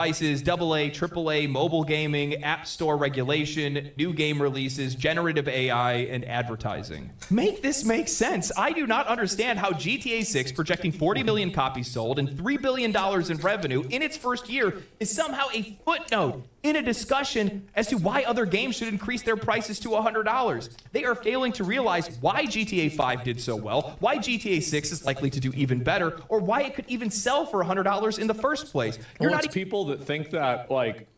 devices, AA, AAA, mobile gaming, app store regulation, new game releases, generative AI, and advertising. Make this make sense. I do not understand how GTA 6, projecting 40 million copies sold and $3 billion in revenue in its first year, is somehow a footnote in a discussion as to why other games should increase their prices to $100. They are failing to realize why GTA 5 did so well, why GTA 6 is likely to do even better, or why it could even sell for $100 in the first place. You're not people that think that, like,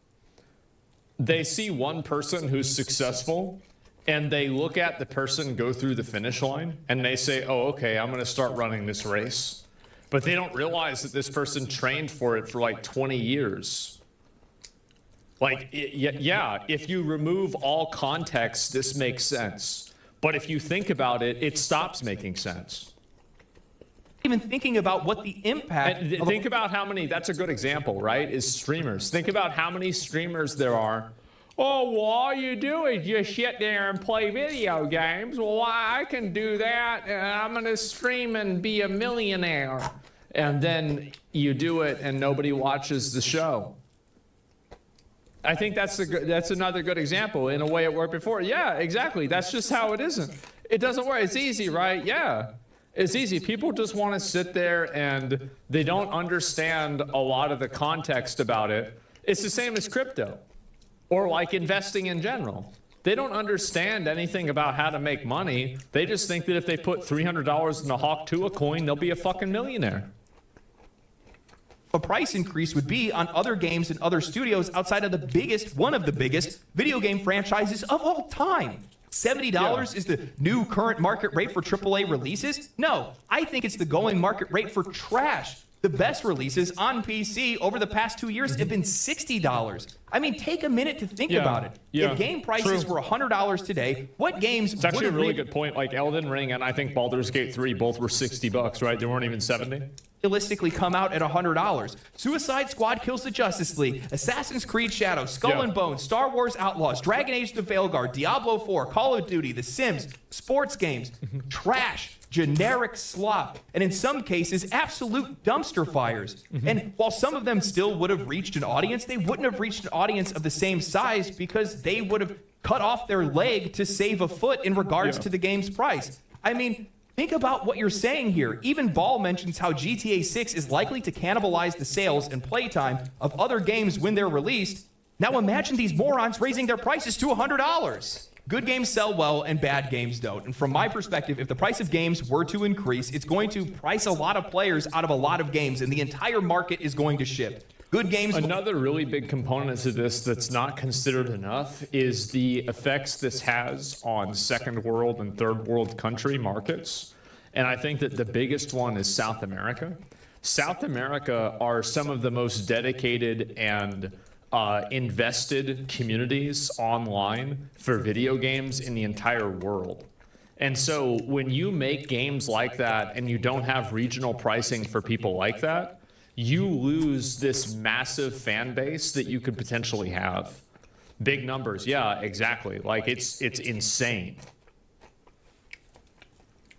they see one person who's successful and they look at the person go through the finish line and they say, oh, okay, I'm going to start running this race. But they don't realize that this person trained for it for like 20 years. Like, yeah, if you remove all context, this makes sense. But if you think about it, it stops making sense. Even thinking about what the impact... Think about how many, that's a good example, right, is streamers. Think about how many streamers there are. Oh, well, all you do is just sit there and play video games. Well, I can do that, and I'm going to stream and be a millionaire. And then you do it, and nobody watches the show. I think that's another good example. In a way, it worked before. Yeah, exactly. That's just how it isn't. It doesn't work. It's easy, right? Yeah. It's easy. People just want to sit there and they don't understand a lot of the context about it. It's the same as crypto or like investing in general. They don't understand anything about how to make money. They just think that if they put $300 in a Hawk Tuah coin, they'll be a fucking millionaire. A price increase would be on other games and other studios outside of one of the biggest video game franchises of all time. $70 is the new current market rate for AAA releases? No, I think it's the going market rate for trash. The best releases on PC over the past 2 years have been $60. I mean, take a minute to think about it. If game prices were $100 today, what games... It's actually a really good point. Like Elden Ring and I think Baldur's Gate 3 both were $60, right? They weren't even 70. Realistically come out at $100. Suicide Squad Kills the Justice League, Assassin's Creed Shadows, Skull and Bones, Star Wars Outlaws, Dragon Age The Veilguard, Diablo 4, Call of Duty, The Sims, sports games, trash, generic slop, and in some cases, absolute dumpster fires. And while some of them still would have reached an audience, they wouldn't have reached an audience of the same size because they would have cut off their leg to save a foot in regards to the game's price. I mean, think about what you're saying here. Even Ball mentions how GTA 6 is likely to cannibalize the sales and playtime of other games when they're released. Now imagine these morons raising their prices to $100. Good games sell well and bad games don't. And from my perspective, if the price of games were to increase, it's going to price a lot of players out of a lot of games, and the entire market is going to shift. Good games... Another really big component to this that's not considered enough is the effects this has on second world and third world country markets. And I think that the biggest one is South America. South America are some of the most dedicated and invested communities online for video games in the entire world. And so when you make games like that and you don't have regional pricing for people like that, you lose this massive fan base that you could potentially have. Big numbers, yeah, exactly. Like it's insane.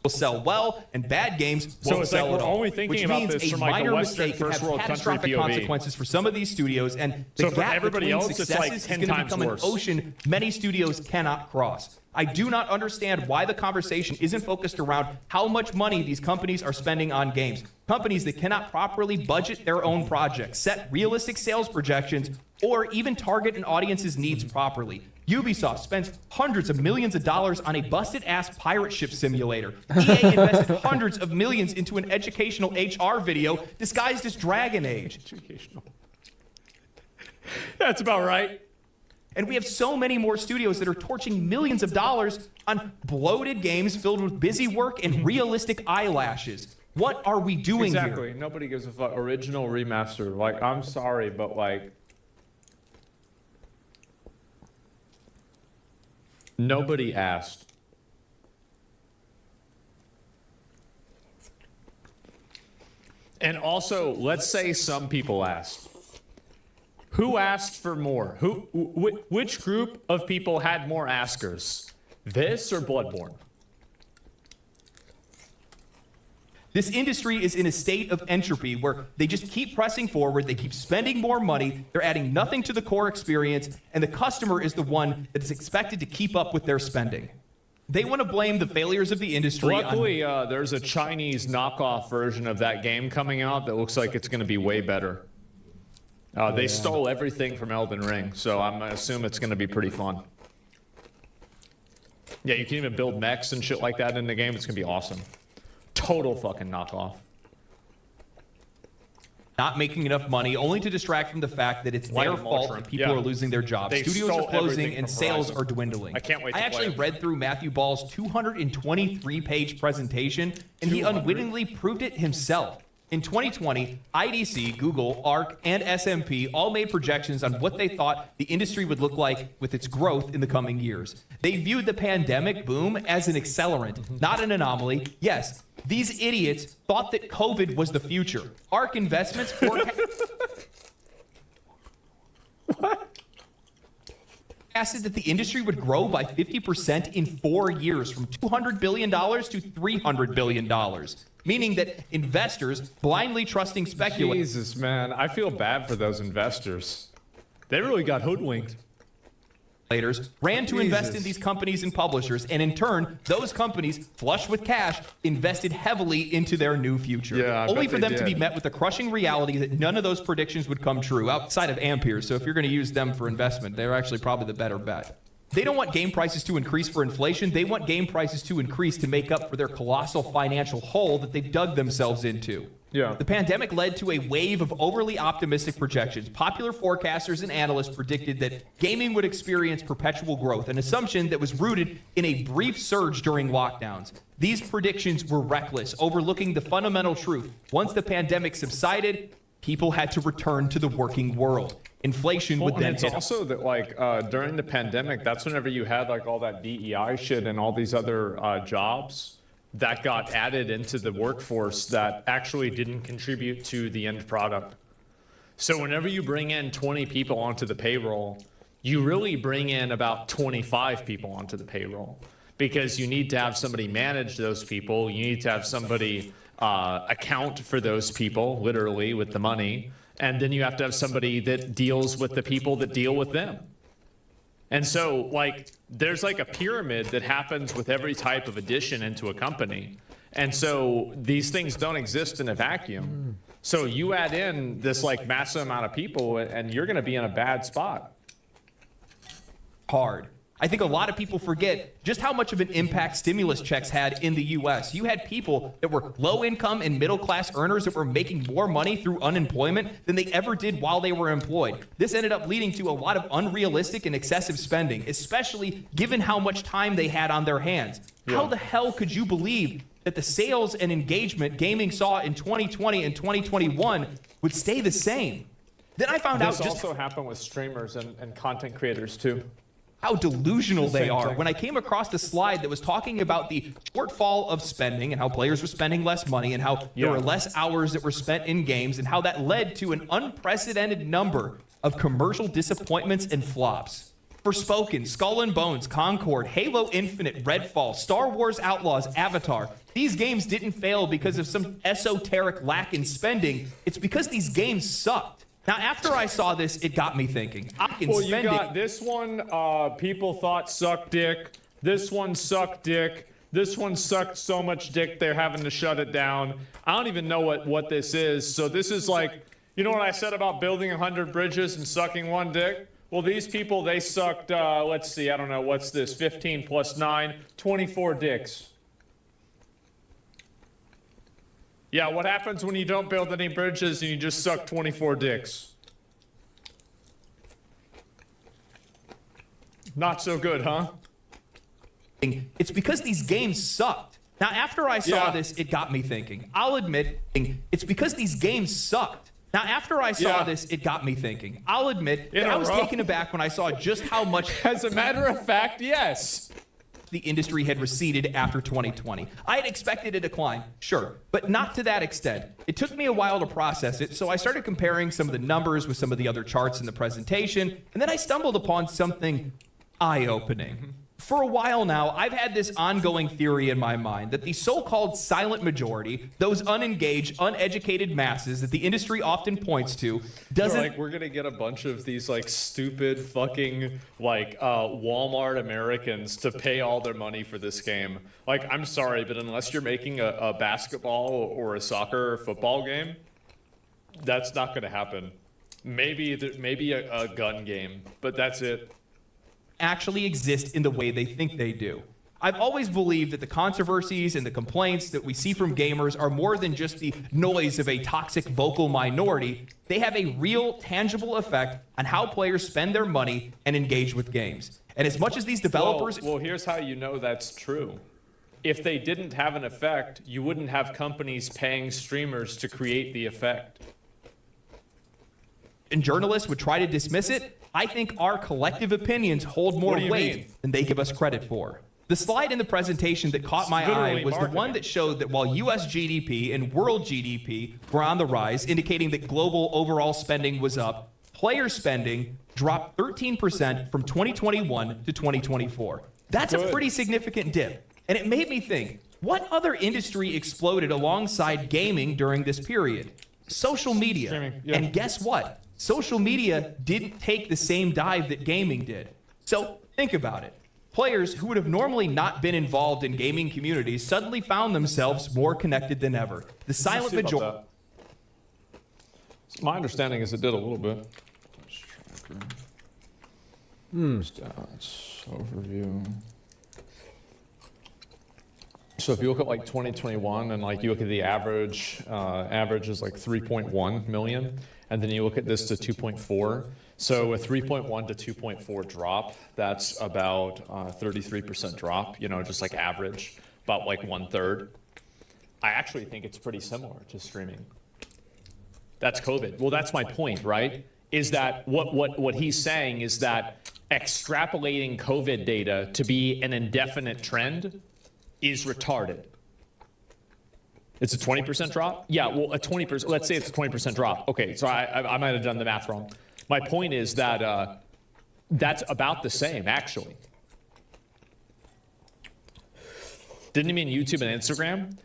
Will sell well, and bad games won't sell at all. We're only thinking about this from like a Western first world country POV. Consequences for some of these studios, and the gap between successes is going to become an ocean many studios cannot cross. I do not understand why the conversation isn't focused around how much money these companies are spending on games. Companies that cannot properly budget their own projects, set realistic sales projections, or even target an audience's needs properly. Ubisoft spends hundreds of millions of dollars on a busted-ass pirate ship simulator. EA invested hundreds of millions into an educational HR video disguised as Dragon Age. Educational. That's about right. And we have so many more studios that are torching millions of dollars on bloated games filled with busy work and realistic eyelashes. What are we doing here? Exactly. Nobody gives a fuck. Original remaster. Like, I'm sorry, but like... Nobody asked. And also, let's say some people asked. Who asked for more? Which group of people had more askers? This or Bloodborne? This industry is in a state of entropy where they just keep pressing forward, they keep spending more money, they're adding nothing to the core experience, and the customer is the one that is expected to keep up with their spending. They want to blame the failures of the industry. Luckily, there's a Chinese knockoff version of that game coming out that looks like it's going to be way better. They stole everything from Elden Ring, so I'm going to assume it's going to be pretty fun. Yeah, you can even build mechs and shit like that in the game. It's going to be awesome. Total fucking knockoff. Not making enough money, only to distract from the fact that it's their fault that people are losing their jobs. They Studios stole are closing everything and from sales Horizon. are dwindling. I can't wait to I actually play it. read through Matthew Ball's 223-page presentation, and he unwittingly proved it himself. In 2020, IDC, Google, ARC, and SMP all made projections on what they thought the industry would look like with its growth in the coming years. They viewed the pandemic boom as an accelerant, not an anomaly. Yes, these idiots thought that COVID was the future. ARC Investments forecasted that the industry would grow by 50% in 4 years, from $200 billion to $300 billion. Meaning that investors, blindly trusting speculators, Jesus, man. I feel bad for those investors. They really got hoodwinked. ran to invest in these companies and publishers, and in turn, those companies, flush with cash, invested heavily into their new future. Yeah, I only bet for they them to be did. met with the crushing reality that none of those predictions would come true outside of Ampere. So if you're going to use them for investment, they're actually probably the better bet. They don't want game prices to increase for inflation. They want game prices to increase to make up for their colossal financial hole that they've dug themselves into. Yeah. The pandemic led to a wave of overly optimistic projections. Popular forecasters and analysts predicted that gaming would experience perpetual growth, an assumption that was rooted in a brief surge during lockdowns. These predictions were reckless, overlooking the fundamental truth. Once the pandemic subsided, people had to return to the working world. Inflation would And then it's hit. also that like during the pandemic, that's whenever you had like all that DEI shit and all these other jobs that got added into the workforce that actually didn't contribute to the end product. So whenever you bring in 20 people onto the payroll, you really bring in about 25 people onto the payroll, because you need to have somebody manage those people. You need to have somebody account for those people, literally, with the money. And then you have to have somebody that deals with the people that deal with them. And so, like, there's like a pyramid that happens with every type of addition into a company. And so these things don't exist in a vacuum. So you add in this like massive amount of people and you're going to be in a bad spot. Hard. I think a lot of people forget just how much of an impact stimulus checks had in the U.S. You had people that were low-income and middle-class earners that were making more money through unemployment than they ever did while they were employed. This ended up leading to a lot of unrealistic and excessive spending, especially given how much time they had on their hands. How the hell could you believe that the sales and engagement gaming saw in 2020 and 2021 would stay the same? Then I found out This just also happened with streamers and content creators too. how delusional they Same are. thing. When I came across the slide that was talking about the shortfall of spending and how players were spending less money and how there were less hours that were spent in games and how that led to an unprecedented number of commercial disappointments and flops. Forspoken, Skull and Bones, Concord, Halo Infinite, Redfall, Star Wars Outlaws, Avatar. These games didn't fail because of some esoteric lack in spending. It's because these games sucked. Now, after I saw this, it got me thinking. I can Well, you spend got it. this one, people thought sucked dick. This one sucked dick. This one sucked so much dick they're having to shut it down. I don't even know what this is. So this is like, you know what I said about building 100 bridges and sucking one dick? Well, these people, they sucked, let's see, I don't know, what's this, 15 plus 9, 24 dicks. Yeah, what happens when you don't build any bridges and you just suck 24 dicks? Not so good, huh? It's because these games sucked. Now, after I saw Yeah. this, it got me thinking. I'll admit, it's because these games sucked. Now, after I saw Yeah. this, it got me thinking. I'll admit In that a I was row? taken aback when I saw just how much As a matter of fact, yes. the industry had receded after 2020. I had expected a decline, sure, but not to that extent. It took me a while to process it, so I started comparing some of the numbers with some of the other charts in the presentation, and then I stumbled upon something eye-opening. For a while now, I've had this ongoing theory in my mind that the so-called silent majority, those unengaged, uneducated masses that the industry often points to, doesn't... Like, we're gonna get a bunch of these like stupid fucking like Walmart Americans to pay all their money for this game. Like, I'm sorry, but unless you're making a basketball or a soccer or football game, that's not gonna happen. Maybe a gun game, but that's it. Actually exist in the way they think they do. I've always believed that the controversies and the complaints that we see from gamers are more than just the noise of a toxic vocal minority. They have a real, tangible effect on how players spend their money and engage with games. And as much as these developers... Well, here's how you know that's true. If they didn't have an effect, you wouldn't have companies paying streamers to create the effect. And journalists would try to dismiss it. I think our collective opinions hold more weight than they give us credit for. The slide in the presentation that caught my eye was the one that showed that while US GDP and world GDP were on the rise, indicating that global overall spending was up, player spending dropped 13% from 2021 to 2024. That's a pretty significant dip. And it made me think, what other industry exploded alongside gaming during this period? Social media. Streaming, yeah. And guess what? Social media didn't take the same dive that gaming did. So think about it. Players who would have normally not been involved in gaming communities suddenly found themselves more connected than ever. The silent majority. My understanding is it did a little bit. Stats, overview. So if you look at like 2021 and like you look at the average is like 3.1 million. And then you look at this to 2.4. So a 3.1 to 2.4 drop, that's about 33% drop, you know, just like average, about like 1/3. I actually think it's pretty similar to streaming. That's COVID. Well, that's my point, right? Is that what he's saying is that extrapolating COVID data to be an indefinite trend is retarded. It's a 20% drop? Yeah, well, a 20%, let's say it's a 20% drop. Okay, so I might have done the math wrong. My point is that that's about the same, actually. Didn't you mean YouTube and Instagram?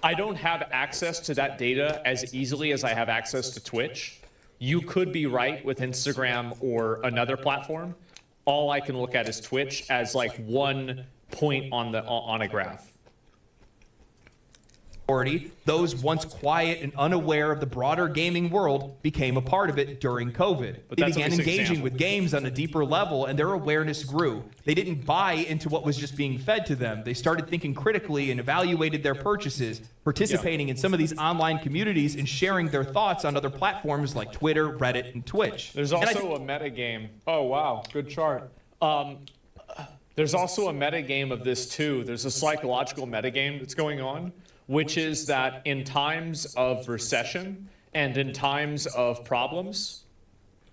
I don't have access to that data as easily as I have access to Twitch. You could be right with Instagram or another platform. All I can look at is Twitch as like one point on a graph. Those once quiet and unaware of the broader gaming world became a part of it during COVID. They began engaging with games on a deeper level, and their awareness grew. They didn't buy into what was just being fed to them. They started thinking critically and evaluated their purchases, participating in some of these online communities and sharing their thoughts on other platforms like Twitter, Reddit, and Twitch. There's also a metagame. Oh, wow, good chart. There's also a metagame of this too. There's a psychological metagame that's going on, which is that in times of recession and in times of problems,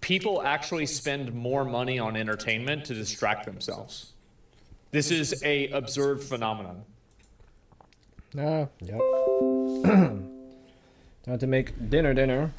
people actually spend more money on entertainment to distract themselves. This is a observed phenomenon. Yep. Time to make dinner.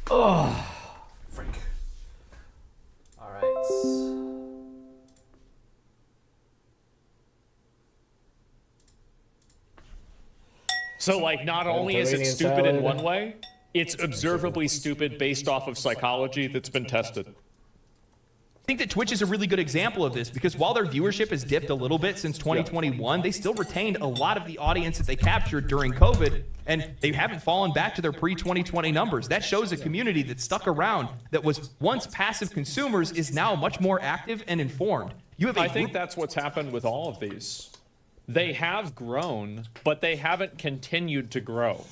Freak. All right. So, like, not only is it stupid in one way, it's observably stupid based off of psychology that's been tested. I think that Twitch is a really good example of this because while their viewership has dipped a little bit since 2021, they still retained a lot of the audience that they captured during COVID, and they haven't fallen back to their pre-2020 numbers. That shows a community that stuck around, that was once passive consumers, is now much more active and informed. You have a I think that's what's happened with all of these. They have grown, but they haven't continued to grow.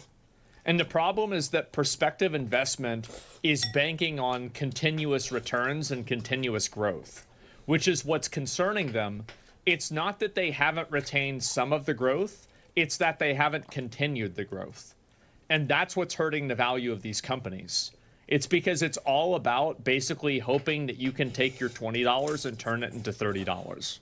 And the problem is that prospective investment is banking on continuous returns and continuous growth, which is what's concerning them. It's not that they haven't retained some of the growth, it's that they haven't continued the growth. And that's what's hurting the value of these companies. It's because it's all about basically hoping that you can take your $20 and turn it into $30.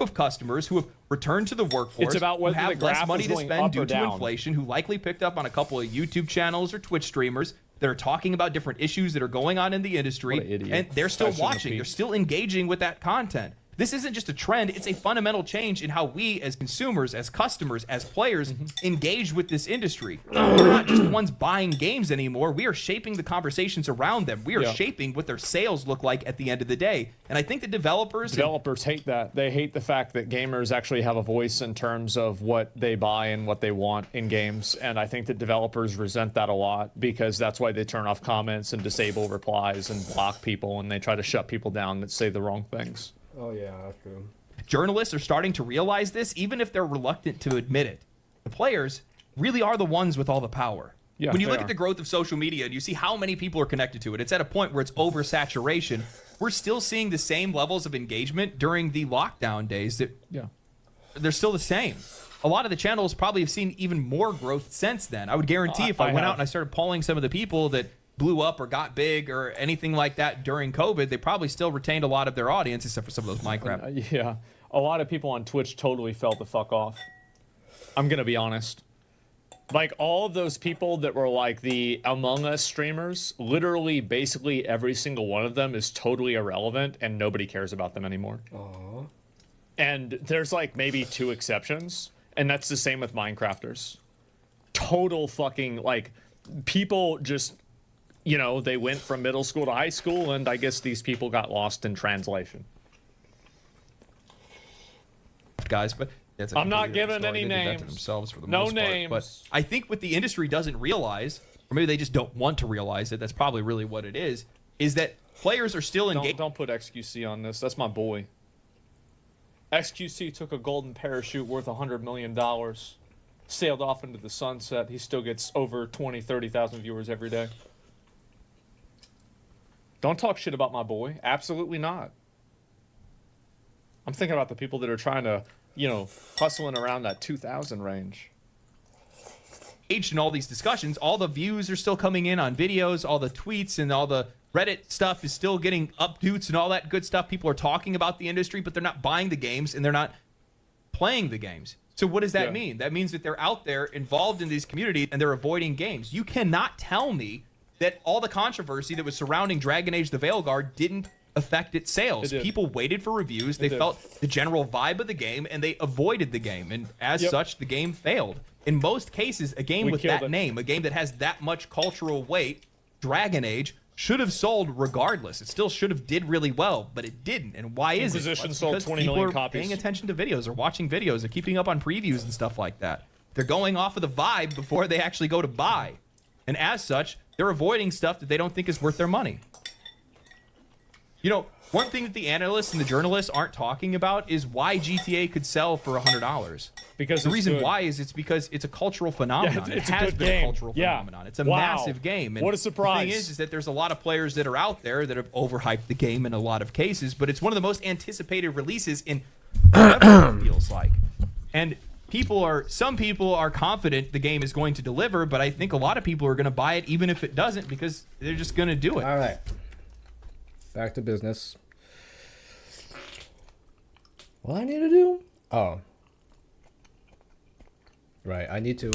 of customers who have returned to the workforce, It's about whether who have the less graph money is to going spend up due or to down. inflation, who likely picked up on a couple of YouTube channels or Twitch streamers that are talking about different issues that are going on in the industry, What an idiot. and they're still I shouldn't watching. repeat. They're still engaging with that content. This isn't just a trend, it's a fundamental change in how we as consumers, as customers, as players engage with this industry. We're not just the ones buying games anymore. We are shaping the conversations around them. We are Yeah. shaping what their sales look like at the end of the day. And I think the developers Developers hate that. They hate the fact that gamers actually have a voice in terms of what they buy and what they want in games. And I think that developers resent that a lot because that's why they turn off comments and disable replies and block people, and they try to shut people down that say the wrong things. Oh yeah, that's true. journalists are starting to realize this, even if they're reluctant to admit it. The players really are the ones with all the power. Yeah, when you they look are. at the growth of social media and you see how many people are connected to it, it's at a point where it's oversaturation. We're still seeing the same levels of engagement during the lockdown days. That Yeah. they're still the same. A lot of the channels probably have seen even more growth since then. I would guarantee if I went out and I started polling some of the people that blew up or got big or anything like that during COVID, they probably still retained a lot of their audience, except for some of those Minecraft. Yeah. A lot of people on Twitch totally felt the fuck off. I'm going to be honest. Like, all of those people that were like the Among Us streamers, literally, basically every single one of them is totally irrelevant and nobody cares about them anymore. Aww. And there's like maybe 2 exceptions, and that's the same with Minecrafters. Total fucking, like, people just, you know, they went from middle school to high school, and I guess these people got lost in translation. Guys, but that's a I'm not completely different giving story. any They did that to names. themselves for the No most part. names. But I think what the industry doesn't realize, or maybe they just don't want to realize it, that's probably really what it is that players are still engaged. Don't put XQC on this. That's my boy. XQC took a golden parachute worth $100 million, sailed off into the sunset. He still gets over 20, 30,000 viewers every day. Don't talk shit about my boy. Absolutely not. I'm thinking about the people that are trying to, you know, hustling around that 2,000 range. Engaged in all these discussions. All the views are still coming in on videos, all the tweets and all the Reddit stuff is still getting updates and all that good stuff. People are talking about the industry, but they're not buying the games and they're not playing the games. So what does that Yeah. mean? That means that they're out there involved in these communities and they're avoiding games. You cannot tell me that all the controversy that was surrounding Dragon Age the Veilguard didn't affect its sales. It did. People waited for reviews. They did. felt the general vibe of the game and they avoided the game. And as Yep. such, the game failed. In most cases, a game We with killed that it. name, a game that has that much cultural weight, Dragon Age, should have sold regardless. It still should have did really well, but it didn't. And why is it? Inquisition Well, it's sold because 20 people million are copies. paying attention to videos or watching videos or keeping up on previews and stuff like that. They're going off of the vibe before they actually go to buy. And as such, they're avoiding stuff that they don't think is worth their money. You know, one thing that the analysts and the journalists aren't talking about is why GTA could sell for $100. Because The it's reason good. why is it's because it's a cultural phenomenon. it's it a has good been game. a cultural Yeah. phenomenon. It's a Wow. massive game. And What a surprise. The thing is that there's a lot of players that are out there that have overhyped the game in a lot of cases, but it's one of the most anticipated releases in ever, it feels like. And some people are confident the game is going to deliver, but I think a lot of people are going to buy it even if it doesn't because they're just going to do it. All right. Back to business. What I need to do? Oh. Right, I need to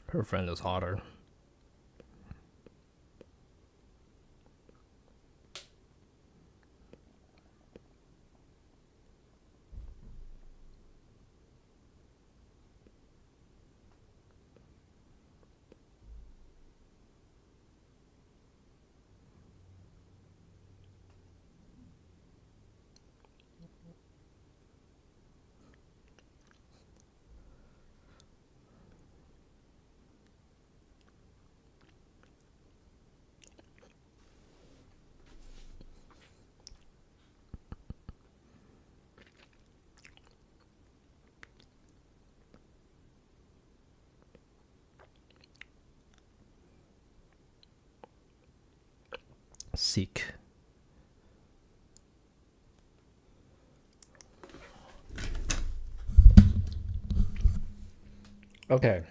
Her friend is hotter. Seek. Okay.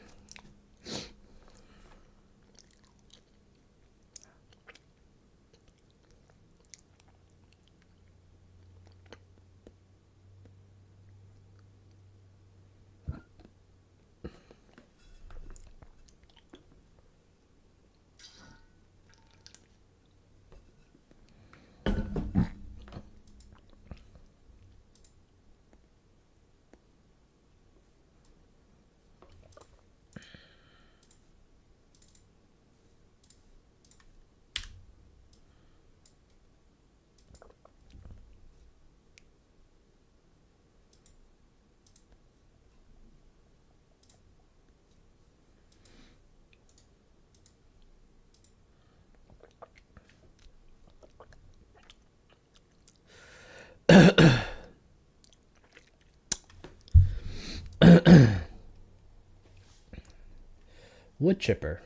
Wood chipper.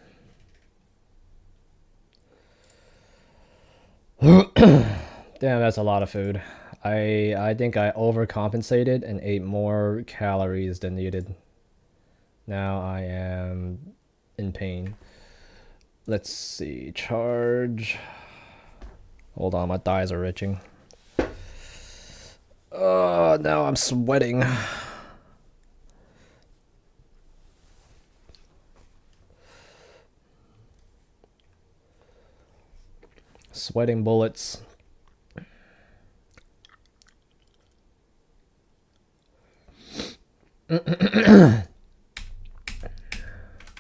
Damn, that's a lot of food. I think I overcompensated and ate more calories than needed. Now I am in pain. Let's see. Charge. Hold on, my thighs are itching. Now I'm sweating. Sweating bullets.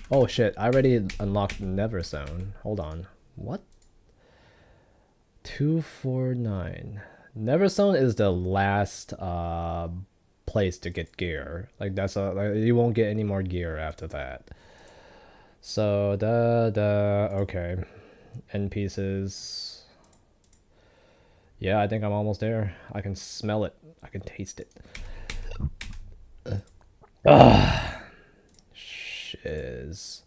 Oh shit, I already unlocked Never Zone. Hold on. What? 249. Never Zone is the last place to get gear. Like that's you won't get any more gear after that. So okay. End pieces. Yeah, I think I'm almost there. I can smell it. I can taste it. Shiz.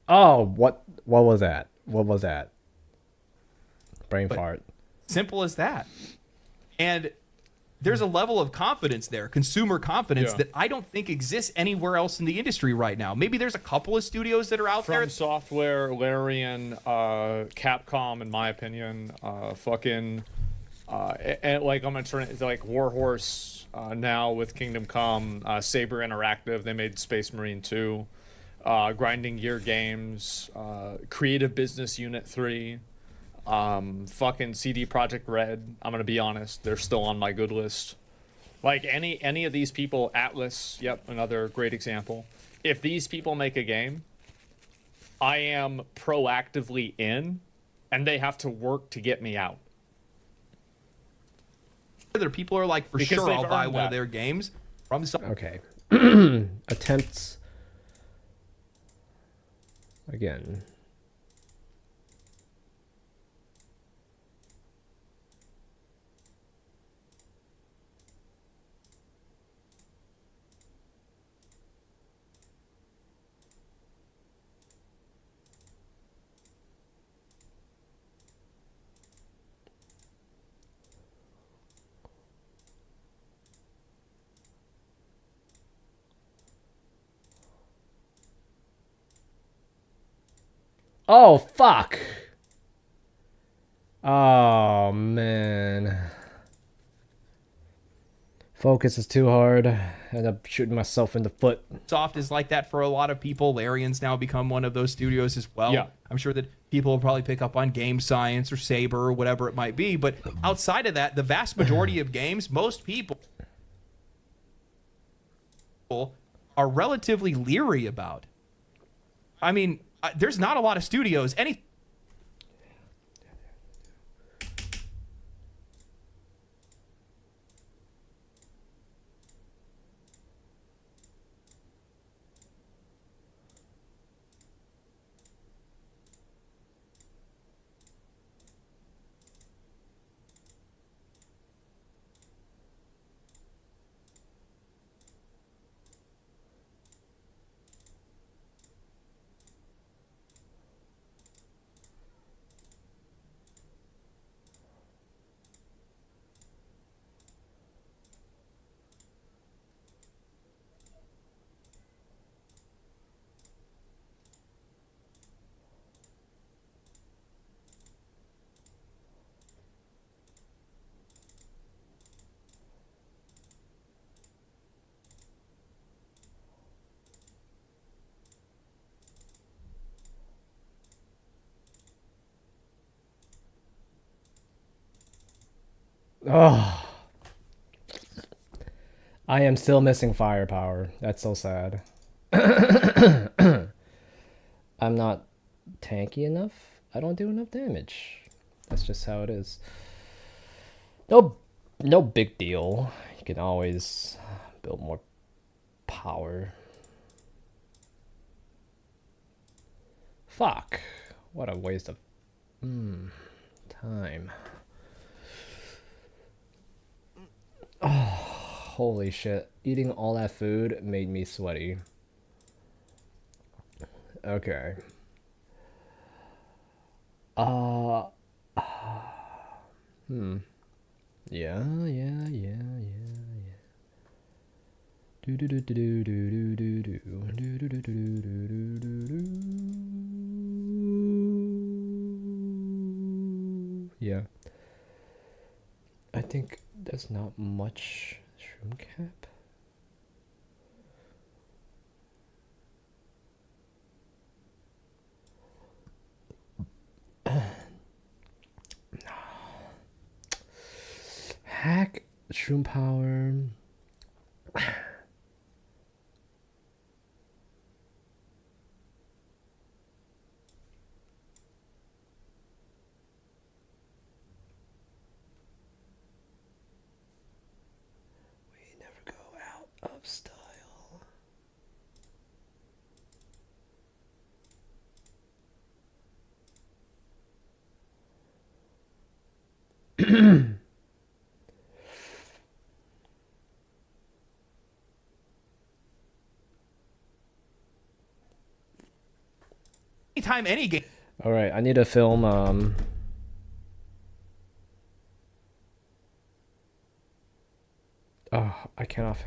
Oh, what was that? What was that? Brain fart. Simple as that. And there's a level of confidence there, consumer confidence, that I don't think exists anywhere else in the industry right now. Maybe there's a couple of studios that are out there. From Software, Larian, Capcom, in my opinion, and like I'm gonna turn it like Warhorse now with Kingdom Come, Saber Interactive. They made Space Marine 2, Grinding Gear Games, Creative Business Unit 3. Fucking CD Projekt Red. I'm gonna be honest, they're still on my good list. Like any of these people, Atlas, yep, another great example. If these people make a game, I am proactively in, and they have to work to get me out. there people are like, for Because sure, they've I'll buy earned one of that. their games from some. Okay. Attempts. Again. Oh, fuck. Oh, man. Focus is too hard. I end up shooting myself in the foot. Soft is like that for a lot of people. Larian's now become one of those studios as well. Yeah. I'm sure that people will probably pick up on Game Science or Saber or whatever it might be. But outside of that, the vast majority of games, most people are relatively leery about. I mean, there's not a lot of studios. Oh. I am still missing firepower. That's so sad. I'm not tanky enough. I don't do enough damage. That's just how it is. No big deal. You can always build more power. Fuck. What a waste of time. Oh, holy shit. Eating all that food made me sweaty. Okay. Yeah. Do do do do do do do do do do do do do do do. Yeah. I think there's not much shroom cap. Hack shroom power. We never go out of style. Anytime any game. All right, I need to film. Oh, I cannot.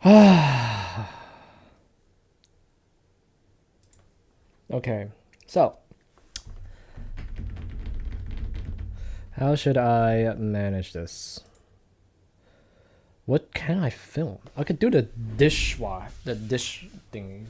Okay, so how should I manage this? What can I film? I could do the dish thing.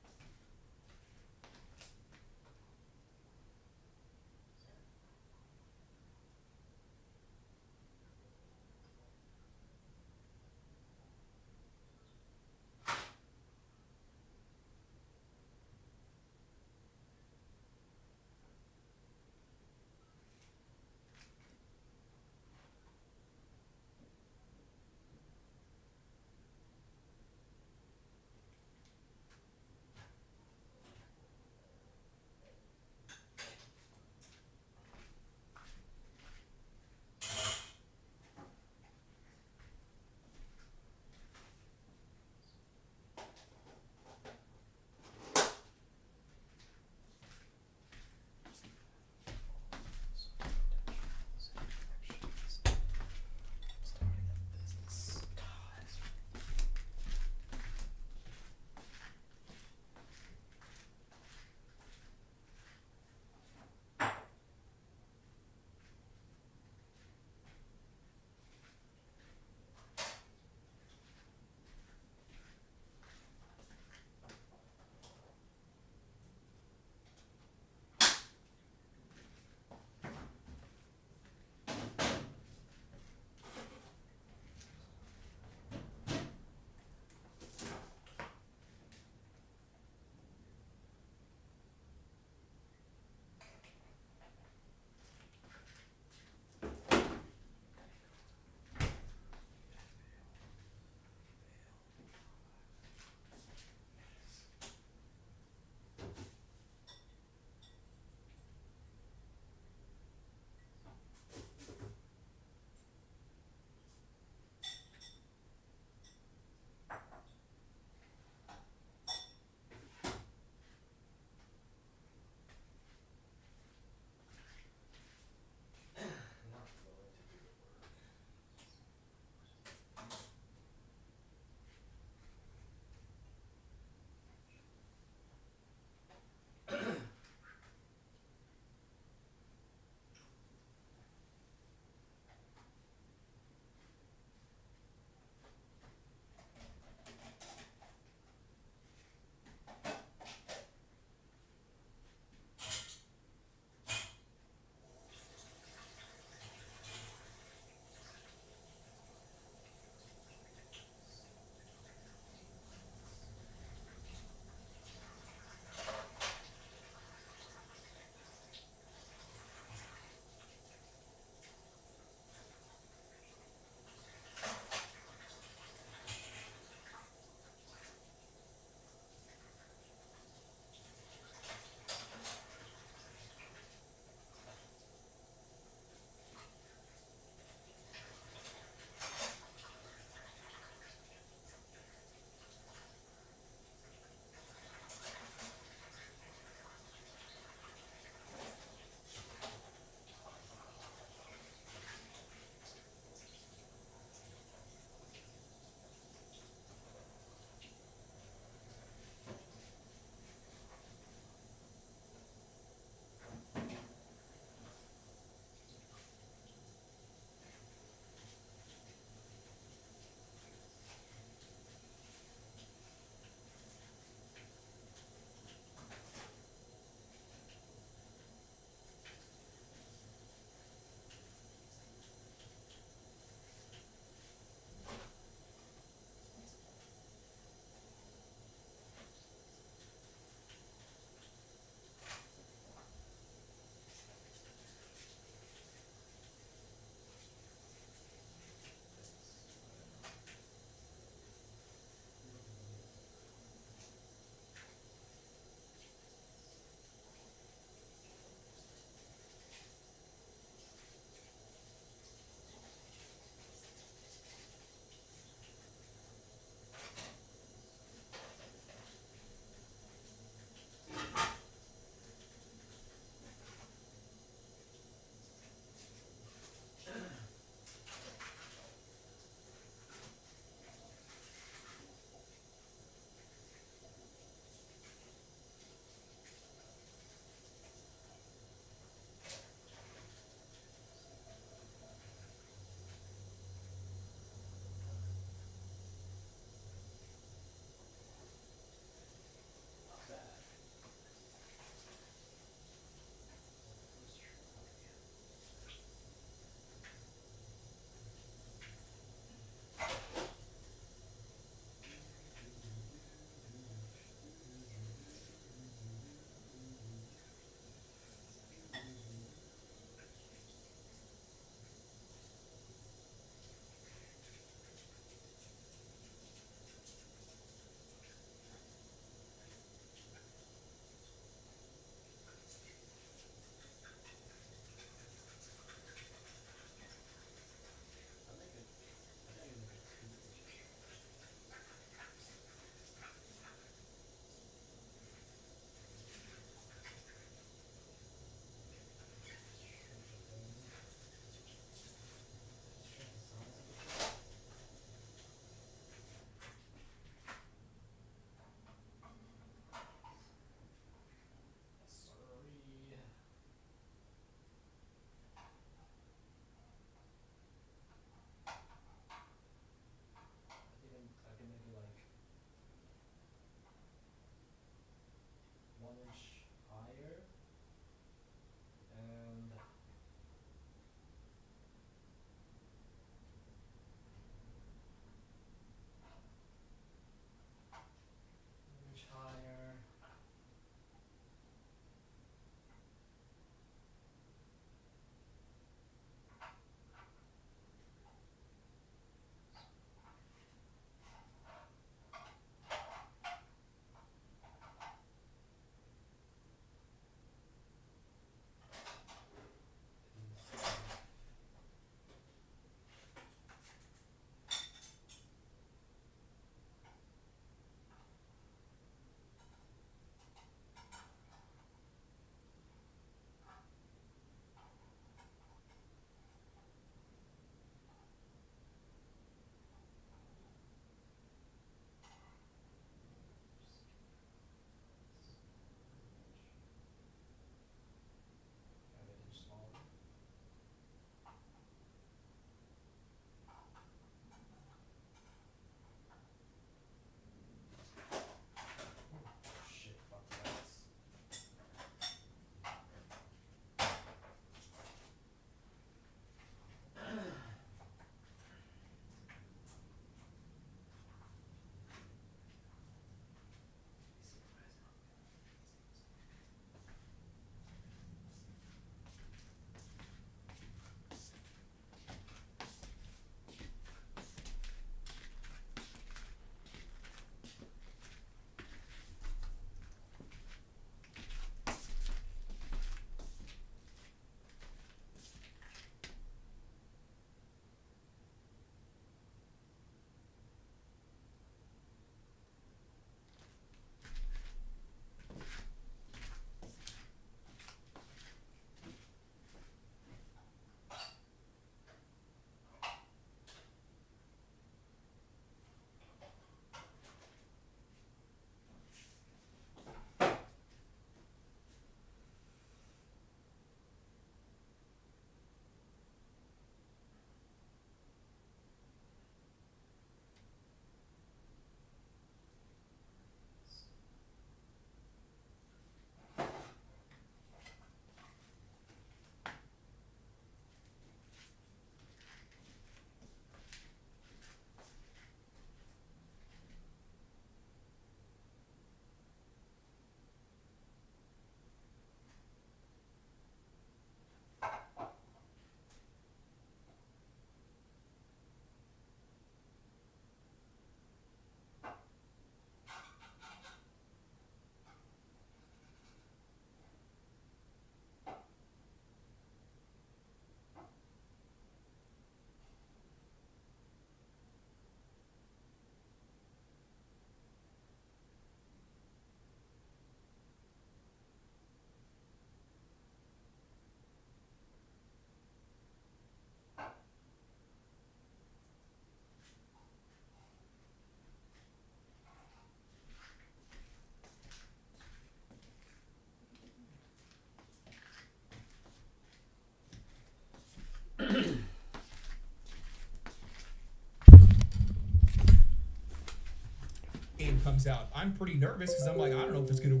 comes out, I'm pretty nervous because I'm like, I don't know if it's gonna.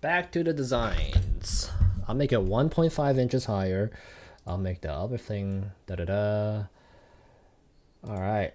Back to the designs. I'll make it 1.5 inches higher. I'll make the other thing da da da. All right.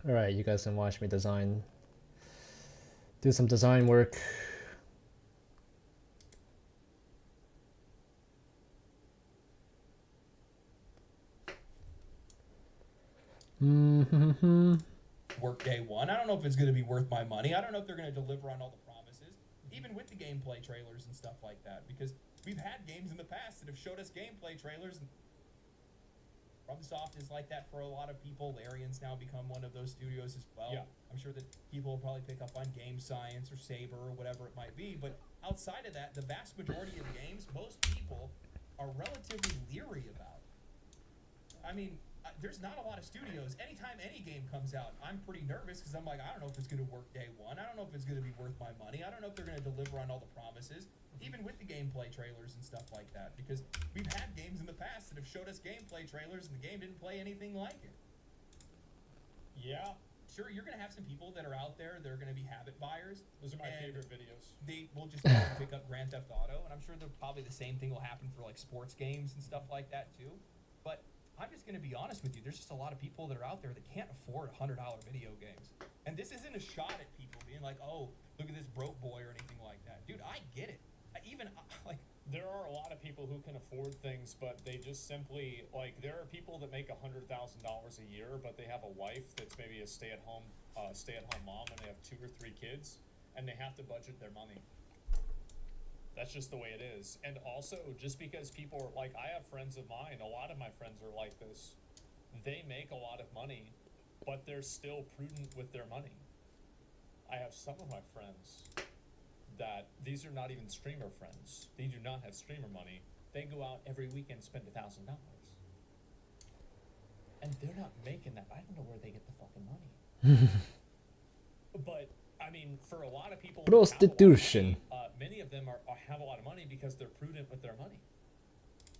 All right, you guys can watch me design. Do some design work. Work day one. I don't know if it's going to be worth my money. I don't know if they're going to deliver on all the promises, even with the gameplay trailers and stuff like that. Because we've had games in the past that have showed us gameplay trailers. FromSoft is like that for a lot of people. Larian's now become one of those studios as well. Yeah. I'm sure that people will probably pick up on Game Science or Saber or whatever it might be. But outside of that, the vast majority of games, most people are relatively leery about. I mean, there's not a lot of studios. Anytime any game comes out, I'm pretty nervous because I'm like, I don't know if it's going to work day one. I don't know if it's going to be worth my money. I don't know if they're going to deliver on all the promises, even with the gameplay trailers and stuff like that. Because we've had games in the past that have showed us gameplay trailers and the game didn't play anything like it. Yeah. Sure, you're going to have some people that are out there. They're going to be habit buyers. Those are my and favorite videos. They will just go and pick up Grand Theft Auto, and I'm sure probably the same thing will happen for like sports games and stuff like that too. But I'm just going to be honest with you. There's just a lot of people that are out there that can't afford $100 video games. And this isn't a shot at people being like, oh, look at this broke boy or anything like that. Dude, I get it. Like, There are a lot of people who can afford things, but they just simply, like, there are people that make $100,000 a year, but they have a wife that's maybe a stay-at-home mom, and they have 2 or 3 kids, and they have to budget their money. That's just the way it is. And also, just because people are, like, I have friends of mine, a lot of my friends are like this. They make a lot of money, but they're still prudent with their money. I have some of my friends that these are not even streamer friends. They do not have streamer money. They go out every weekend, spend $1,000. And they're not making that. I don't know where they get the fucking money. But I mean, for a lot of people, who have a lot of Prostitution. money, many of them have a lot of money because they're prudent with their money.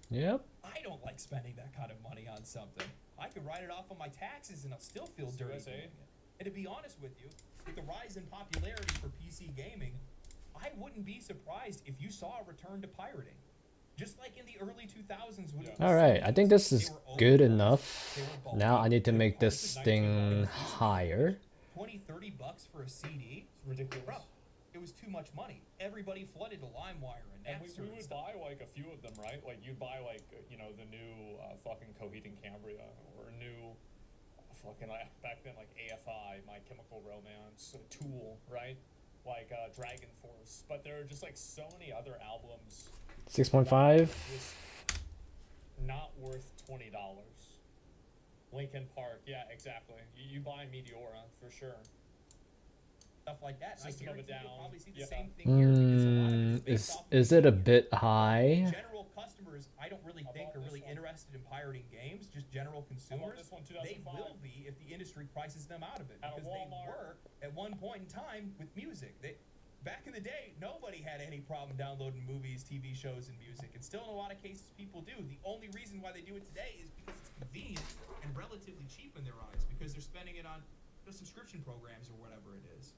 Yep. I don't like spending that kind of money on something. I could write it off on my taxes and I'll still feel dirty USA. doing it. And to be honest with you, with the rise in popularity for PC gaming, I wouldn't be surprised if you saw a return to pirating. Just like in the early 2000s when it was All right, I think this is they were good overpriced, enough. they were bulky, Now I need to they were make hard this to thing digest. higher. 20, 30 bucks for a CD? It's ridiculous. Bro, it was too much money. Everybody flooded to LimeWire and And Napster we and would stuff. buy like a few of them, right? Like you'd buy like, you know, the new fucking Coheed and Cambria, or a new fucking, back then, like AFI, My Chemical Romance, Tool, right? Like Dragon Force. But there are just like so many other albums 6.5. just not worth $20. Linkin Park, yeah, exactly. You buy Meteora for sure. Stuff like that. And I System of a guarantee you'll Down, probably see the yeah. same thing here because a lot of it is based off of Is it a bit high? general customers. I don't really think bought are this really one. interested in pirating games. Just general consumers. this one, They 2005. will be if the industry prices them out of it At a because they Walmart. were at one point in time with music. Back in the day, nobody had any problem downloading movies, TV shows, and music, and still in a lot of cases people do. The only reason why they do it today is because it's convenient and relatively cheap in their eyes because they're spending it on the subscription programs or whatever it is.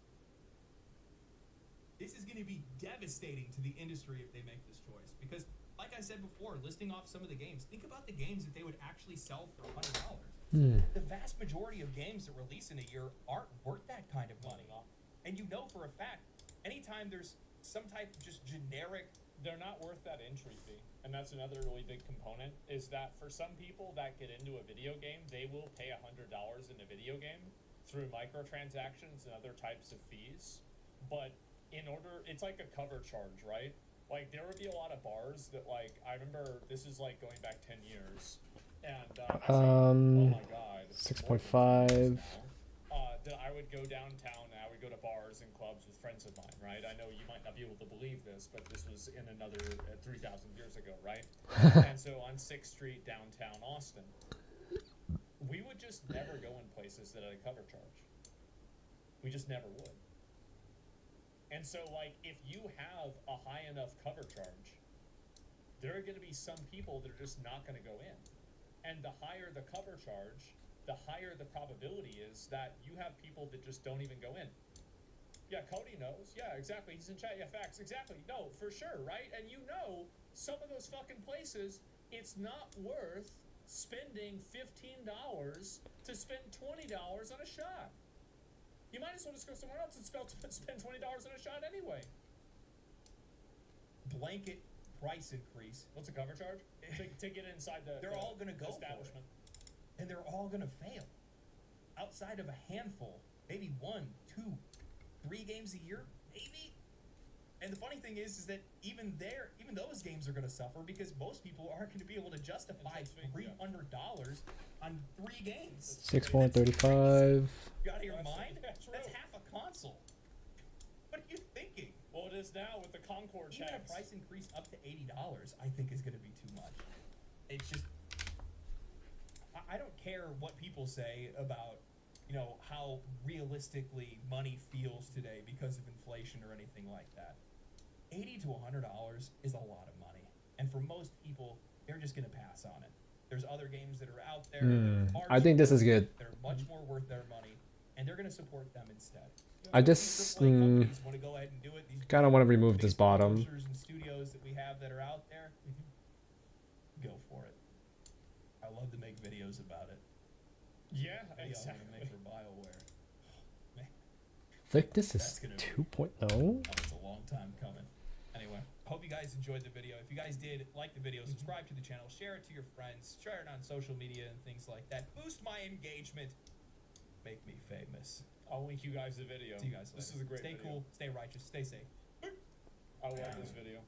This is going to be devastating to the industry if they make this choice because, like I said before, listing off some of the games, think about the games that they would actually sell for $100. The vast majority of games that release in a year aren't worth that kind of money. And you know for a fact, anytime there's some type of just generic they're not worth that entry fee. And that's another really big component, is that for some people that get into a video game, they will pay $100 in a video game through microtransactions and other types of fees. But in order, it's like a cover charge, right? Like, there would be a lot of bars that, like, I remember, this is like going back 10 years, and oh my god, 6.5. that I would go downtown and I would go to bars and clubs with friends of mine, right? I know you might not be able to believe this, but this was in another 3,000 years ago, right? And so on 6th Street, downtown Austin, we would just never go in places that had a cover charge. We just never would. And so, like, if you have a high enough cover charge, there are going to be some people that are just not going to go in. And the higher the cover charge, the higher the probability is that you have people that just don't even go in. Yeah, Cody knows. Yeah, exactly. He's in chat. Yeah, facts. Exactly. No, for sure, right? And you know, some of those fucking places, it's not worth spending $15 to spend $20 on a shot. You might as well just go somewhere else and spend $20 on a shot anyway. Blanket price increase. What's a cover charge? To get inside the They're all going to go establishment. for it. And they're all going to fail. Outside of a handful, maybe 1, 2, 3 games a year, maybe. And the funny thing is that even those games are going to suffer because most people aren't going to be able to justify $300 on 3 games. 6.35. You out of your mind? That's true. That's half a console. What are you thinking? Well, it is now with the Concord Even tax. a price increase up to $80, I think, is going to be too much. It's just, I don't care what people say about, you know, how realistically money feels today because of inflation or anything like that. $80 to $100 is a lot of money, and for most people, they're just going to pass on it. There's other games that are out there. that are I think this is good. They're much more worth their money, and they're going to support them instead. I just AAA companies want to go ahead and do it. These kind of want to remove this biggest bottom. publishers and studios that we have that are out there, go for it. I love to make videos about it. Yeah, Video I'm exactly. gonna make for BioWare. Man, I think this is That's gonna be- 2.0. that was a long time coming. Anyway, hope you guys enjoyed the video. If you guys did, like the video, subscribe to the channel, share it to your friends, share it on social media and things like that. Boost my engagement. Make me famous. I'll link you guys the video. See you guys later. This is a great Stay video. cool, stay righteous, stay safe. I love this video.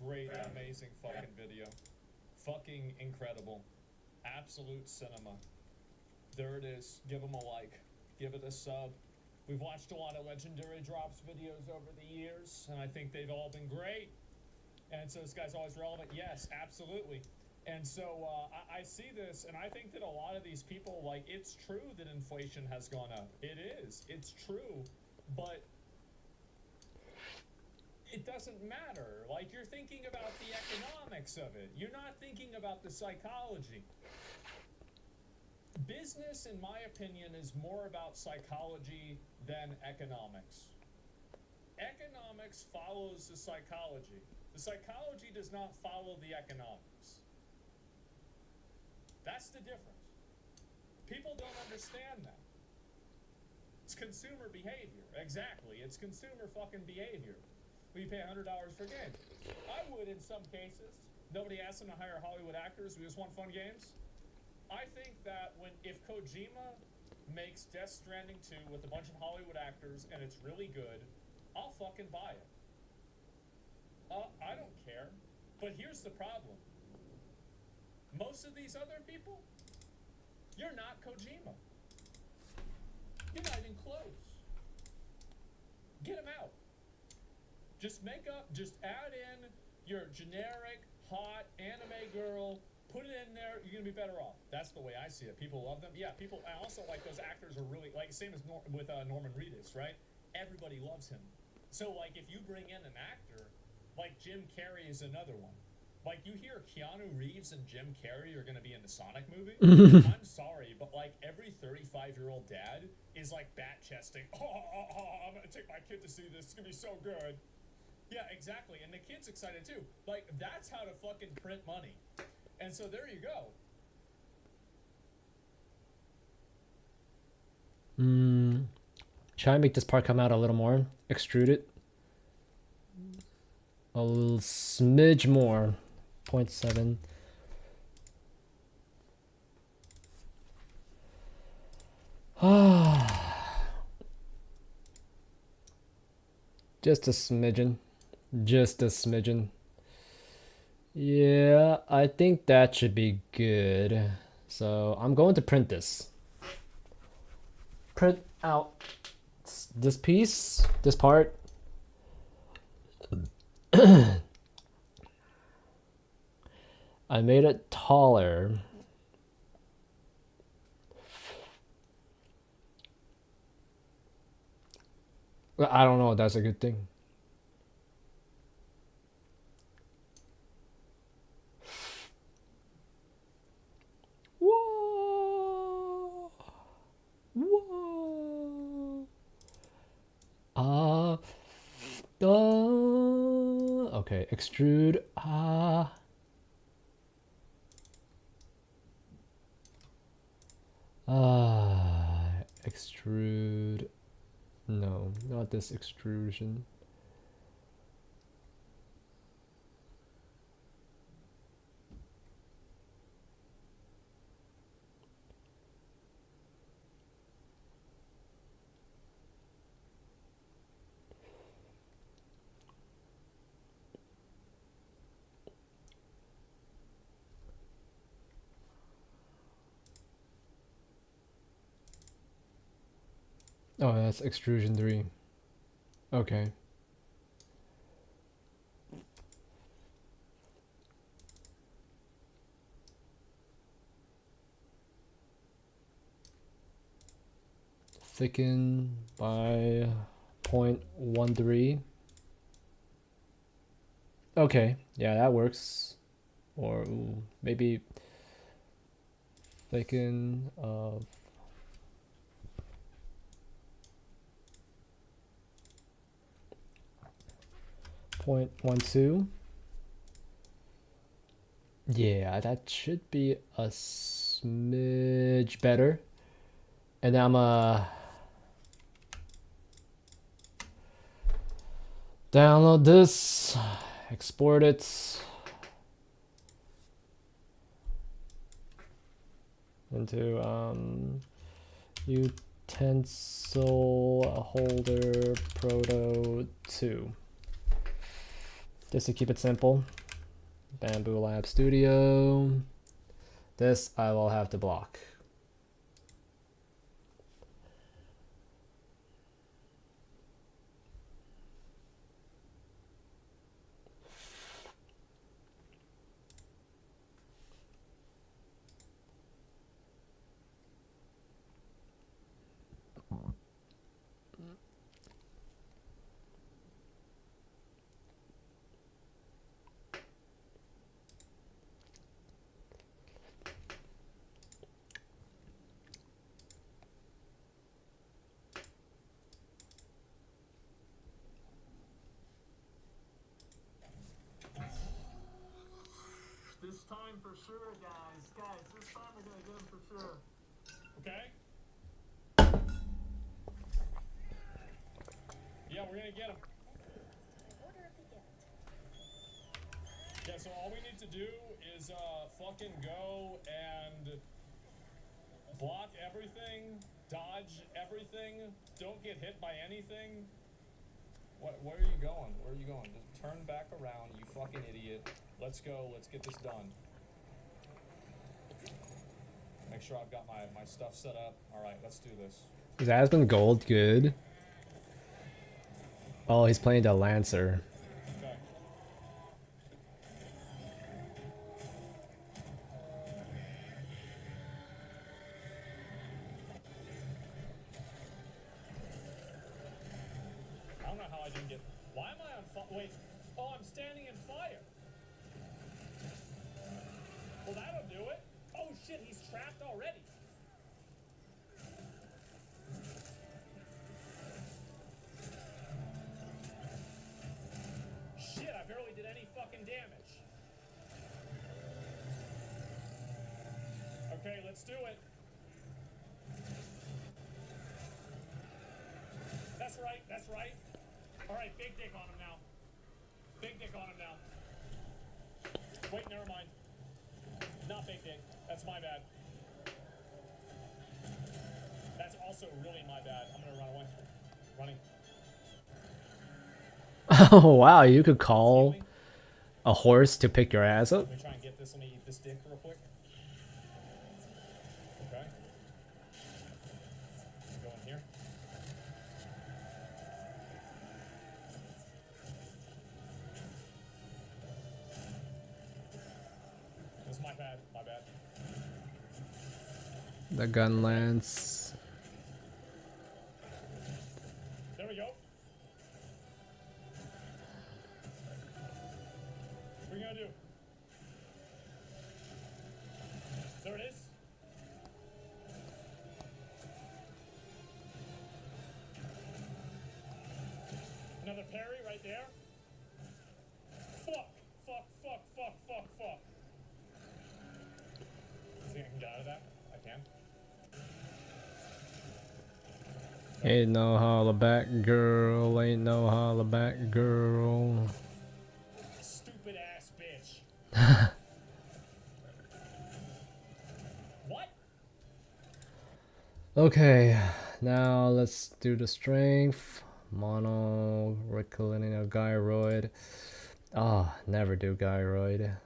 Great, amazing fucking video. Fucking incredible. Absolute cinema. There it is. Give them a like. Give it a sub. We've watched a lot of Legendary Drops videos over the years, and I think they've all been great. And so this guy's always relevant. Yes, absolutely. And so I see this, and I think that a lot of these people, like, it's true that inflation has gone up. It is. It's true. But it doesn't matter. Like, you're thinking about the economics of it. You're not thinking about the psychology. Business, in my opinion, is more about psychology than economics. Economics follows the psychology. The psychology does not follow the economics. That's the difference. People don't understand that. It's consumer behavior. Exactly. It's consumer fucking behavior. We pay $100 for games. I would in some cases. Nobody asked them to hire Hollywood actors. We just want fun games. I think that if Kojima makes Death Stranding 2 with a bunch of Hollywood actors and it's really good, I'll fucking buy it. I don't care. But here's the problem. Most of these other people, you're not Kojima. You're not even close. Get him out. Just add in your generic, hot, anime girl, put it in there, you're gonna be better off. That's the way I see it. People love them. Yeah, I also like those actors are really, like, same as with Norman Reedus, right? Everybody loves him. So, like, if you bring in an actor, like Jim Carrey is another one. Like, you hear Keanu Reeves and Jim Carrey are gonna be in the Sonic movie? I'm sorry, but, like, every 35-year-old dad is, like, bat-chesting. I'm gonna take my kid to see this. It's gonna be so good. Yeah, exactly. And the kid's excited, too. Like, that's how to fucking print money. And so there you go. Try and make this part come out a little more. Extrude it. a smidge more. 0.7. Just a smidgen. Just a smidgen. Yeah, I think that should be good. So I'm going to print this. Print out this piece, this part. I made it taller. I don't know if that's a good thing. Whoa! Whoa! Okay, extrude. Extrude. No, not this extrusion. Oh, that's extrusion 3. Okay. Thicken by 0.13. Okay, yeah, that works. Or maybe thicken of 0.12. Yeah, that should be a smidge better. And then I'm download this, export it into utensil holder proto 2. Just to keep it simple. Bamboo Lab Studio. This I will have to block. This time for sure, guys. Guys, this time we're gonna get him for sure. Okay? Yeah, we're gonna get him. Yeah, so all we need to do is fucking go and block everything, dodge everything, don't get hit by anything. Where are you going? Where are you going? Just turn back around, you fucking idiot. Let's go, let's get this done. Make sure I've got my stuff set up. Alright, let's do this. Is Aspen Gold good? Oh, he's playing the Lancer. Okay. I don't know how I didn't get... Why am I on fire? Wait. Oh, I'm standing in fire. Well, that'll do it. Oh, shit, he's trapped already. Shit, I barely did any fucking damage. Okay, let's do it. That's right, that's right. All right, big dick on him now. Big dick on him now. Wait, never mind. Not big dick. That's my bad. That's also really my bad. I'm gonna run away. Running. Oh wow, you could call a horse to pick your ass up. Let me try and get this. Let me eat this dick real quick. Okay. Go in here. This is my bad. My bad. The gun lands. There we go. What are you gonna do? There it is. Another parry right there. Fuck. You think I can get out of that? I can. Ain't no holla back girl, ain't no holla back girl. Stupid ass bitch. What? Okay, now let's do the strength. Mono, reclining gyroid. Ah, never do gyroid.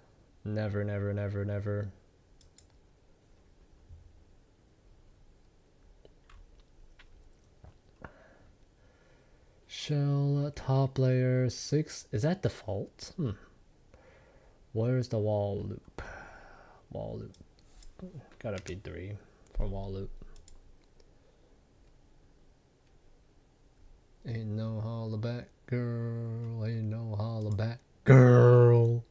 Never, never, never, never. Shell top layer 6. Is that default? Where's the wall loop? Wall loop. Gotta be 3 for wall loop. Ain't no holla back girl, ain't no holla back girl.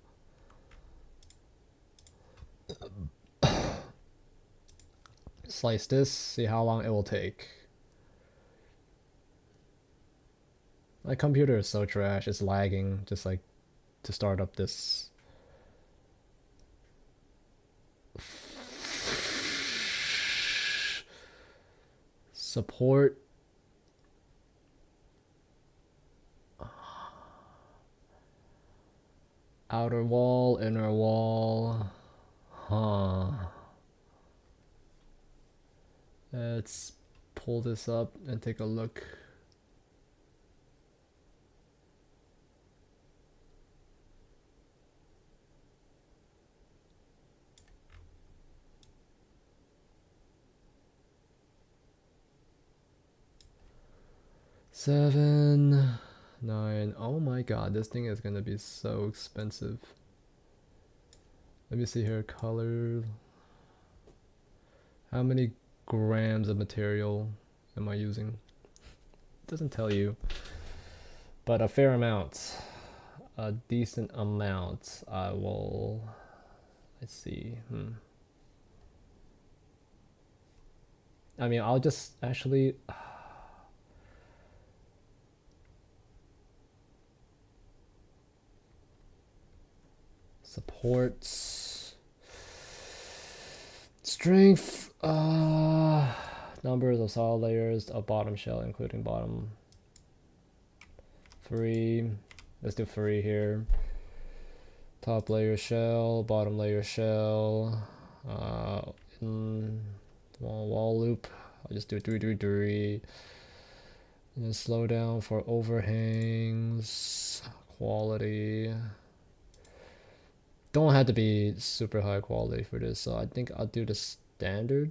Slice this, see how long it will take. My computer is so trash, it's lagging just like to start up this. Support. Outer wall, inner wall. Huh. Let's pull this up and take a look. $7, $9. Oh my god, this thing is gonna be so expensive. Let me see here. Color. How many grams of material am I using? It doesn't tell you, but a fair amount, a decent amount. I will. Let's see. I mean, I'll just actually. Supports. Strength. Numbers of solid layers of bottom shell, including bottom 3. Let's do 3 here. Top layer shell, bottom layer shell. Wall loop. I'll just do 3, 3, 3. And then slow down for overhangs. Quality. Don't have to be super high quality for this, so I think I'll do the standard.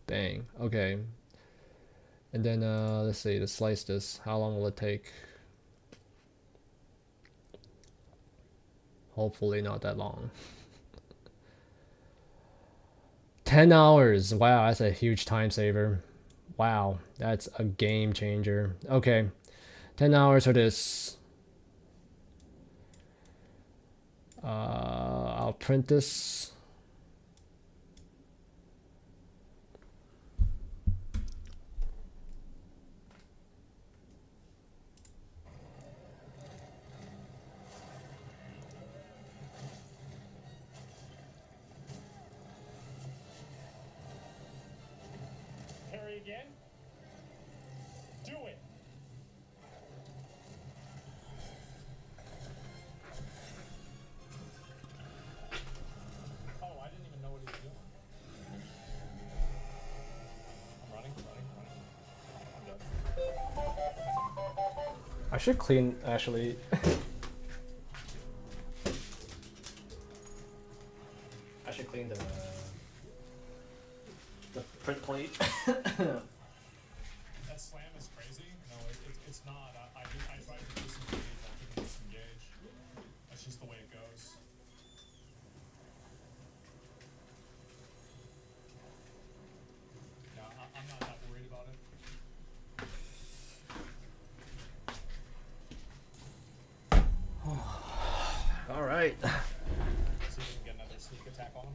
Bang. Okay. And then let's see, to slice this, how long will it take? Hopefully not that long. 10 hours. Wow, that's a huge time saver. Wow, that's a game changer. Okay, 10 hours for this. I'll print this. I should clean actually. I should clean the print plate. That slam is crazy. No, it's not. I tried to disengage. I couldn't disengage. That's just the way it goes. No, I'm not that worried about it. All right. See if we can get another sneak attack on him.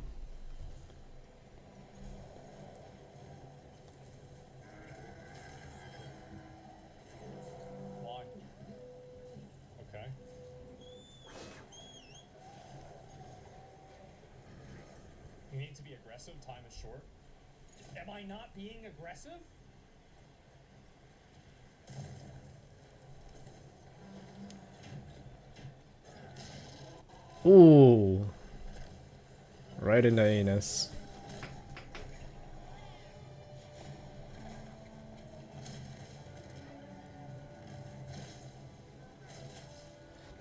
Why? Okay. You need to be aggressive. Time is short. Am I not being aggressive? Ooh. Right in the anus.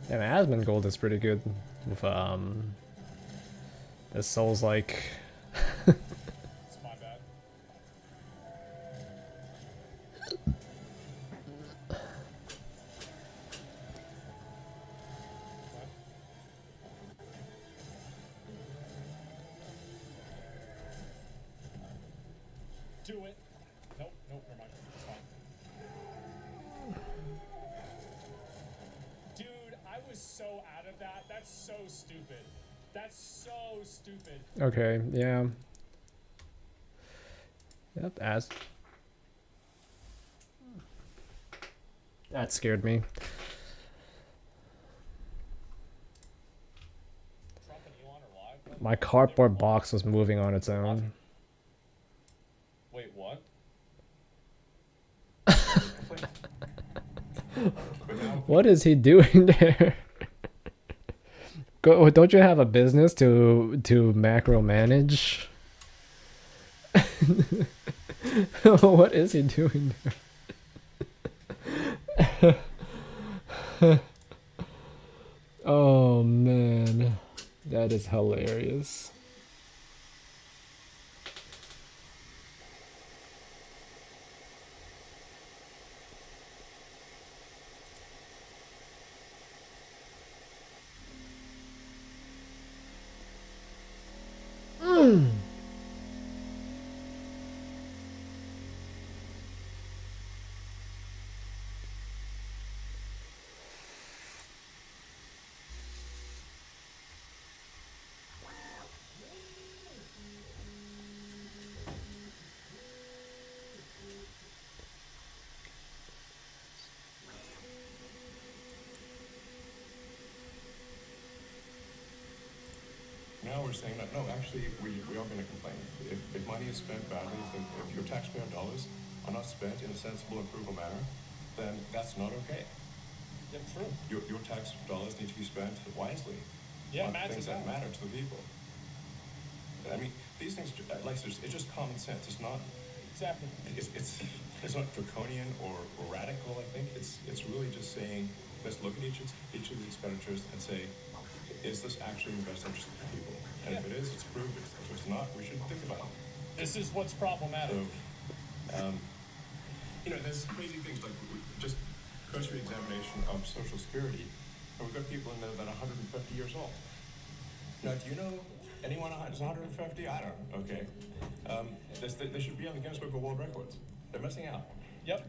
Damn, Asmongold is pretty good with this Souls like. It's my bad. What? Do it. Nope, nope, never mind. It's fine. Dude, I was so out of that. That's so stupid. That's so stupid. Okay, yeah. Yep, that scared me. Trump and Elon are live. My cardboard box was moving on its own. Wait, what? What is he doing there? Don't you have a business to macro manage? What is he doing there? Oh man, that is hilarious. Now we're saying that, no, actually, we are going to complain. If money is spent badly, if your taxpayer dollars are not spent in a sensible and frugal manner, then that's not okay. Yeah, true. Your tax dollars need to be spent wisely Yeah, on matches things that that. matter to the people. I mean, these things, like, it's just common sense. It's not, Exactly. it's not draconian or radical, I think. It's really just saying, let's look at each of these expenditures and say, is this actually in the best interest of the people? And if it is, it's proved. If it's not, we should think about it. This is what's problematic. So, there's crazy things like just cursory examination of Social Security, and we've got people in there that are 150 years old. Now, do you know anyone who's 150? I don't. Okay. They should be on the Guinness Book of World Records. They're missing out. Yep.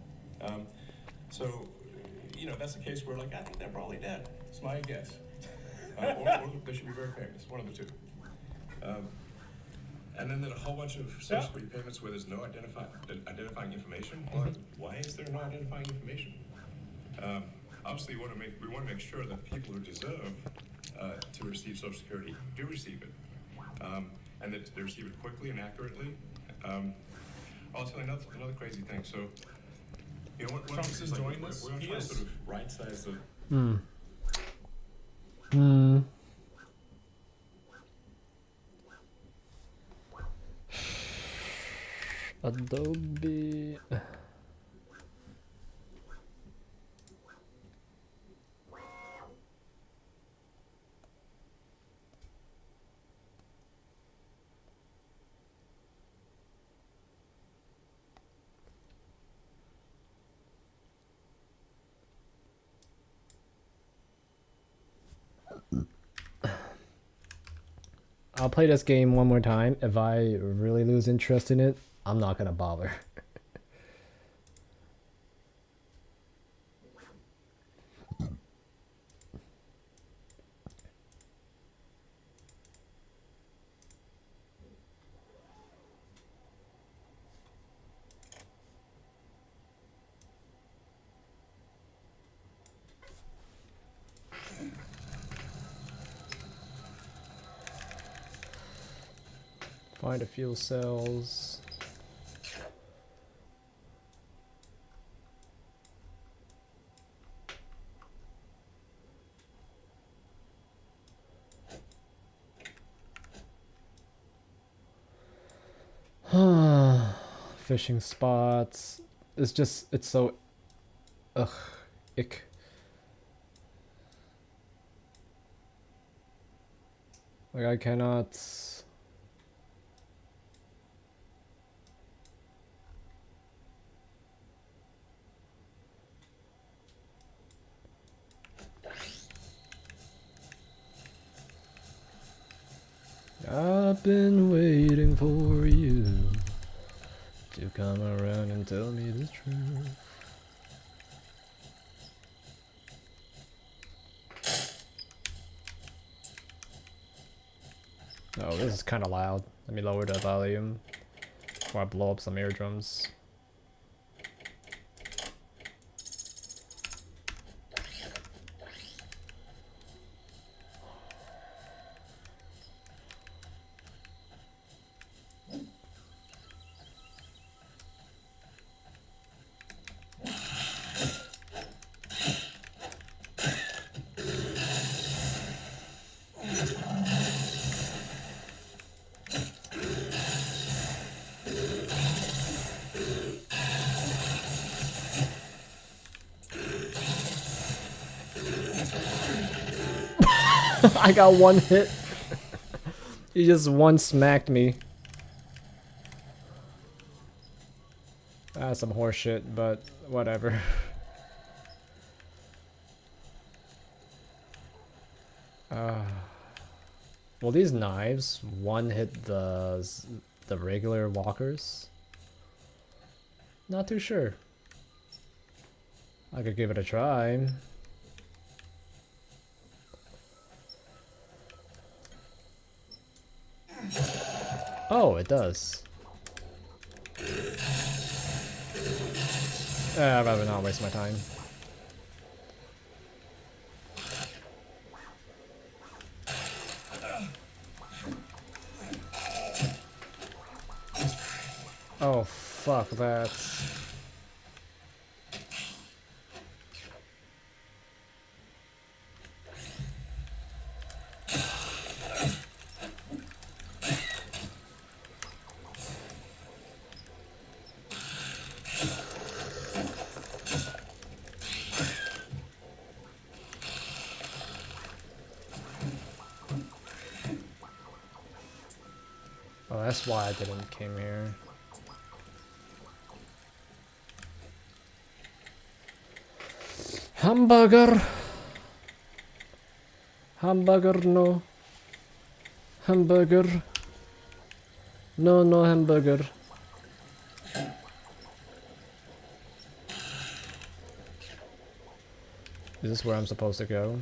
So, that's a case where, like, I think they're probably dead. It's my guess. Or they should be very famous. One of the two. And then there's a whole bunch of Social Security payments where there's no identifying information. Well, why is there no identifying information? Obviously, we want to make sure that people who deserve to receive Social Security do receive it, and that they receive it quickly and accurately. I'll tell you another crazy thing. So, one Trump's thing is, like, enjoying this. we're He trying to is. sort of right-size the. Adobe. I'll play this game one more time. If I really lose interest in it, I'm not gonna bother. Find the fuel cells. Fishing spots. It's so ugh, ick. Like I cannot. I've been waiting for you to come around and tell me the truth. Oh, this is kind of loud. Let me lower the volume before I blow up some eardrums. I got one hit. He just one smacked me. That's some horse shit, but whatever. Will these knives one hit the regular walkers? Not too sure. I could give it a try. Oh, it does. I'd rather not waste my time. Oh, fuck that. Oh, that's why I didn't came here. Hamburger. Hamburger, no. Hamburger. No, no hamburger. Is this where I'm supposed to go?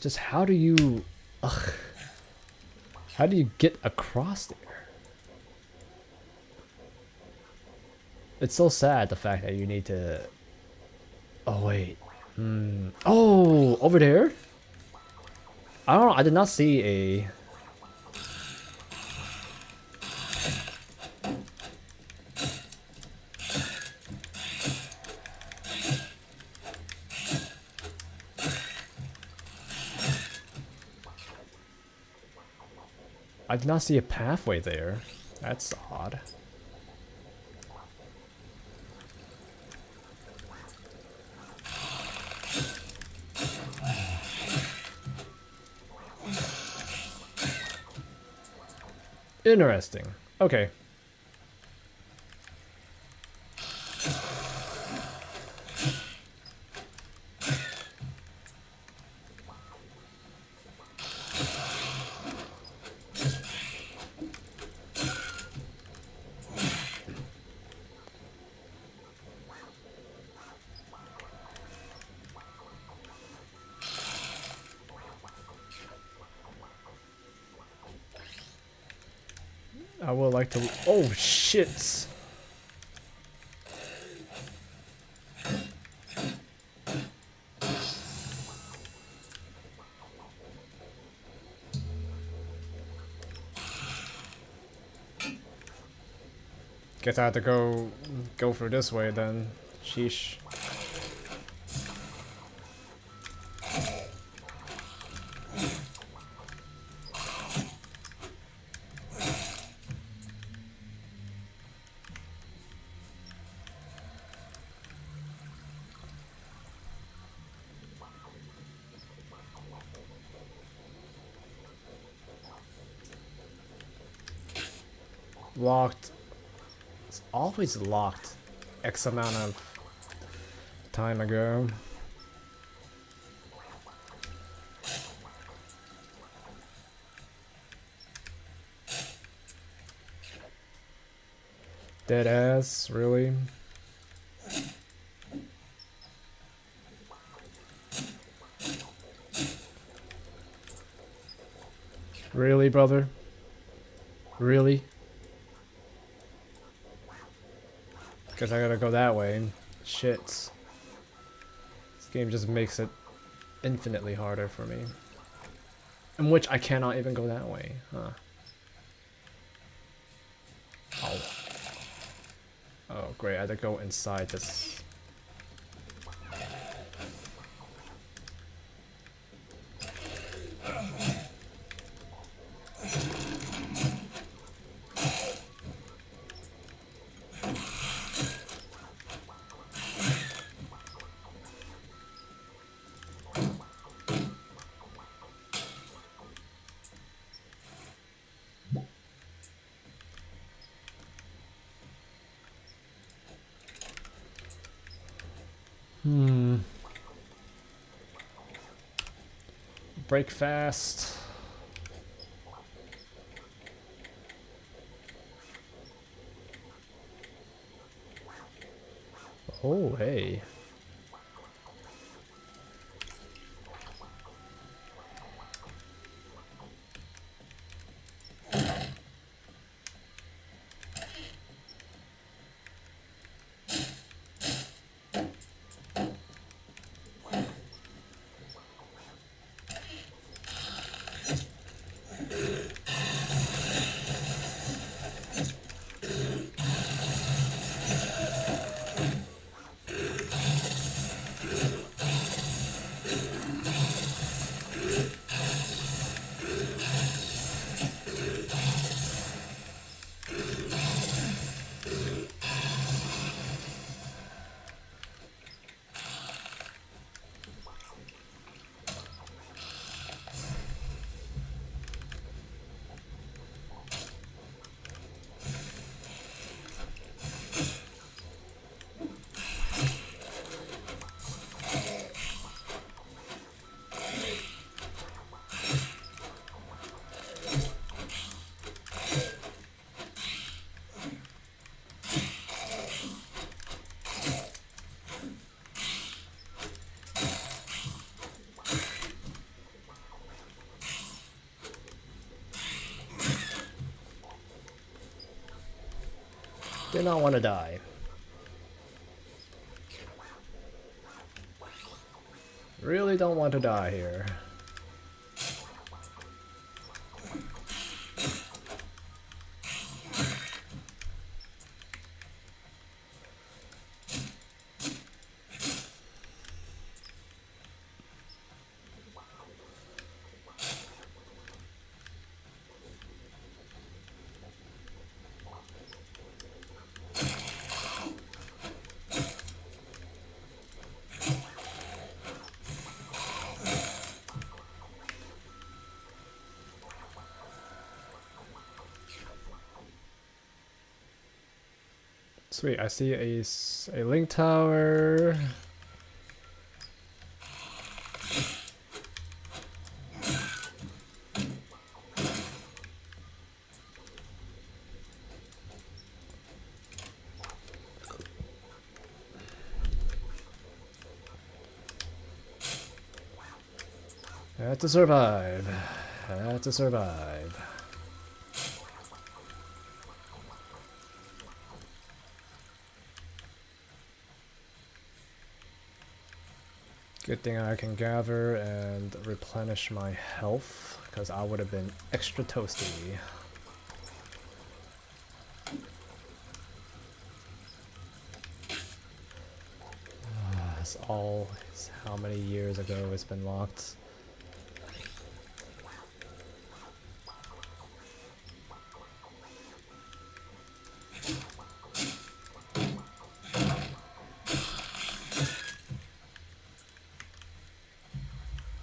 Just how do you... Ugh. How do you get across there? It's so sad, the fact that you need to... Oh, wait. Oh, over there? I don't know, I did not see a... I did not see a pathway there. That's odd. Interesting. Okay. I would like to... Oh, shit! Guess I have to go through this way then. Sheesh. Locked. It's always locked. X amount of time ago. Dead ass, really? Really, brother? Really? Guess I gotta go that way. Shit. This game just makes it infinitely harder for me. In which I cannot even go that way, huh? Oh. Oh, great. I had to go inside this. Break fast. Oh, hey. not want to die. Really don't want to die here. Sweet, I see a link tower. I have to survive. I have to survive. Good thing I can gather and replenish my health, because I would have been extra toasty. It's all how many years ago it's been locked.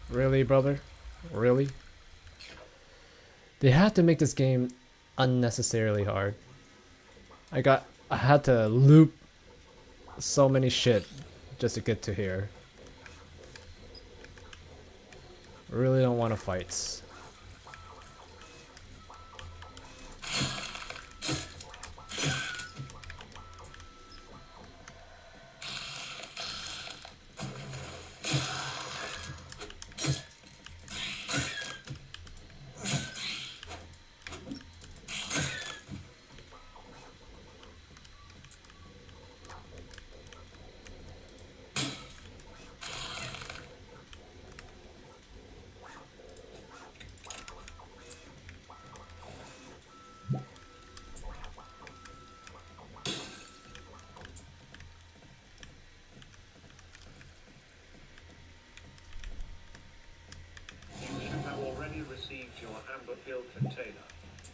Really, brother? Really? They had to make this game unnecessarily hard. I had to loop so many shit just to get to here. Really don't want to fight. Received your Amber Hill container.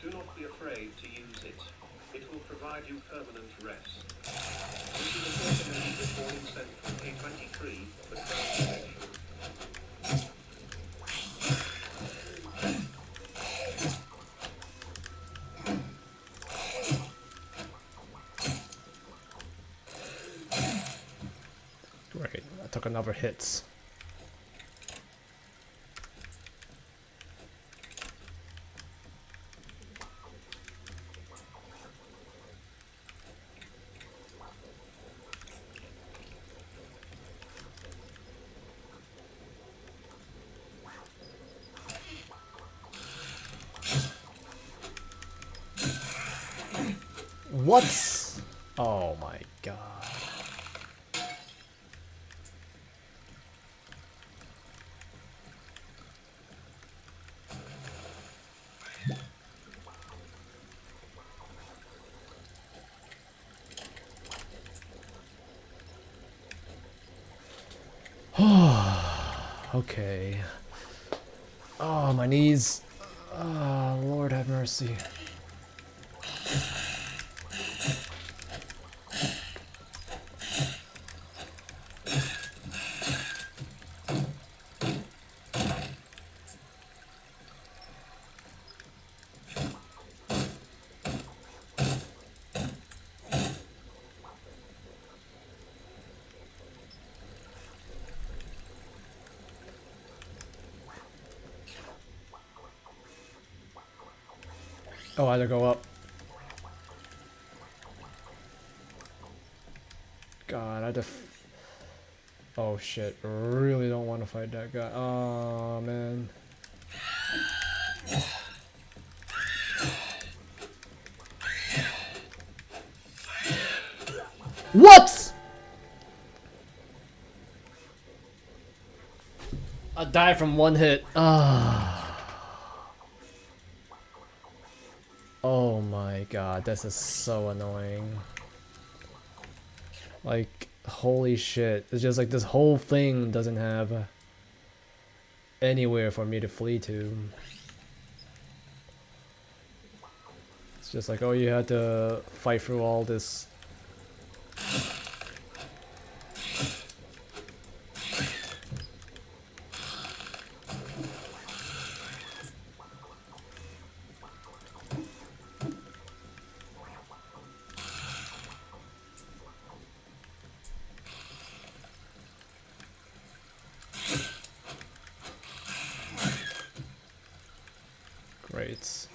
Do not be afraid to use it. It will provide you permanent rest. This is a automated recording sent from A23 for translation. Great, I took another hit. What? Oh my god. Okay. Oh, my knees. Oh, Lord have mercy. Oh, I had to go up. God, I had to. Oh shit! Really don't want to fight that guy. Oh man. What? I died from one hit. Oh my god, this is so annoying. Like, holy shit. It's just like this whole thing doesn't have anywhere for me to flee to. It's just like, oh, you had to fight through all this. Great.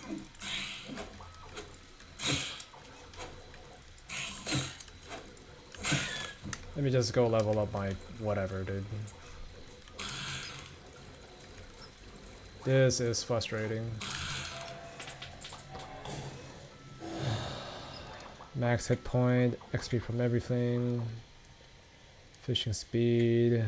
Let me just go level up my whatever, dude. This is frustrating. Max hit point, XP from everything, fishing speed.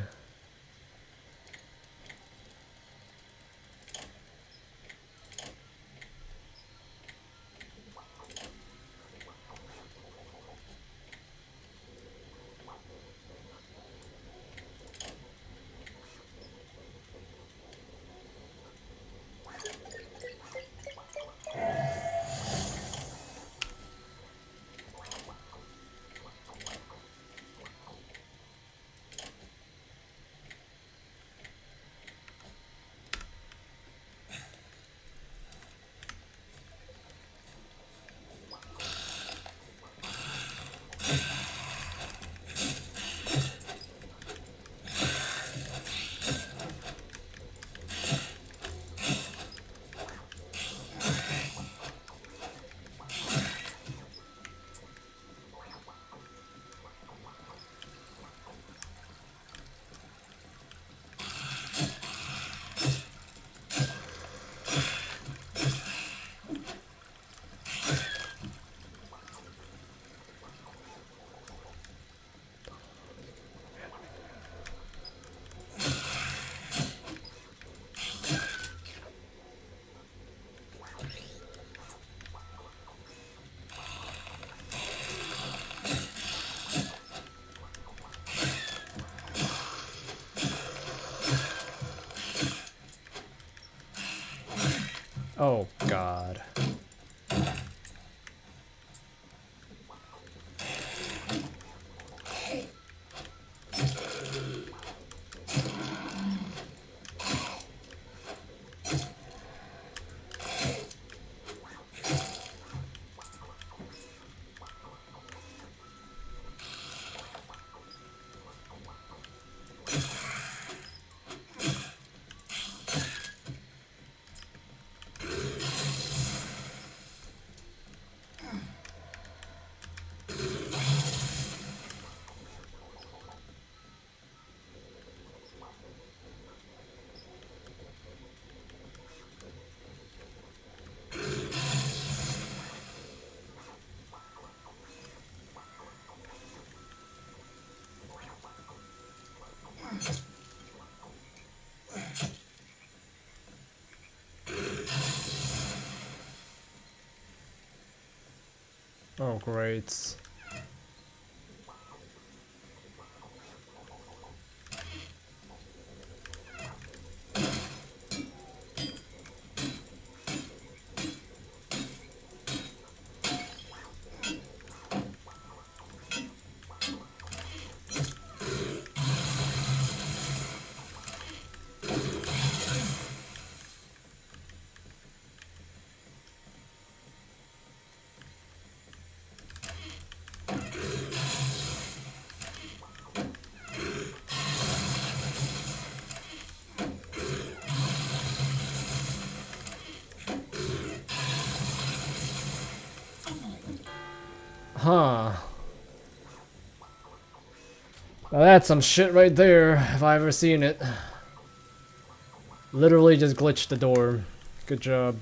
Oh god. Oh great. Huh. Now that's some shit right there, if I've ever seen it. Literally just glitched the door. Good job.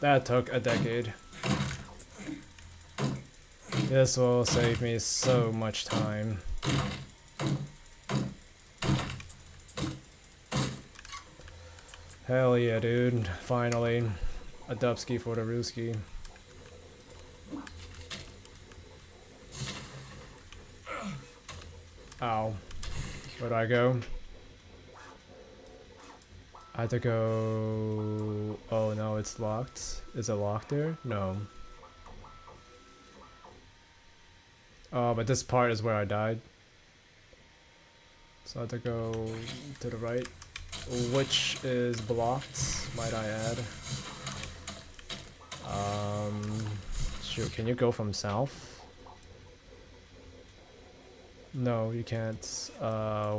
That took a decade. This will save me so much time. Hell yeah, dude. Finally. A dubski for the Ruski. Ow. Where'd I go? I had to go... Oh no, it's locked. Is it locked there? No. Oh, but this part is where I died. So I have to go to the right. Which is blocked, might I add. Shoot, can you go from south? No, you can't.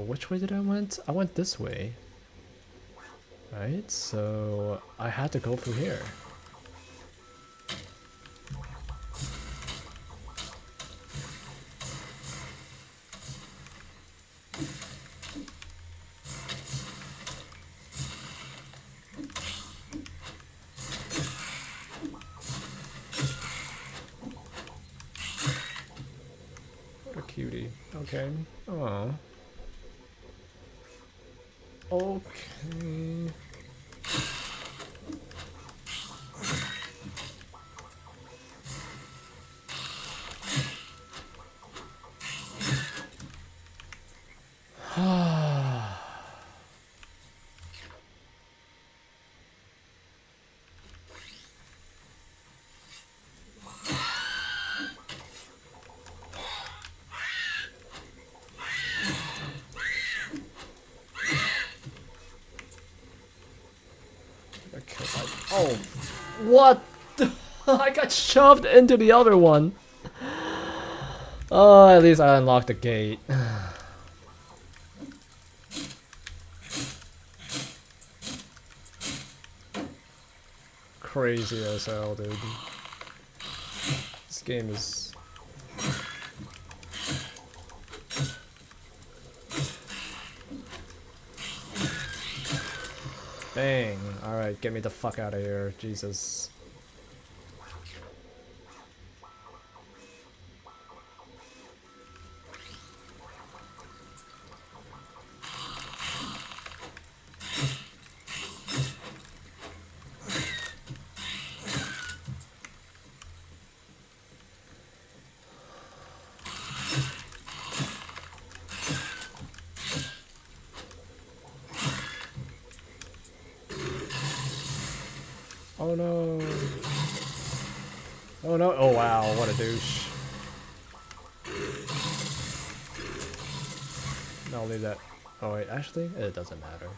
Which way did I went? I went this way. Right, so I had to go through here. What a cutie. Okay. Oh. Okay. Oh, what? I got shoved into the other one. Oh, at least I unlocked the gate. Crazy as hell, dude. This game is... Dang. Alright, get me the fuck out of here. Jesus. Oh no. Oh no. Oh wow, what a douche. I'll leave that. Oh wait, actually, it doesn't matter.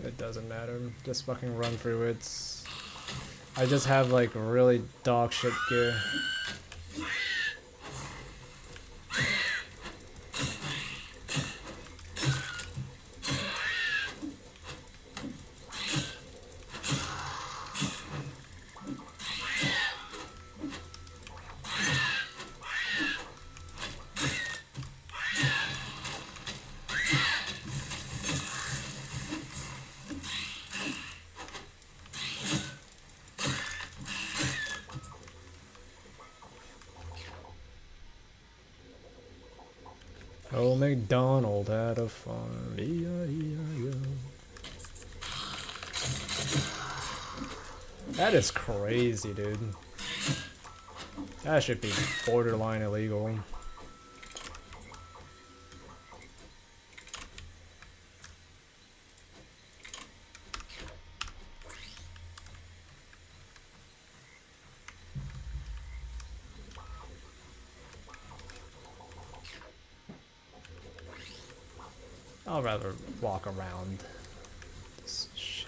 It doesn't matter. Just fucking run through it. I just have like really dog shit gear. Oh, McDonald had a farm. E-I-E-I-O. That is crazy, dude. That should be borderline illegal. I'll rather walk around this shit.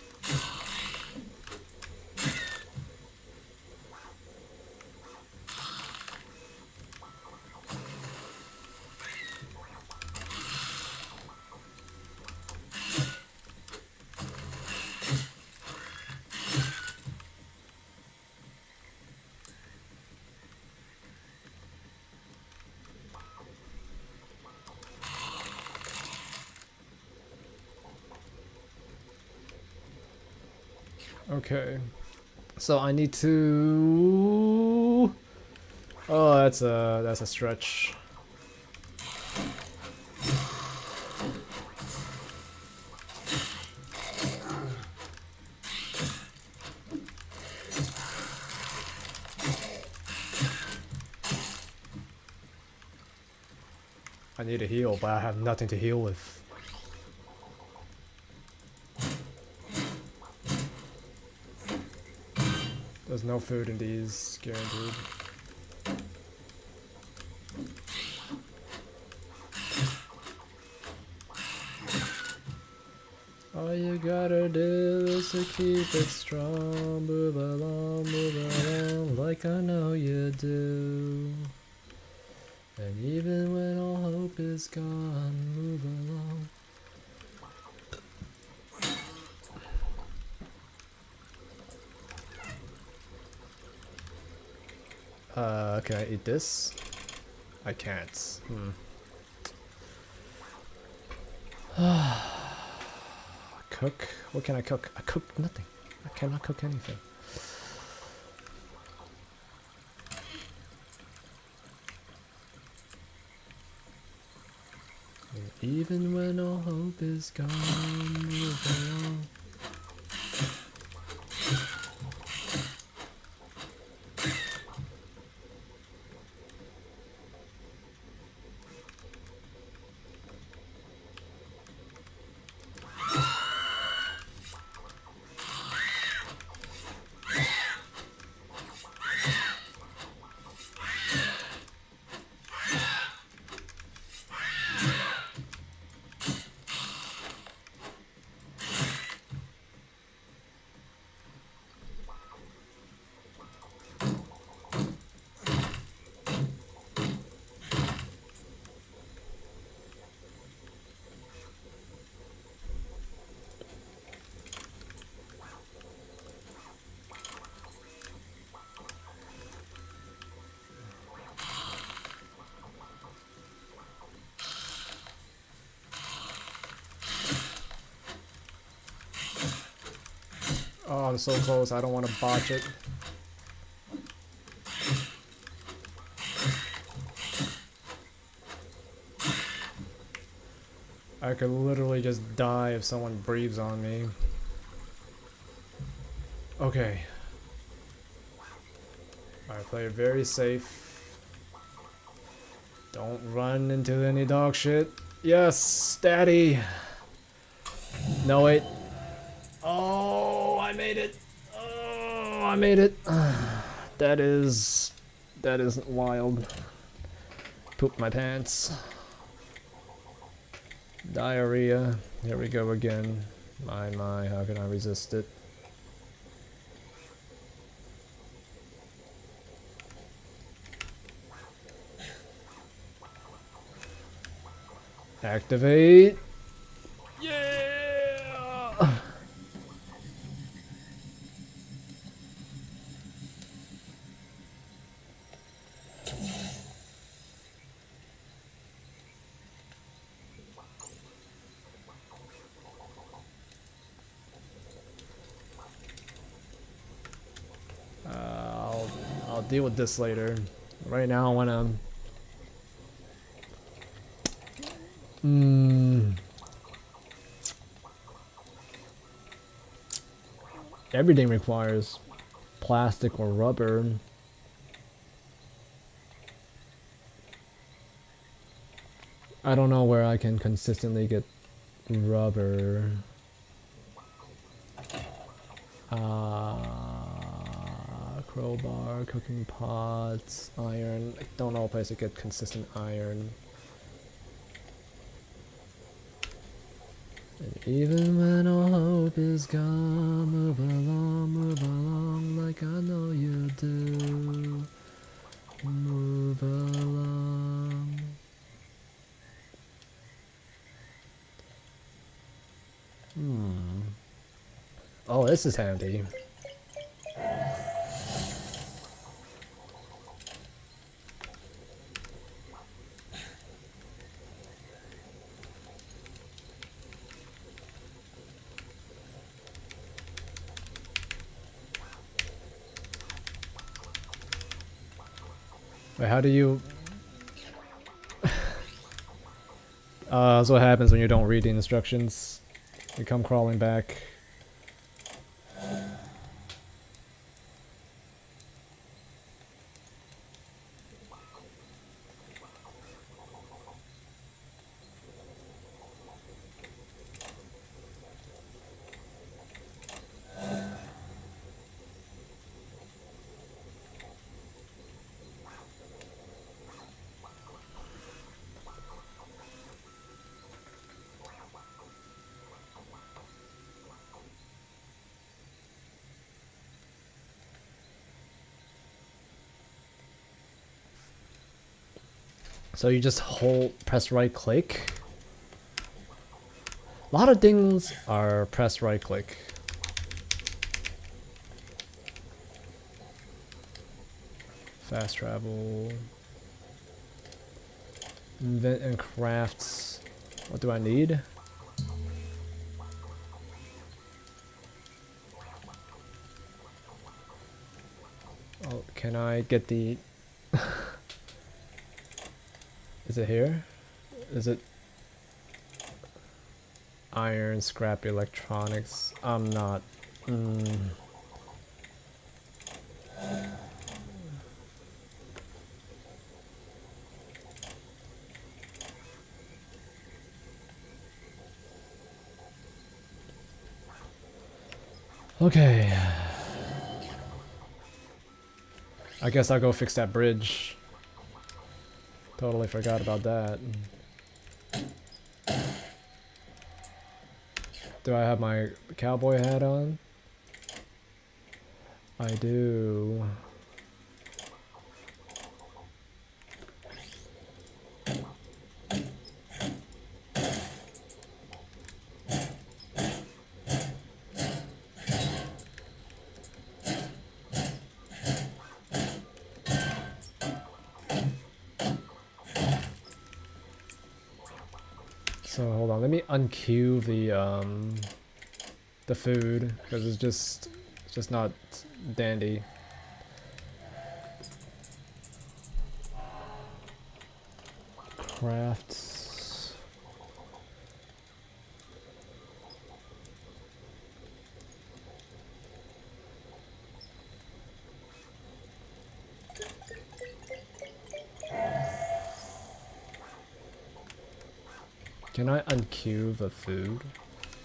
Okay. So I need to. Oh, that's a stretch. I need to heal, but I have nothing to heal with. There's no food in these, guaranteed. All you gotta do is to keep it strong, move along, like I know you do. And even when all hope is gone, move along. Can I eat this? I can't. Cook? What can I cook? I cook nothing. I cannot cook anything. And even when all hope is gone, move along. Oh, I'm so close. I don't want to botch it. I could literally just die if someone breathes on me. Okay. I play it very safe. Don't run into any dog shit. Yes, daddy. No, wait. Oh, I made it. Oh, I made it. That is wild. Pooped my pants. Diarrhea. Here we go again. My, how can I resist it? Activate. Yeah. I'll deal with this later. Right now I wanna everything requires plastic or rubber. I don't know where I can consistently get rubber. Crowbar, cooking pots, iron. I don't know a place to get consistent iron. And even when all hope is gone, move along like I know you do. Move along. Oh, this is handy. Wait, how do you... that's what happens when you don't read the instructions. You come crawling back. So you just press right click. A lot of things are press right click. Fast travel. Invent and crafts. What do I need? Oh, can I get the... Is it here? Is it iron, scrap, electronics? I'm not. Okay. I guess I'll go fix that bridge. Totally forgot about that. Do I have my cowboy hat on? I do. So hold on, let me unqueue the food because it's just not dandy. Crafts. Can I unqueue the food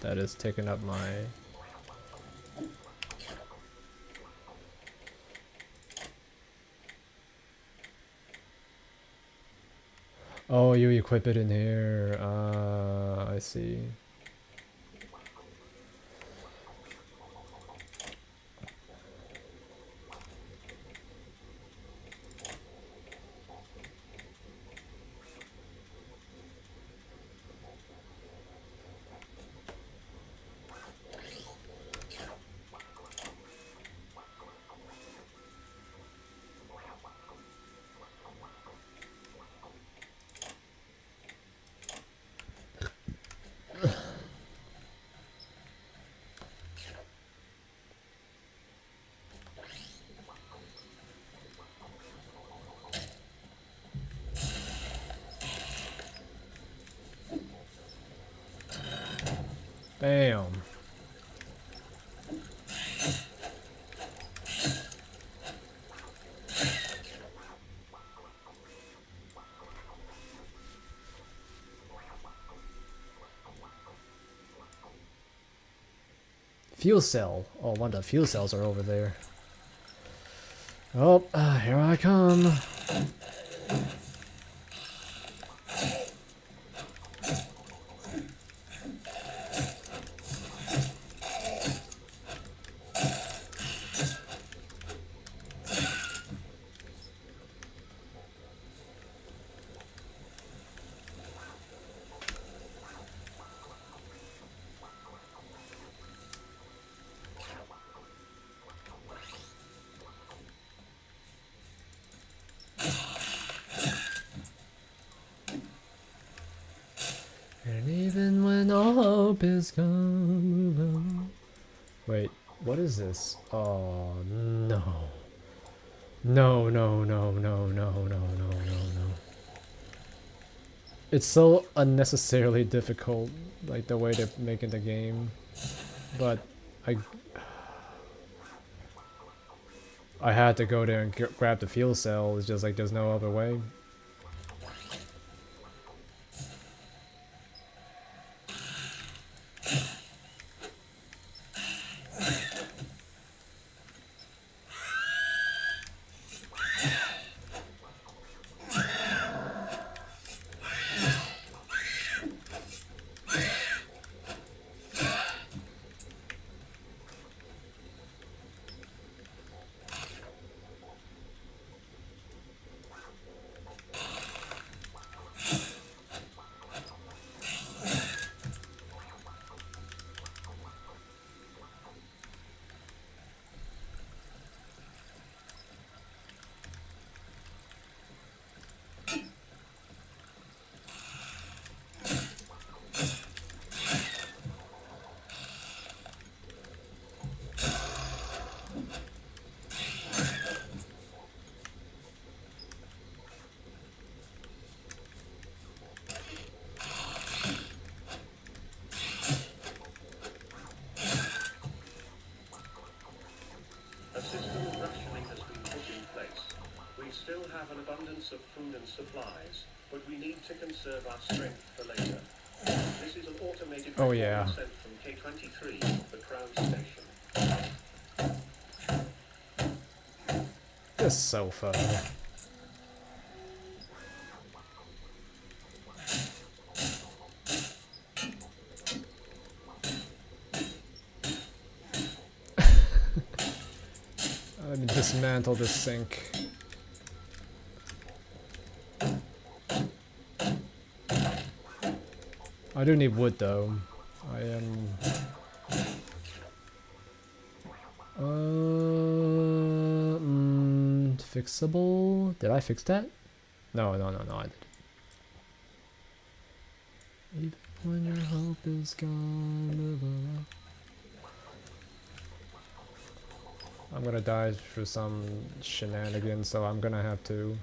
that is taking up my... Oh, you equip it in here. I see. Bam. Fuel cell. Oh, one of the fuel cells are over there. Oh, here I come. And even when all hope is gone. Wait, what is this? Oh no. No, no, no, no, no, no, no, no, no. It's so unnecessarily difficult, like the way they're making the game. But I had to go there and grab the fuel cell. It's just like there's no other way. A system of rationing has been put in place. We still have an abundance of food and supplies, but we need to conserve our strength for later. This is an automated Oh, yeah. sent from K23, the Crown Station. This sofa. Let me dismantle this sink. I do need wood though. I am... fixable? Did I fix that? No, no, no, no, I did. Even when your hope is gone, I'm gonna die through some shenanigans, so I'm gonna have to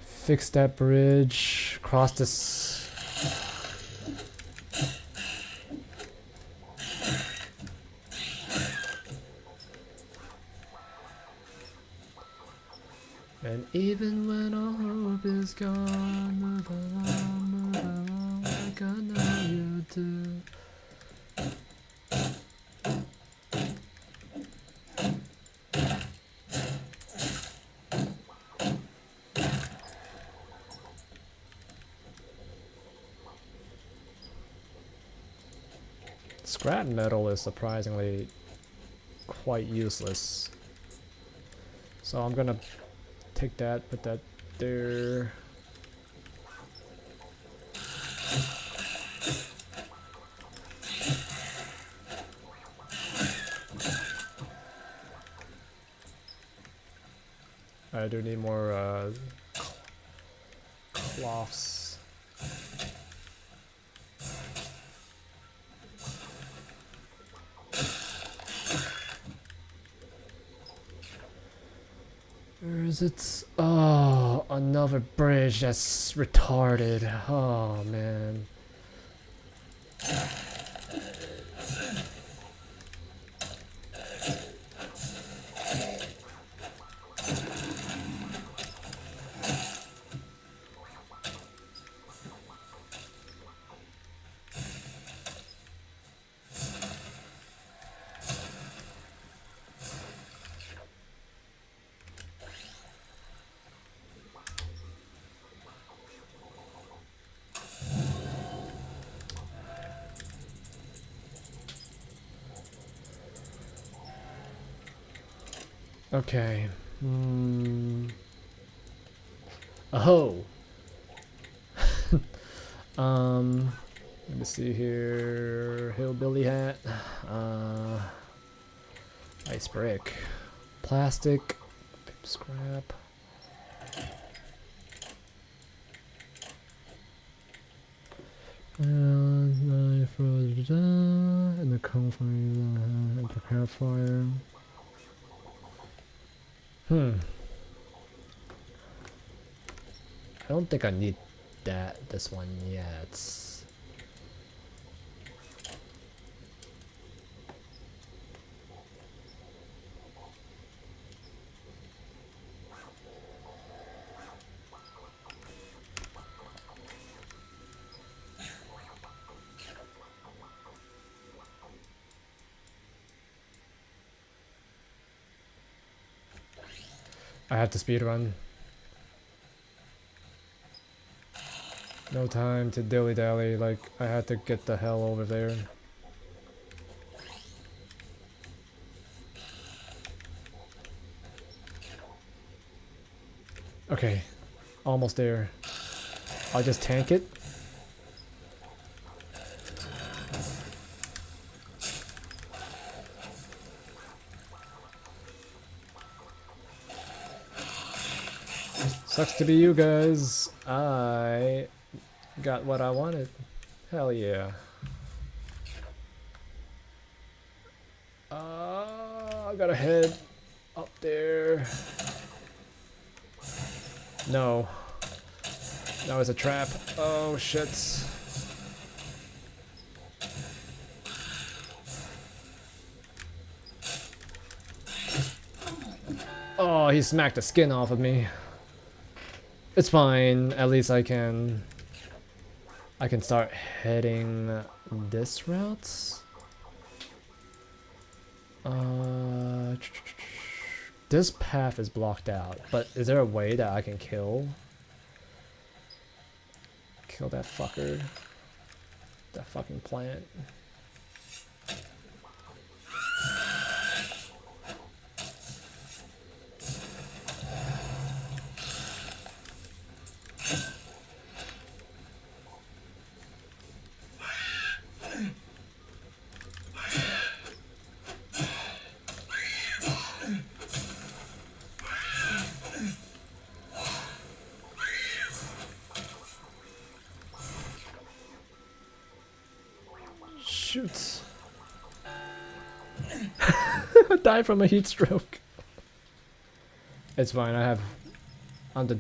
fix that bridge, cross this. And even when all hope is gone, move along, like I know you do. Scrap metal is surprisingly quite useless. So I'm gonna take that, put that there. I do need more cloths. Where is it? Oh, another bridge that's retarded. Oh, man. Okay. Oh. Let me see here. Hillbilly hat. Ice brick. Plastic. Scrap. And the campfire and prepare fire. I don't think I need this one yet. I have to speed run. No time to dilly-dally, like, I had to get the hell over there. Okay, almost there. I'll just tank it. Sucks to be you guys. I got what I wanted. Hell yeah. I gotta head up there. No. That was a trap. Oh shit. Oh, he smacked the skin off of me. It's fine. At least I can start heading this route. This path is blocked out, but is there a way that I can kill that fucker? That fucking plant. Shoot. Die from a heat stroke. It's fine, I'm the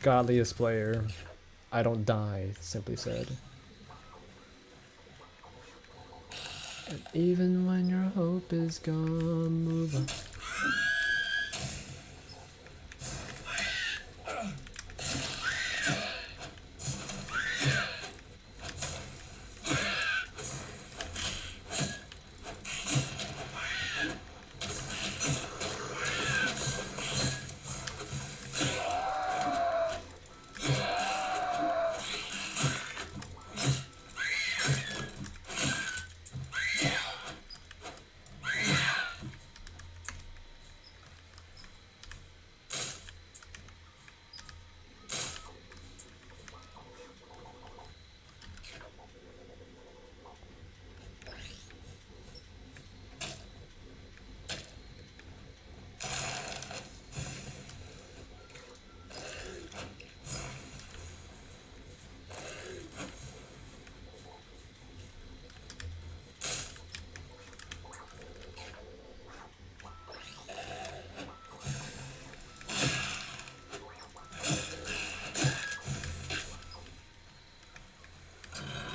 godliest player. I don't die, simply said. And even when your hope is gone, move on.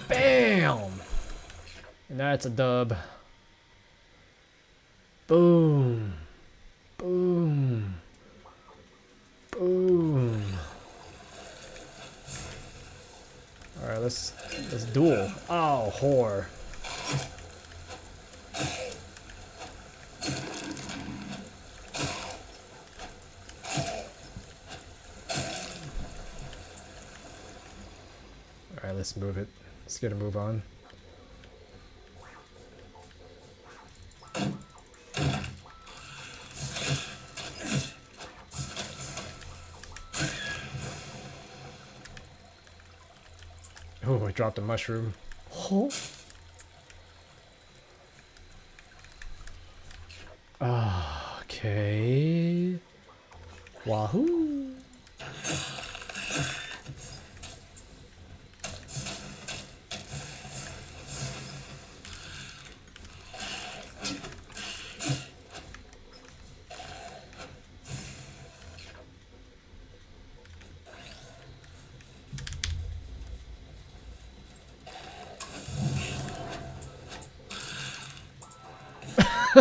Bam! And that's a dub. Boom. Boom. Boom. Alright, let's duel. Oh, whore. Alright, let's move it. Let's get a move on. Oh, I dropped a mushroom. Oh. Okay. Wahoo.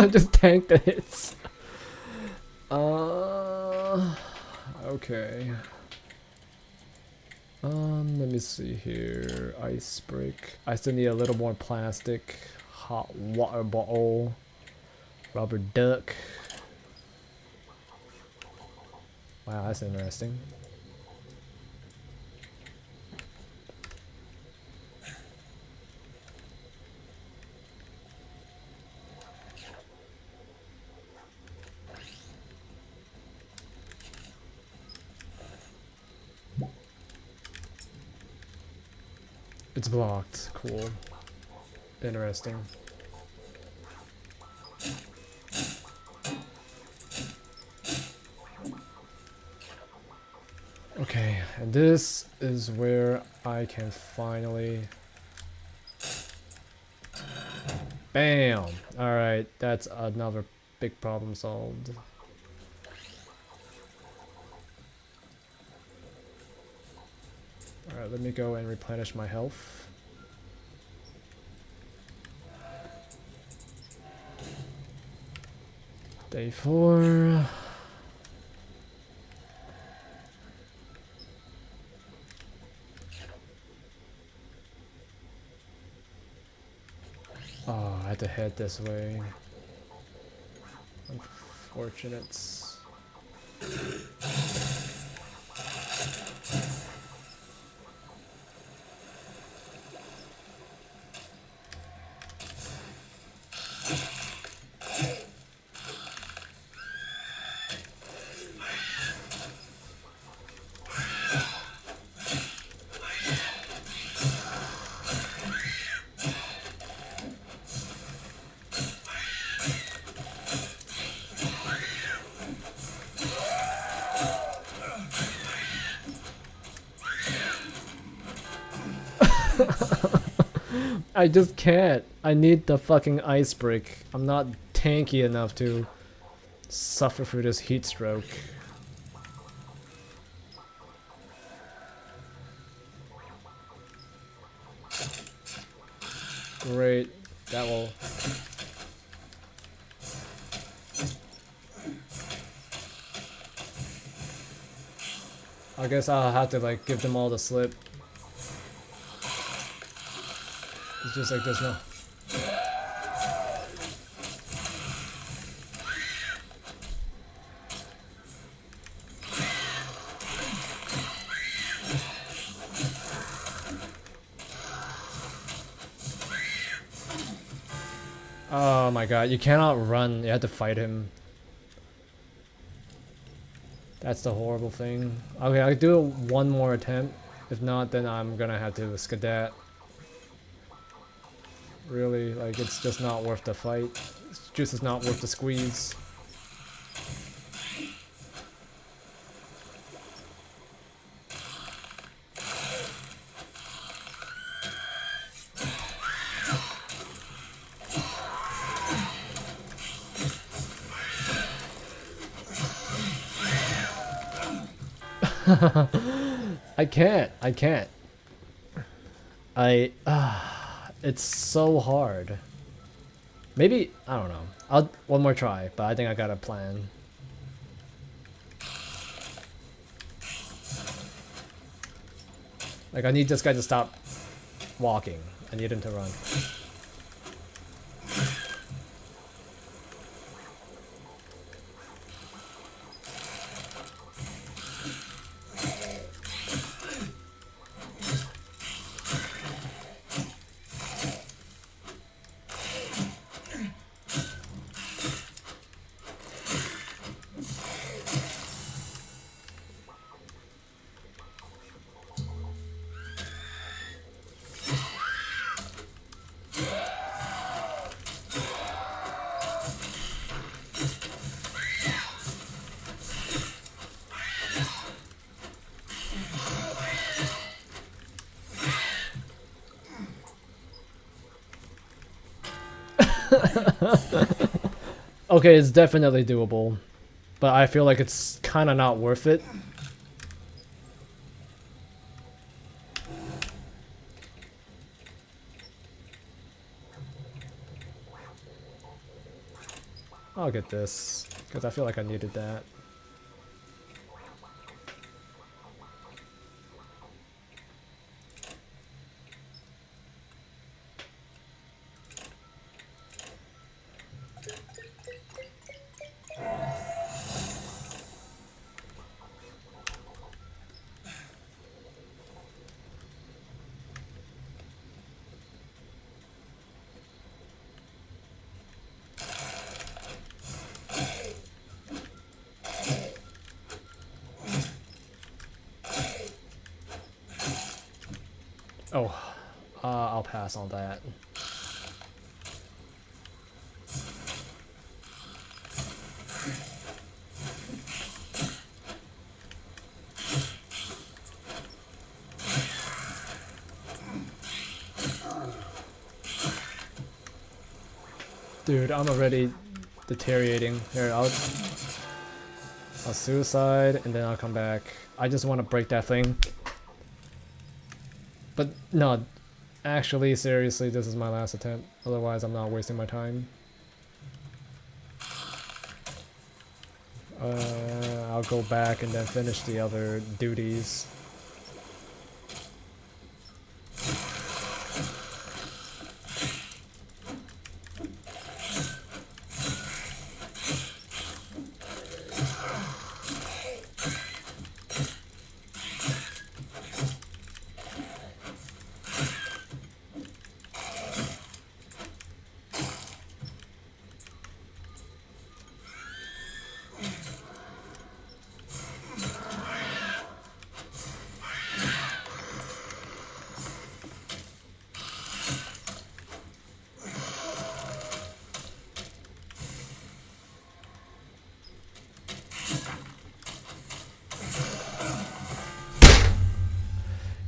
Just tank the hits. Okay. Let me see here. Ice break. I still need a little more plastic. Hot water bottle. Rubber duck. Wow, that's interesting. It's blocked. Cool. Interesting. Okay, and this is where I can finally... Bam! Alright, that's another big problem solved. Alright, let me go and replenish my health. Day 4. Oh, I had to head this way. Unfortunate. I just can't. I need the fucking ice break. I'm not tanky enough to suffer through this heat stroke. Great. That will... I guess I'll have to like give them all the slip. It's just like there's no... Oh my god, you cannot run, you have to fight him. That's the horrible thing. Okay, I'll do one more attempt. If not, then I'm gonna have to skedat. Really, like, it's just not worth the fight. It's just not worth the squeeze. I can't. It's so hard. Maybe, I don't know. I'll one more try, but I think I got a plan. Like, I need this guy to stop walking. I need him to run. Okay, it's definitely doable, but I feel like it's kind of not worth it. I'll get this because I feel like I needed that. Oh, I'll pass on that. Dude, I'm already deteriorating. Here, I'll suicide and then I'll come back. I just want to break that thing. But no, actually, seriously, this is my last attempt. Otherwise, I'm not wasting my time. I'll go back and then finish the other duties.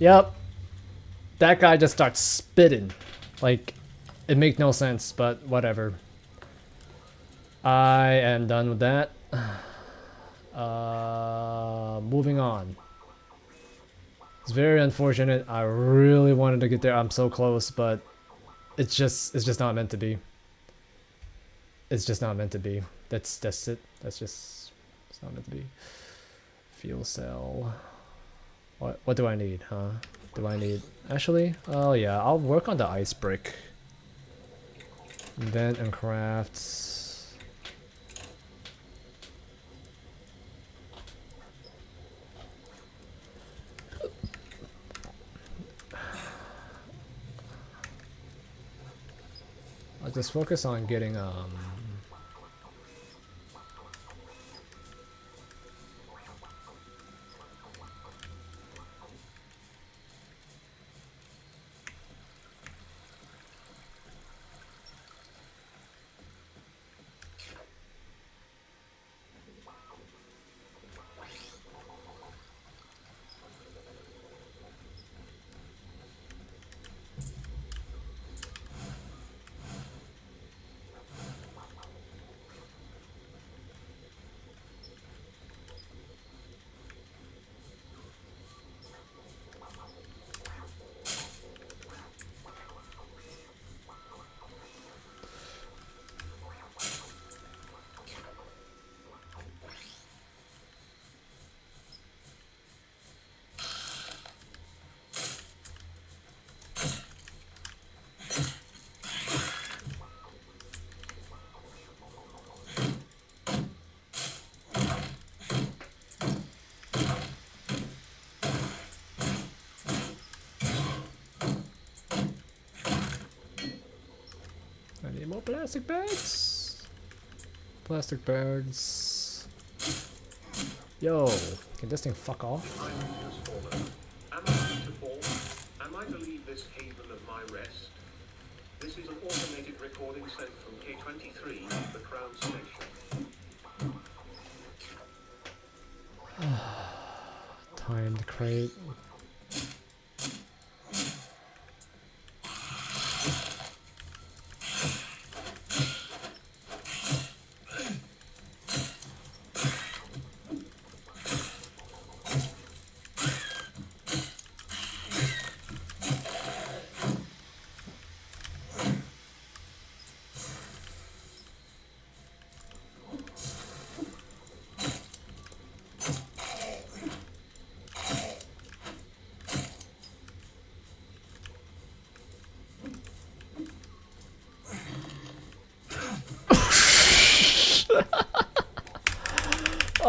Yep. That guy just starts spitting. Like, it makes no sense, but whatever. I am done with that. Moving on. It's very unfortunate. I really wanted to get there. I'm so close, but it's just not meant to be. It's just not meant to be. That's it. It's not meant to be. Fuel cell. What do I need, huh? Do I need... Actually, oh yeah, I'll work on the ice brick. Invent and craft. I'll just focus on getting, I need more plastic bags. Plastic bags. Yo, can this thing fuck off? Am I to fall? Am I to leave this haven of my rest? This is an automated recording sent from K23, the Crown Station. Timed crate.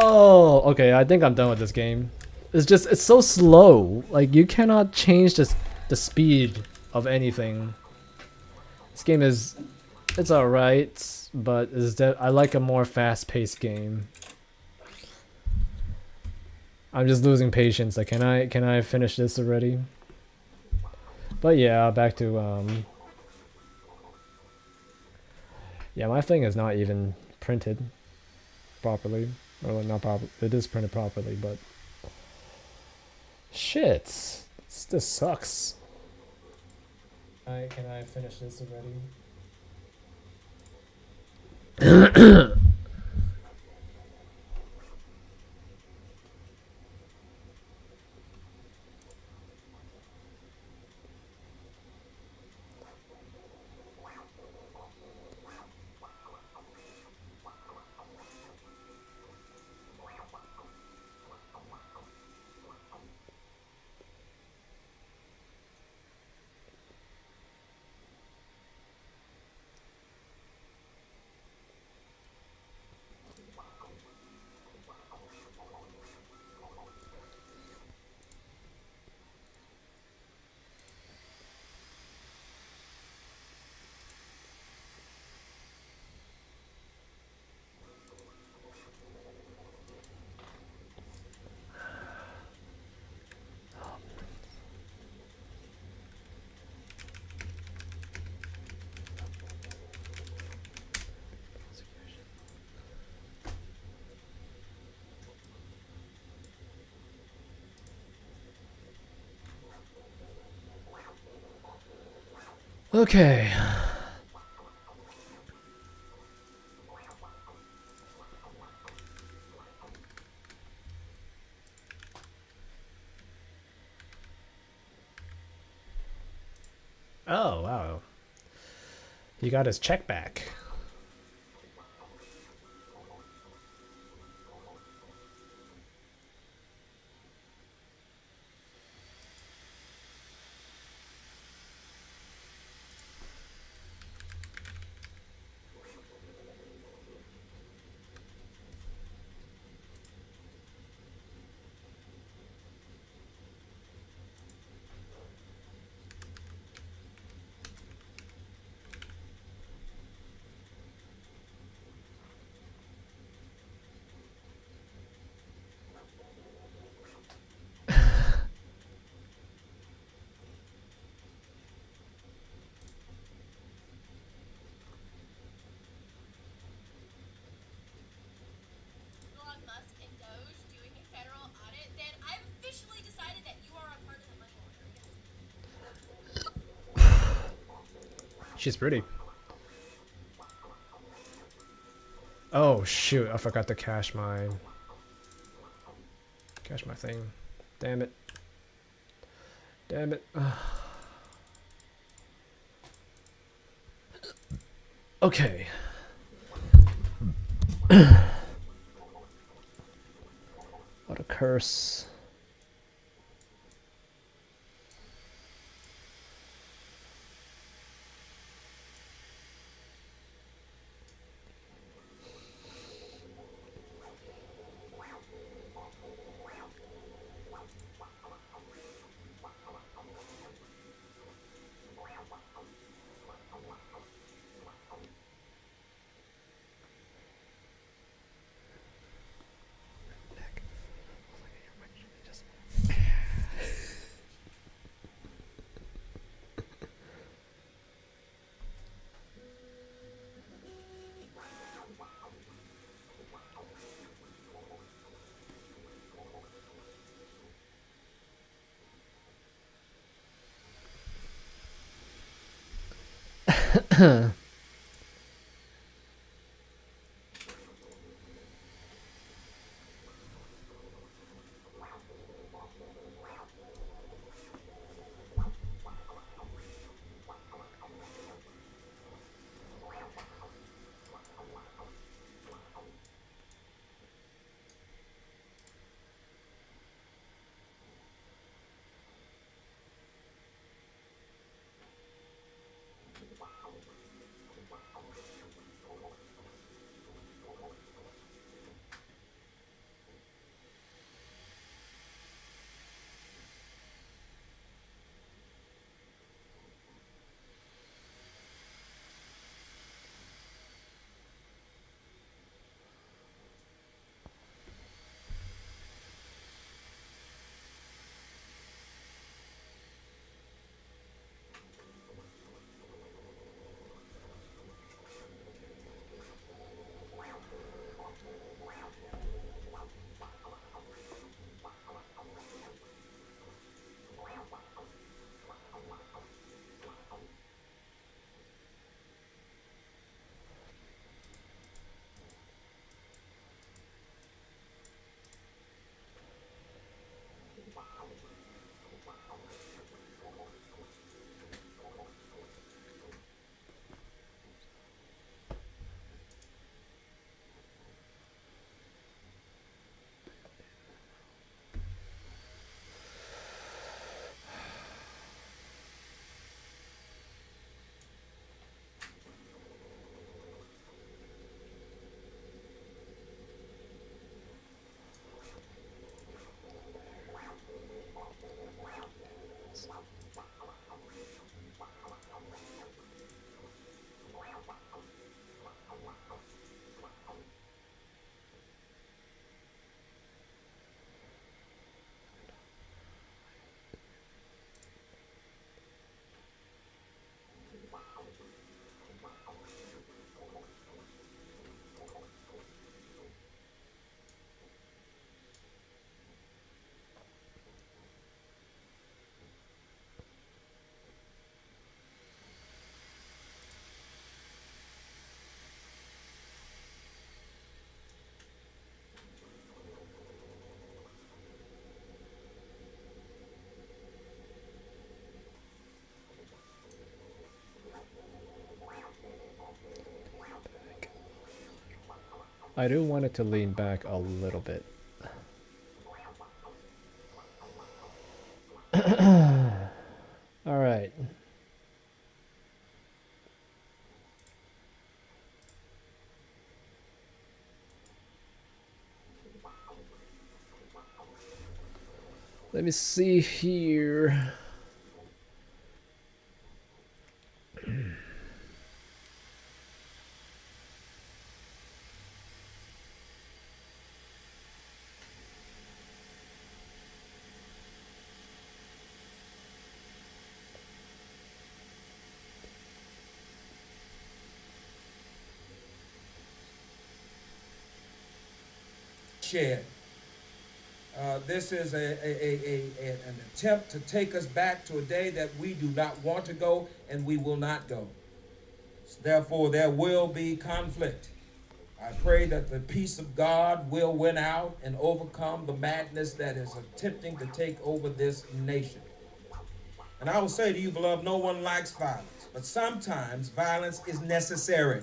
Oh, okay. I think I'm done with this game. It's so slow. Like you cannot change the speed of anything. This game it's alright, but I like a more fast-paced game. I'm just losing patience. Like, can I finish this already? But yeah, back to yeah, my thing is not even printed properly. Or not proper. It is printed properly, but shit, this sucks. Can I finish this already? Okay. Oh, wow. He got his check back. Elon Musk and Doge doing a federal audit, then I've officially decided that you are a part of the money laundering. She's pretty. Oh shoot, I forgot to cache my thing. Damn it. Damn it. Okay. What a curse. I do want it to lean back a little bit. All right. Let me see here. Shed. This is an attempt to take us back to a day that we do not want to go and we will not go. Therefore, there will be conflict. I pray that the peace of God will win out and overcome the madness that is attempting to take over this nation. And I will say to you, beloved, no one likes violence, but sometimes violence is necessary.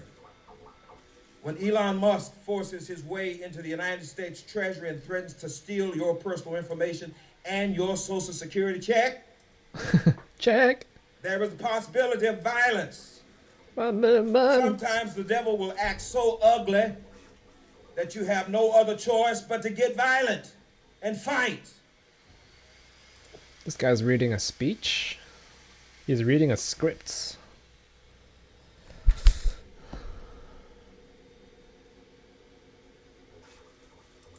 When Elon Musk forces his way into the United States Treasury and threatens to steal your personal information and your Social Security check, Check. there is the possibility of violence. Man. Sometimes the devil will act so ugly that you have no other choice but to get violent and fight. This guy's reading a speech. He's reading a script.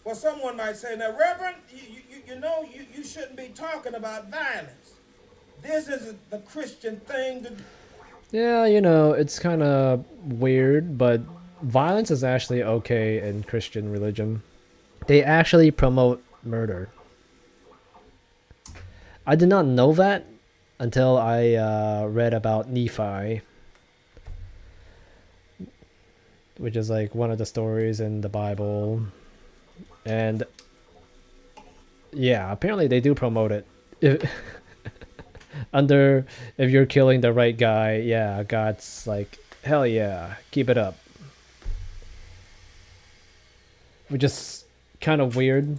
Well, someone might say, now, Reverend, you shouldn't be talking about violence. This is the Christian thing to do. Yeah, you know, it's kind of weird, but violence is actually okay in Christian religion. They actually promote murder. I did not know that until I read about Nephi, which is like one of the stories in the Bible. And yeah, apparently they do promote it. If you're killing the right guy, yeah, God's like, hell yeah, keep it up. Which is kind of weird,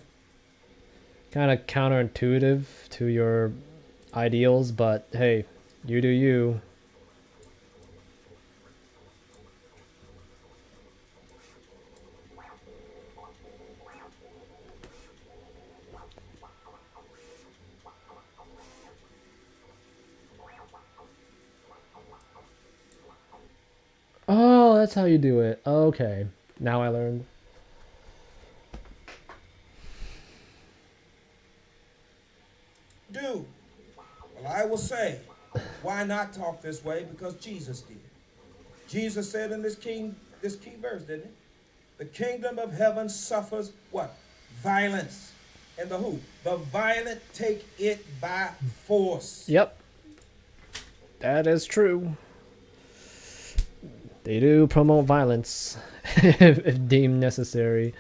kind of counterintuitive to your ideals, but hey, you do you. Oh, that's how you do it. Okay, now I learned. Do. Well, I will say, why not talk this way? Because Jesus did. Jesus said in this key verse, didn't he? The kingdom of heaven suffers what? Violence. And the who? The violent take it by force. Yep. That is true. They do promote violence if deemed necessary.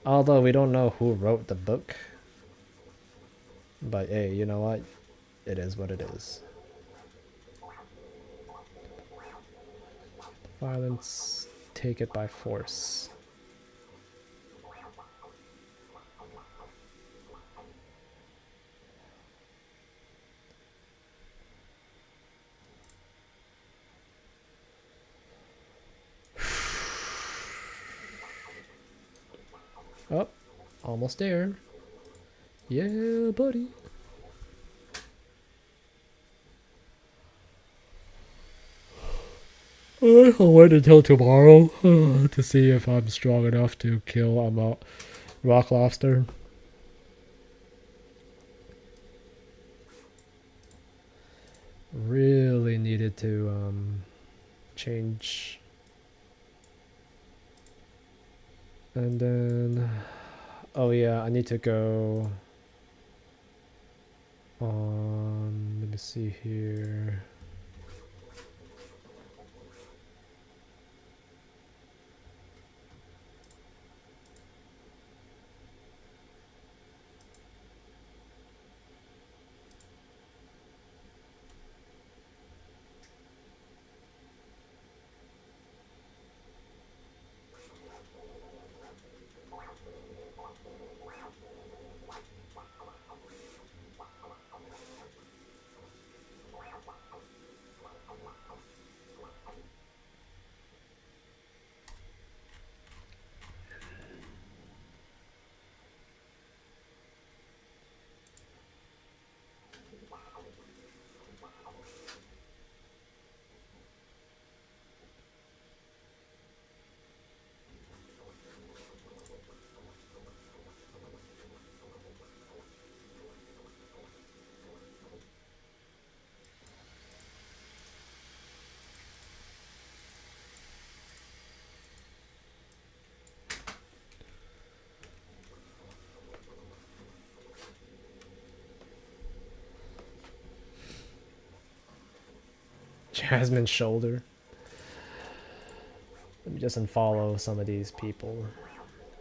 Although we don't know who wrote the book. But hey, you know what? It is what it is. Violence, take it by force. Oh, almost there. Yeah, buddy. I'll wait until tomorrow to see if I'm strong enough to kill a rock lobster. Really needed to change. And then, oh yeah, I need to go on, let me see here. Jasmine's shoulder. Let me just unfollow some of these people.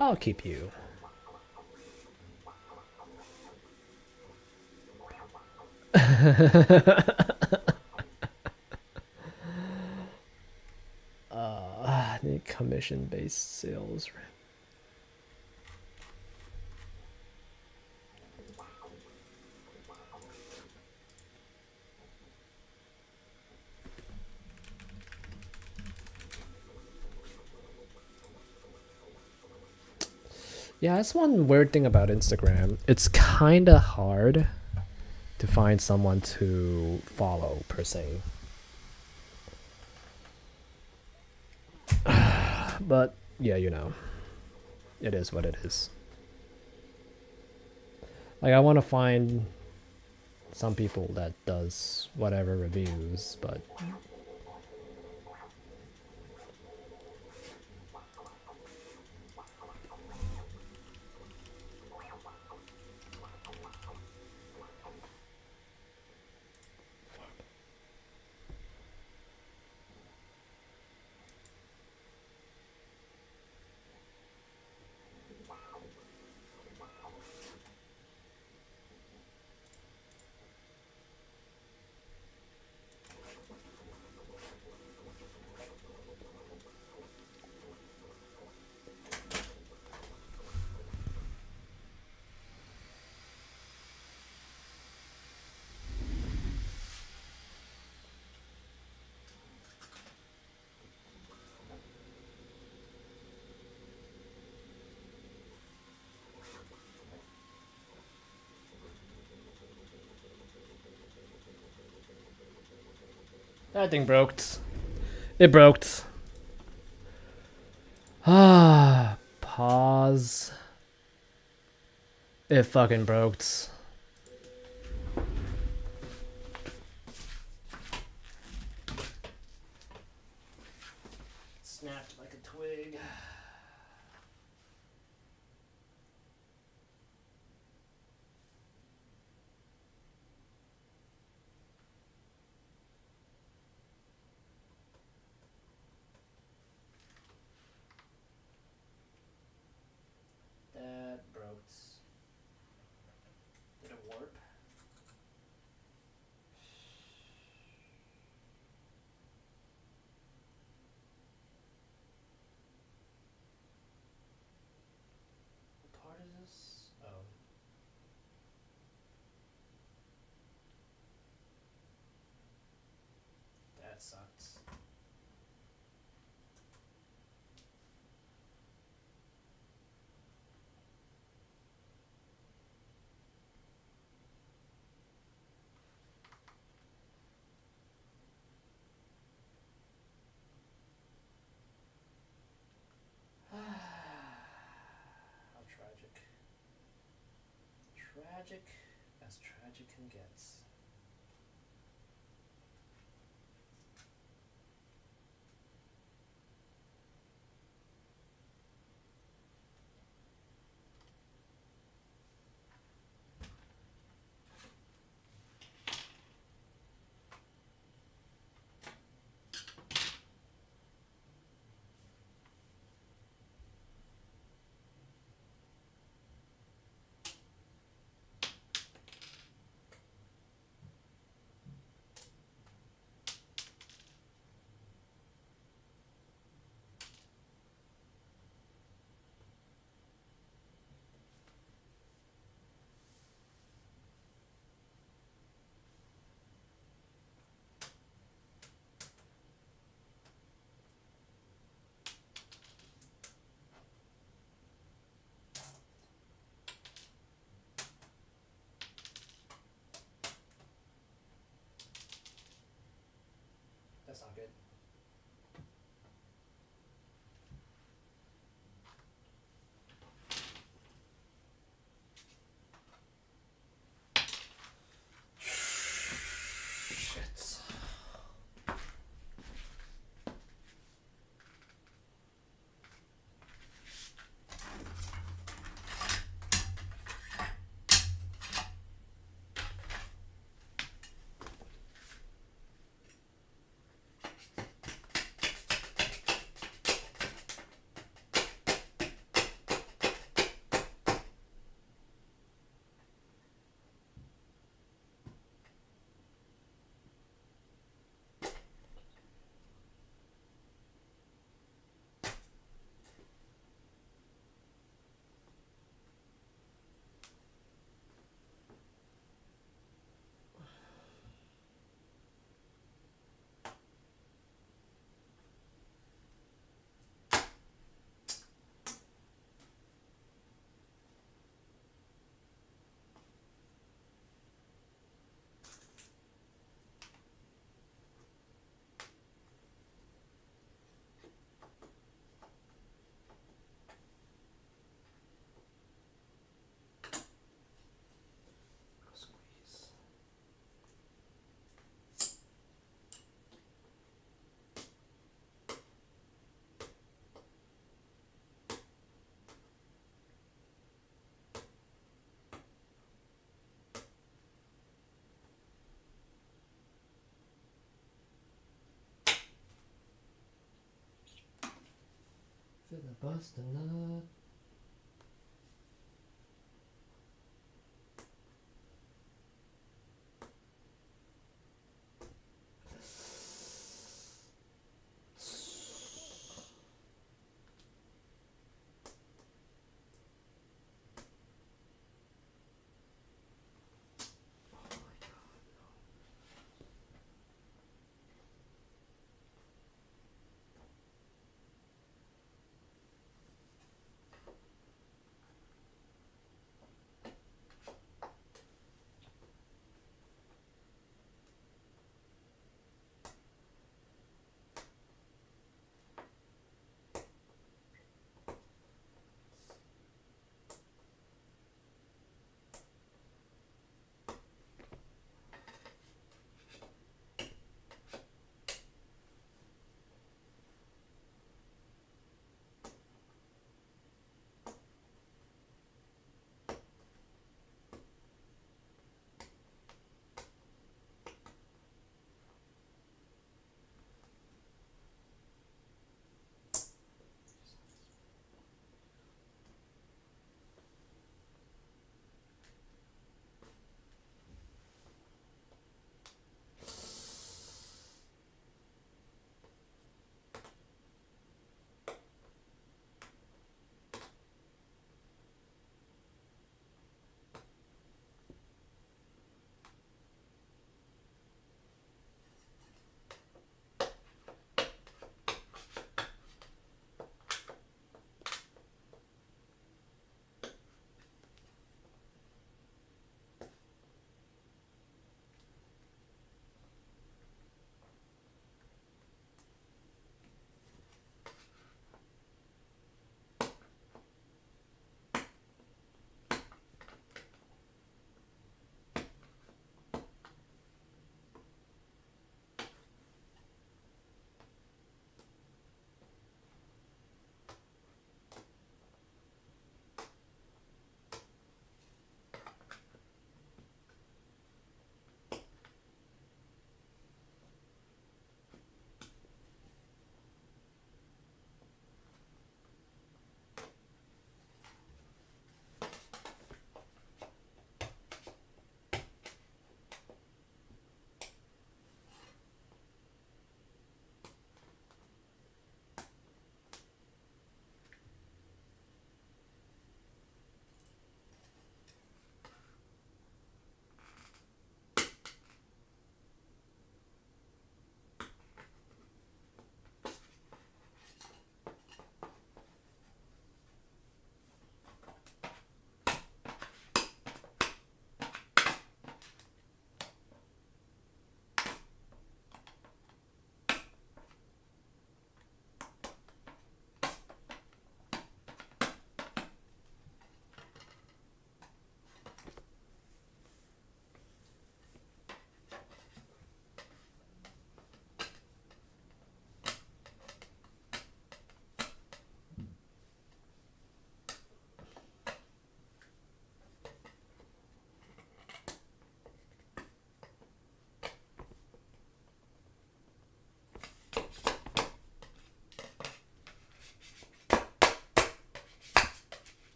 I'll keep you. I need commission-based sales. Yeah, that's one weird thing about Instagram. It's kind of hard to find someone to follow, per se. But, yeah, you know. It is what it is. Like, I want to find some people that does whatever reviews, but... That thing broke. It broke. Ah, pause. It fucking broke. Snapped like a twig. That broke. Did it warp? What part is this? Oh. That sucks. How tragic. Tragic as tragic can get. That's not good. Shit. Finna bust a nut.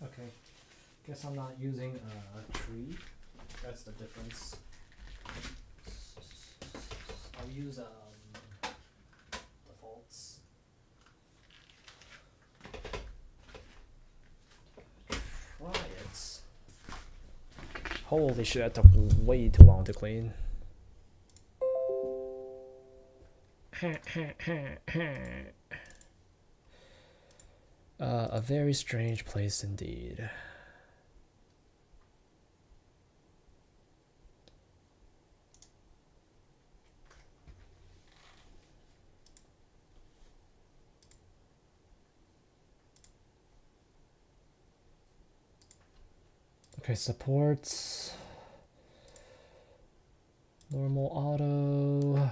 Okay, guess I'm not using a tree. That's the difference. I'll use defaults. Try it. Holy shit, that took way too long to clean. A very strange place indeed. Okay, supports normal auto.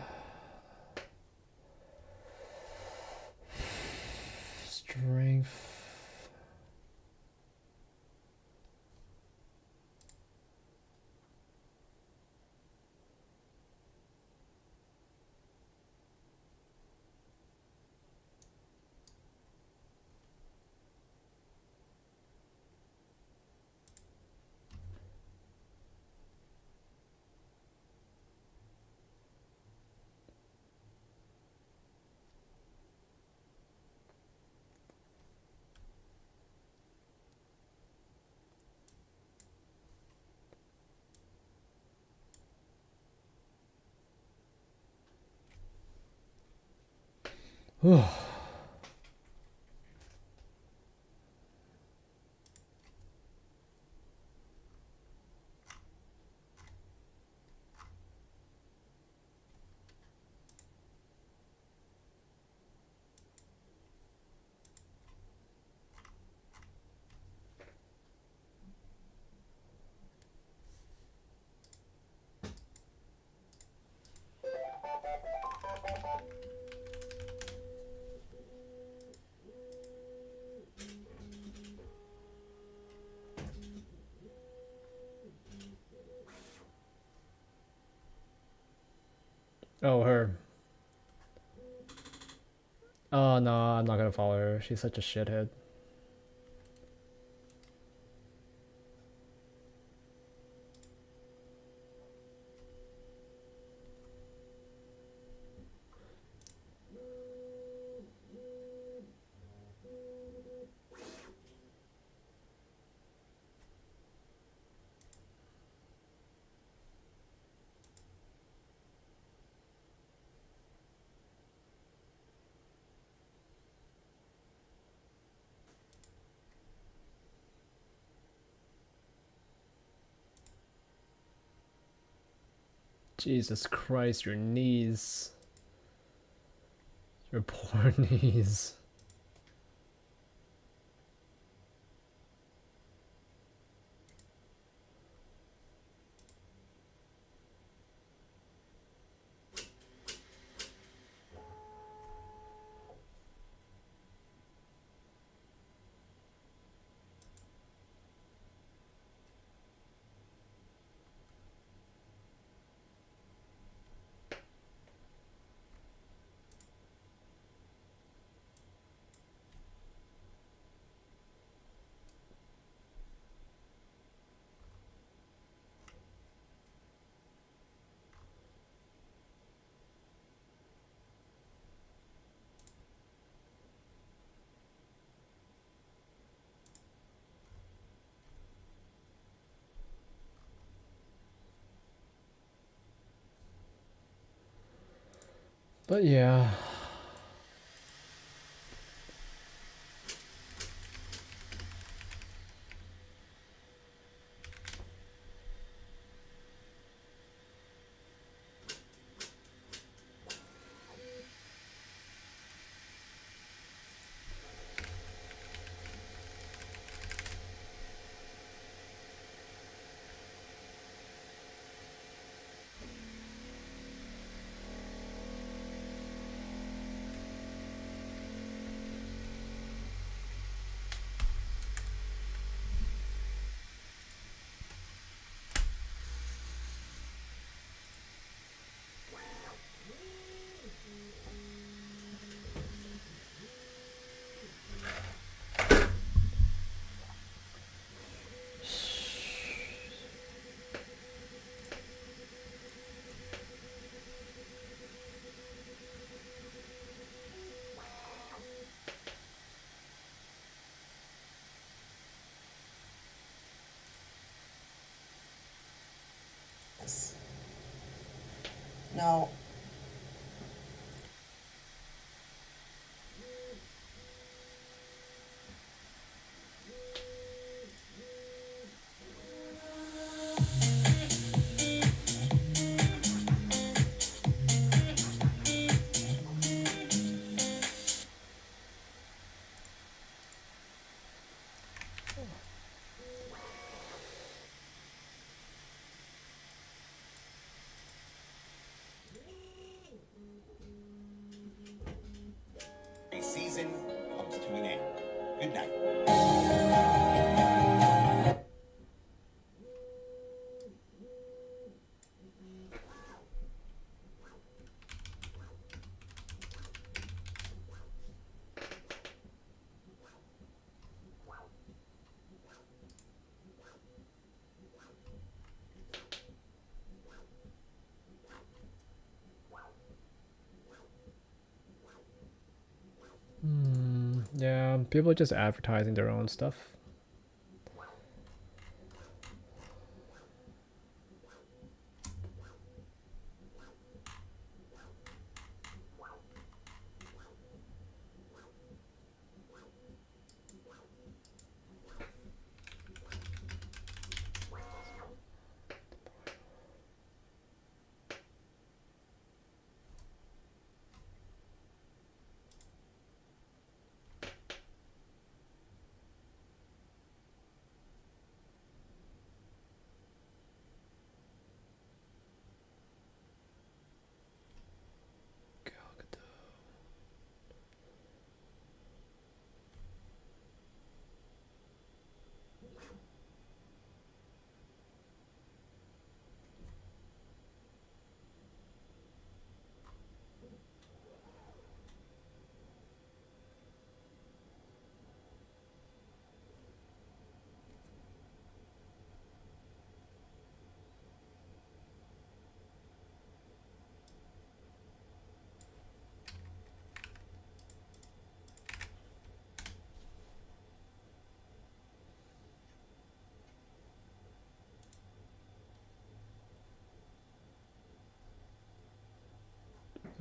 Oh, her. Oh no, I'm not gonna follow her. She's such a shithead. Jesus Christ, your knees. Your poor knees. But yeah. Now, season comes to an end. Good night. Yeah, people are just advertising their own stuff.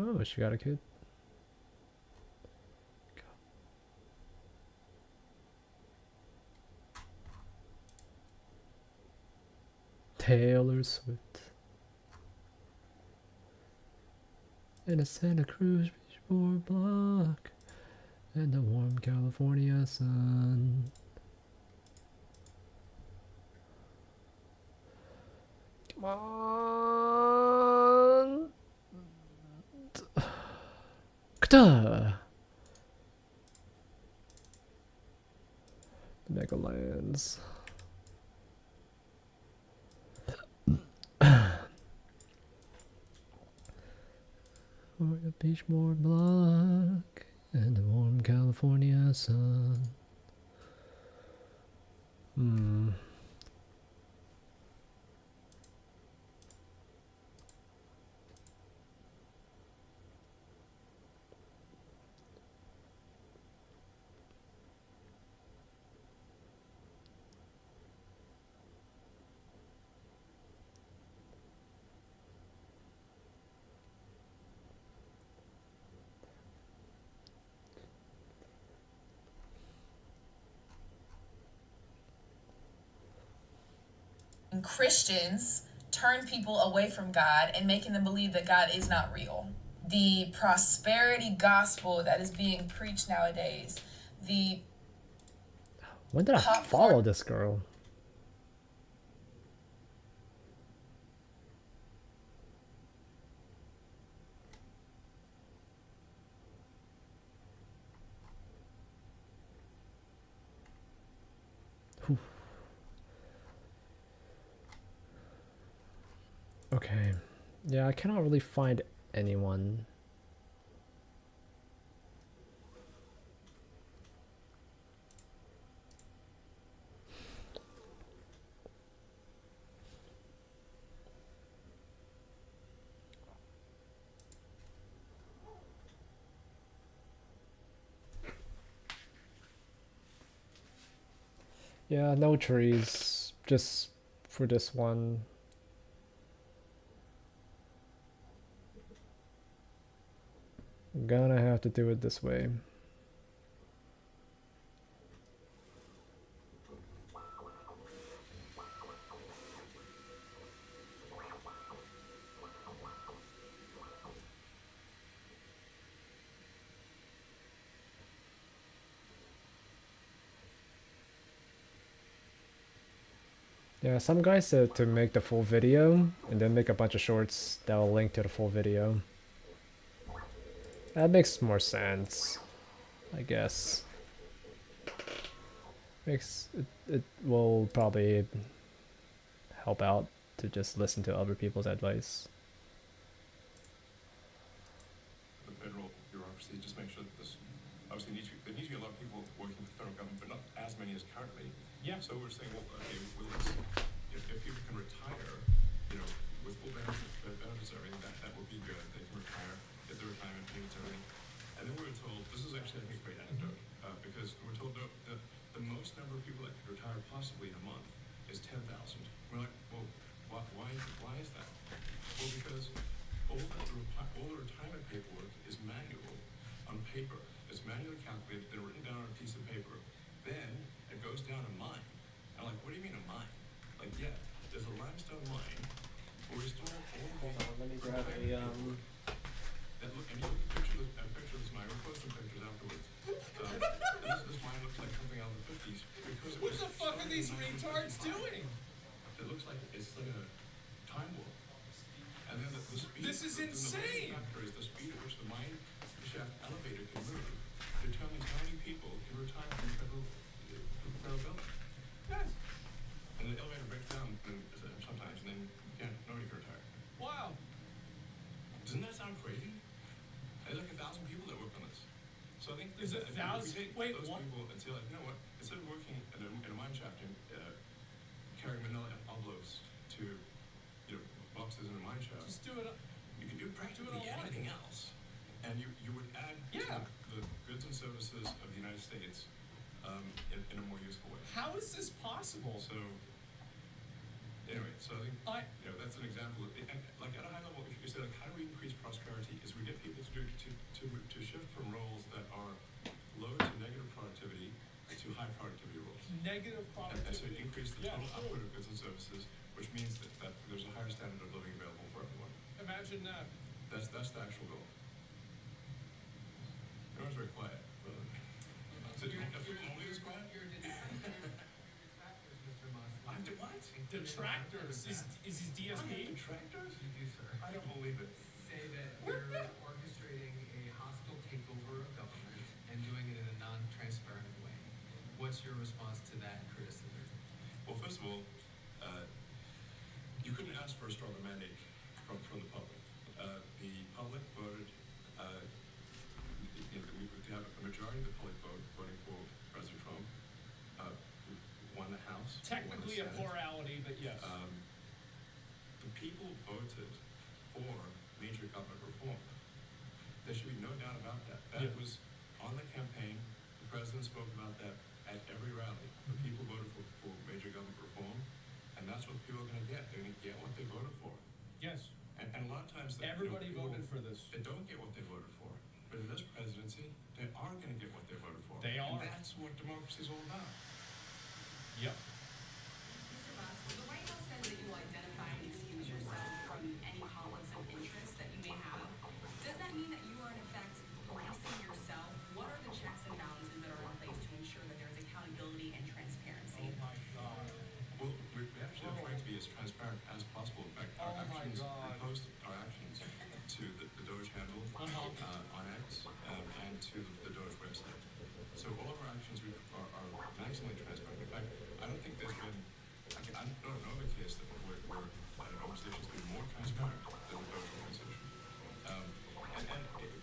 Oh, she got a kid. Taylor Swift. In a Santa Cruz Beachport block. In the warm California sun. Come on. Kta. Megalands. Or a Beachmore block and the warm California sun. Christians turn people away from God and making them believe that God is not real. The prosperity gospel that is being preached nowadays, the When did I follow this girl? Whew. Okay. Yeah, I cannot really find anyone. Yeah, no trees, just for this one. I'm gonna have to do it this way. Yeah, some guys said to make the full video and then make a bunch of shorts that will link to the full video. That makes more sense, I guess. It will probably help out to just listen to other people's advice. The federal bureaucracy, just make sure that this, obviously there needs to be a lot of people working with the federal government, but not as many as currently. Yeah. So we're saying, well, okay, well, if people can retire, you know, with full benefits and everything, that would be good. They can retire, get their retirement payments, everything. And then we were told, this is actually, I think, a great anecdote, because we're told that the most number of people that could retire possibly in a month is 10,000. We're like, well, why is that? Well, because all the retirement paperwork is manual on paper. It's manually calculated and written down on a piece of paper. Then it goes down a mine. I'm like, what do you mean a mine? Like, yeah, there's a limestone mine where we store all the. Hold on, let me grab a That look, and you look at a picture of this mine. We'll post some pictures afterwards. This mine looks like something out of the 50s because it was. What the fuck are these retards doing? It looks like it's like a time warp. And then the speed. This is insane. The speed at which the mine shaft elevator can move determines how many people can retire from the federal government. Yes. And the elevator breaks down sometimes, and then nobody can retire. Wow. Doesn't that sound crazy? There's like 1,000 people that work on this. So I think Is it 1,000? If we take Wait, those what? people and say, like, you know what? Instead of working in a mine shaft and carrying manila envelopes to, you know, boxes in a mine shaft, Just do it. you can do practically online. anything else, and you would add Yeah. to the goods and services of the United States in a more useful way. How is this possible? So anyway, so I think I- you know that's an example. Like at a high level, if you say like how do we increase prosperity, is we get people negative And so productivity. you increase the Yeah, total sure. output of goods and services, which means that there's a higher standard of living available for everyone. Imagine that. That's the actual goal. Everyone's very quiet. So do you have only this quiet? I'm what? Detractors. Is his DSP? Detractors? You do, sir. I don't believe it. Say that you're orchestrating a hostile takeover of government and doing it in a non-transparent way. What's your response to that criticism? Well, first of all, you couldn't ask for a stronger mandate from the public. The public voted, we have a majority of the public voting for President Trump, won the House. Technically a won the Senate. plurality, but yes. The people voted for major government reform. There should be no doubt about that. That Yeah. was on the campaign. The president spoke about that at every rally. The people voted for major government reform, and that's what people are going to get. They're going to get what they voted for. Yes. And a lot of times, Everybody people, voted for this. They don't get what they voted for. But in this presidency, they are going to get what they voted for. They are. And that's what democracy is all about. Yep. Mr. Musk, the White House says that you will identify and excuse yourself from any conflicts of interest that you may have. Does that mean that you are in effect policing yourself? What are the checks and balances that are in place to ensure that there is accountability and transparency? Oh my God. Well, we actually are trying to be as transparent as possible. In fact, our Oh my actions, God. we post our actions to the Doge handle on X and to the Doge website. So all of our actions are maximally transparent. In fact, I don't think there's been, I don't know of a case that where an organization's been more transparent than the Doge organization.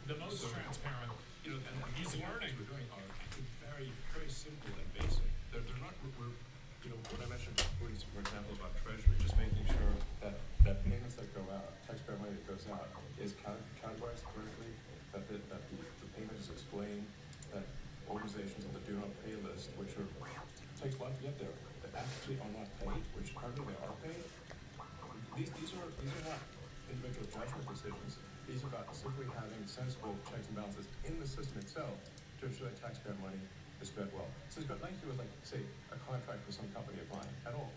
The most transparent. You know, and He's the learning. things we're doing are, I think, very, very simple and basic. They're not, you know, when I mentioned, for example, about Treasury, just making sure that payments that go out, taxpayer money that goes out, is categorized correctly, that the payment is explained, that organizations on the do not pay list, which takes a lot to get there, that actually are not paid, which currently they are paid. These are not individual judgment decisions. These are about simply having sensible checks and balances in the system itself to ensure that taxpayer money is spent well. So it's got nothing to do with, like, say, a contract with some company of mine at all.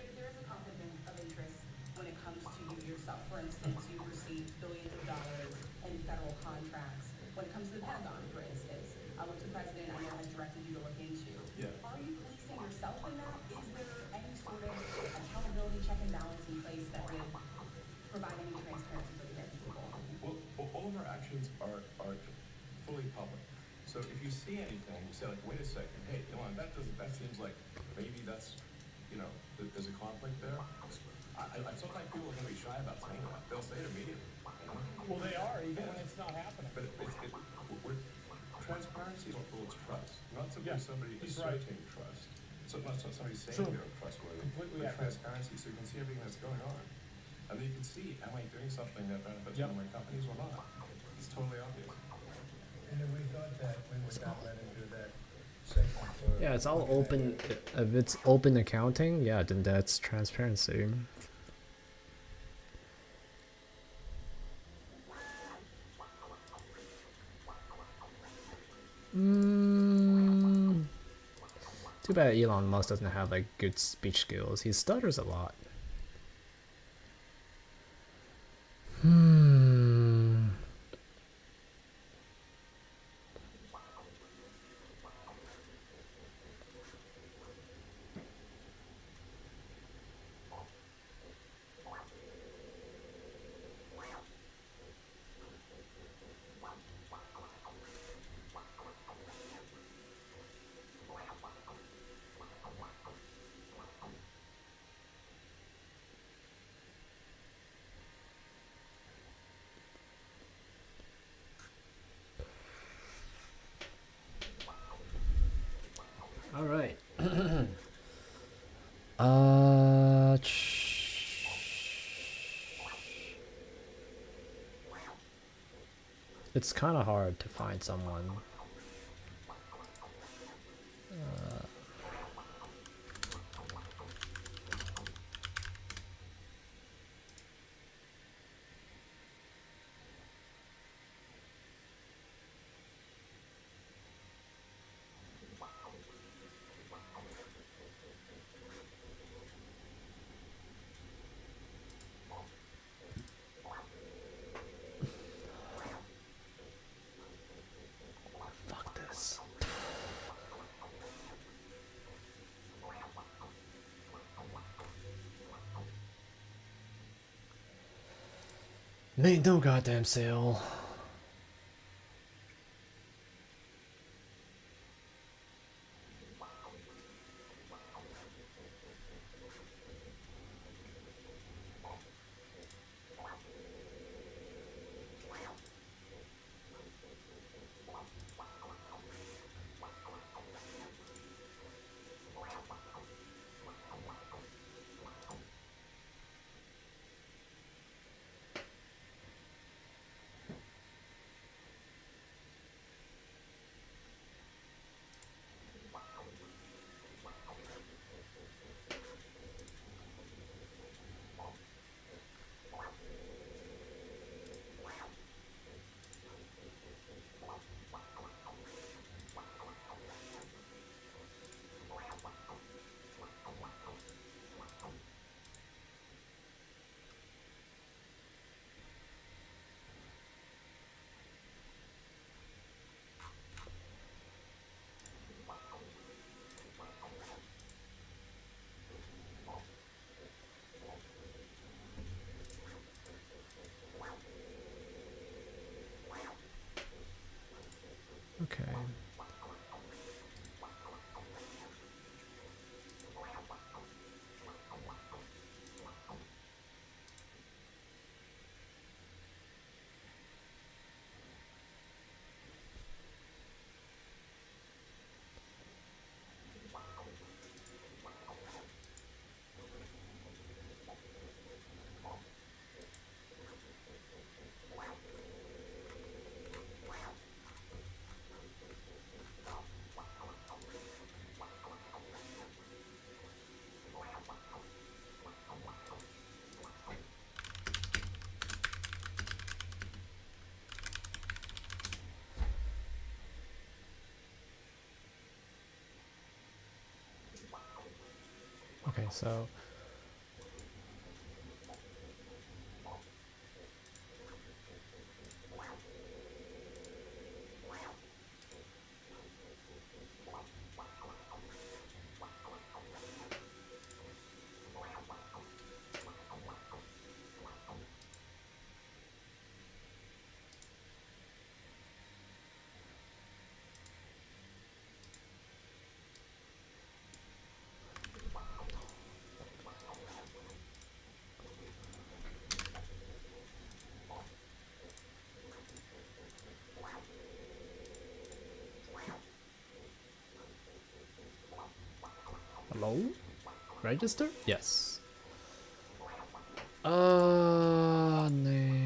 But if there is a conflict of interest when it comes to you yourself, for instance, you receive billions of dollars in federal contracts. When it comes to the Pentagon, for instance, which the president, I know, has directed you to look into. Yeah. Are you policing yourself in that? Is there any sort of accountability check and balance in place that would provide any transparency for the American people? Well, all of our actions are fully public. So if you see anything, you say, like, wait a second, hey, Elon, that seems like maybe that's, you know, there's a conflict there. Sometimes people are going to be shy about saying that. They'll say it immediately. You know? Well, they are, even when it's not happening. But transparency builds trust, not simply Yeah, somebody he's right. asserting trust. So not somebody saying True. they're trustworthy. Completely but accurate. transparency, so you can see everything that's going on. And then you can see, am I doing something that benefits Yep. one of my companies or not? It's totally obvious. And if we thought that we would not let him do that segment for. Yeah, it's all open. If it's open accounting, yeah, then that's transparency. Too bad Elon Musk doesn't have like good speech skills. He stutters a lot. All right. It's kind of hard to find someone. Ain't no goddamn sale. Okay. Okay, so hello? Register? Yes. Name.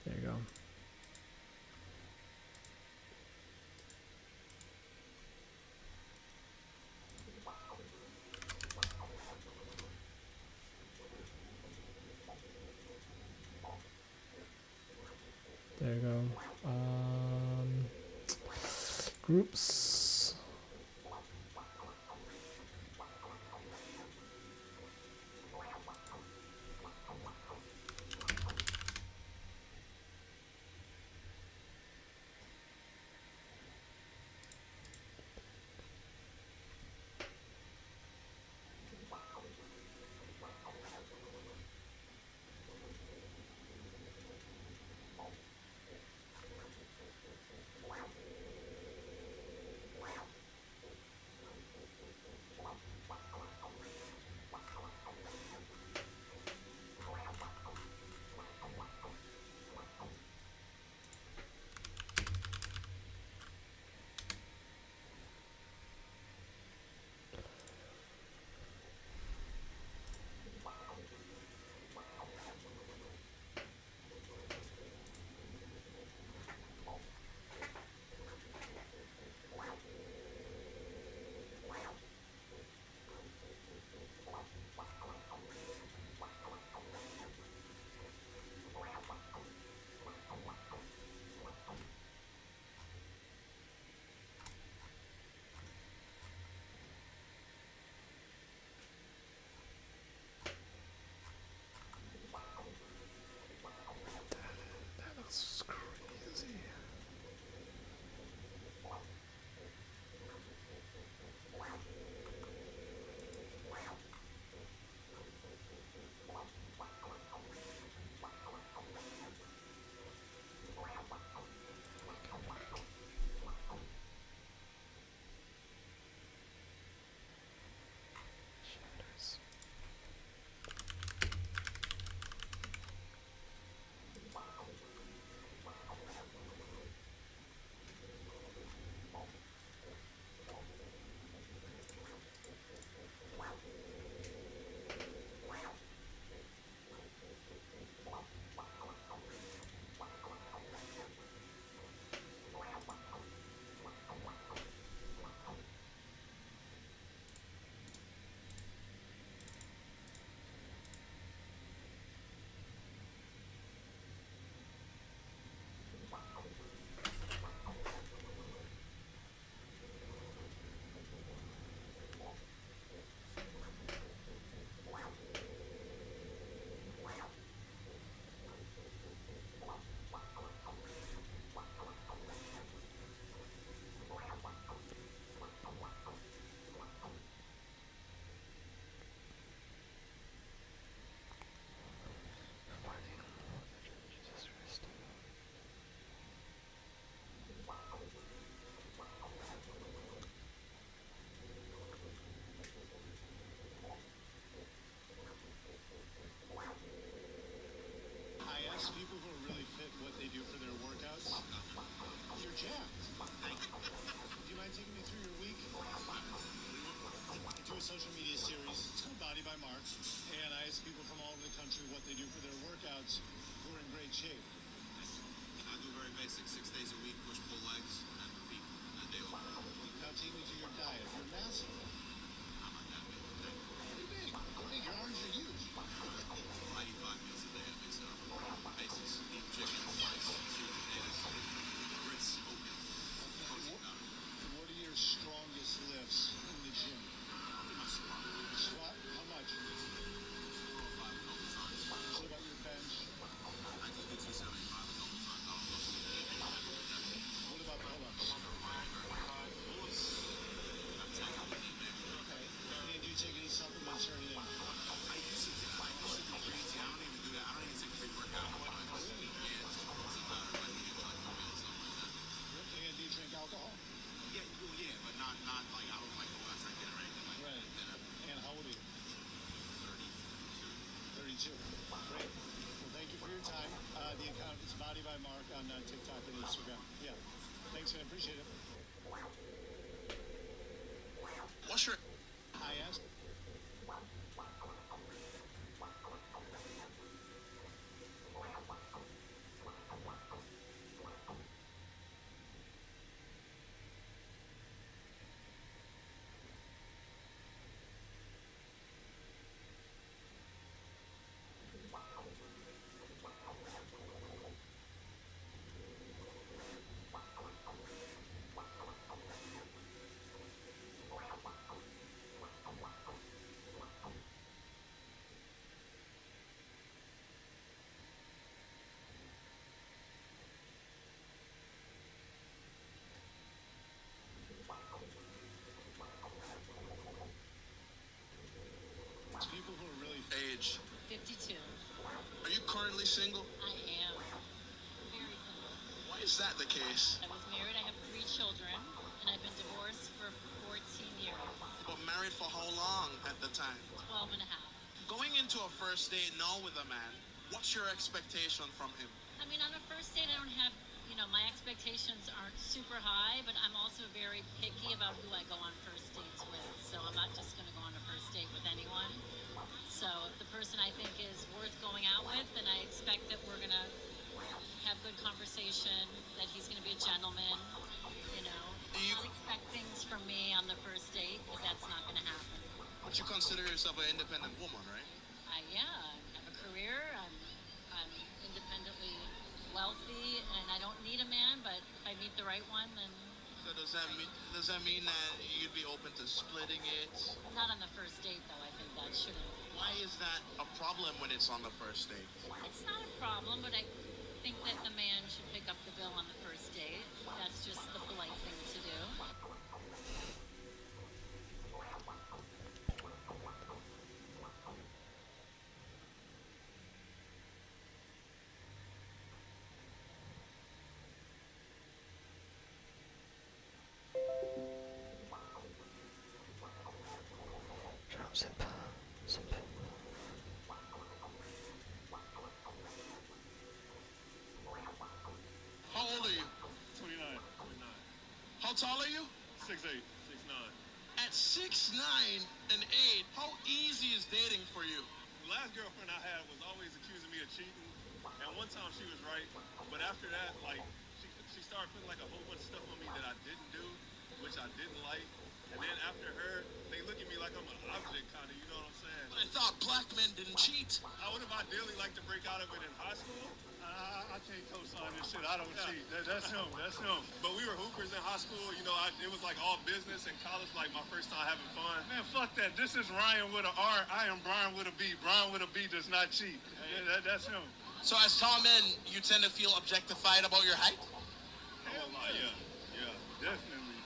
There you go. There you go. Groups. a social media series. It's called Body by Mark, and I ask people from all over the country what they do for their workouts who are in great shape. I do very basic, 6 days a week, push, pull legs, and repeat, a day off. Now take me to your diet. You're massive. I'm not that big. Pretty big. How big? Your arms are huge. I eat 5 meals a day. I mix it up. Basics, beef, chicken, rice, sweet potatoes, grits, oatmeal, protein powder. What are your strongest lifts in the gym? My squat. Squat? How much? 4 or 5 a couple times. What about your bench? I just do 275 a couple times. I don't know if What about pull-ups? Bullets, I'm taking a week, maybe. Okay. And do you take any supplements or anything? I used to do creatine. I don't even do that. I don't even take pre-workout. I just eat cans, protein powder, like maybe like 4 meals, something like that. And do you drink alcohol? Yeah, well, yeah, but not like I don't like go out drinking or anything like Right. that. And how old are you? 32. 32. Great. Well, thank you for your time. The account is Body by Mark on TikTok and Instagram. Yeah. Thanks, man. Appreciate it. What's your I asked. People who are really age? 52. Are you currently single? I am. Very single. Why is that the case? I was married, I have 3 children, and I've been divorced for 14 years. But married for how long at the time? 12 and a half. Going into a first date now with a man, what's your expectation from him? I mean, on a first date, I don't have, my expectations aren't super high, but I'm also very picky about who I go on first dates with. So I'm not just going to go on a first date with anyone. So if the person I think is worth going out with, then I expect that we're going to have good conversation, that he's going to be a gentleman, Don't expect things from me on the first date, because that's not going to happen. But you consider yourself an independent woman, right? I have a career, I'm independently wealthy, and I don't need a man, but if I meet the right one, then... So does that mean that you'd be open to splitting it? Not on the first date, though. I think that shouldn't... Why is that a problem when it's on the first date? It's not a problem, but I think that the man should pick up the bill on the first date. That's just the polite thing to do. How old are you? 29. How tall are you? 6'8", 6'9". At 6'9" and 8, how easy is dating for you? The last girlfriend I had was always accusing me of cheating, and one time she was right, but after that, she started putting a whole bunch of stuff on me that I didn't do, which I didn't like, and then after her, they look at me like I'm an object, kind of, you know what I'm saying? I thought black men didn't cheat. I would have ideally liked to break out of it in high school. I can't co-sign this shit. I don't cheat. That's him. But we were hoopers in high school. It was all business. In college, my first time having fun. Man, fuck that. This is Ryan with an R. I am Brian with a B. Brian with a B does not cheat. That's him. So as tall men, you tend to feel objectified about your height? Hell no. Yeah, definitely.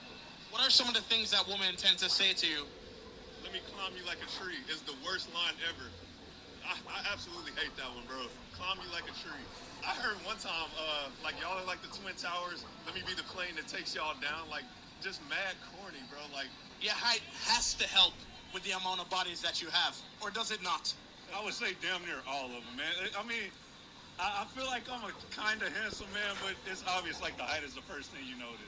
What are some of the things that women tend to say to you? Let me climb you like a tree. It's the worst line ever. I absolutely hate that one, bro. Climb you like a tree. I heard one time, y'all are like the Twin Towers. Let me be the plane that takes y'all down. Just mad corny, bro. Your height has to help with the amount of bodies that you have, or does it not? I would say damn near all of them, man. I mean, I feel like I'm a kind of handsome man, but it's obvious the height is the first thing you notice.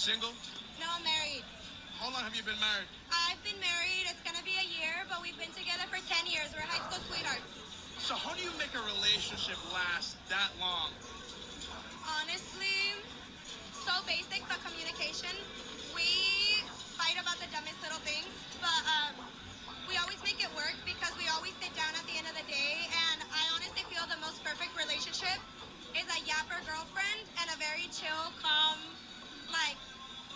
single? No, I'm married. How long have you been married? I've been married. It's gonna be a year, but we've been together for 10 years. We're high school sweethearts. So how do you make a relationship last that long? Honestly, so basic, but communication. We fight about the dumbest little things, but we always make it work because we always sit down at the end of the day, and I honestly feel the most perfect relationship is a yapper girlfriend and a very chill, calm, like,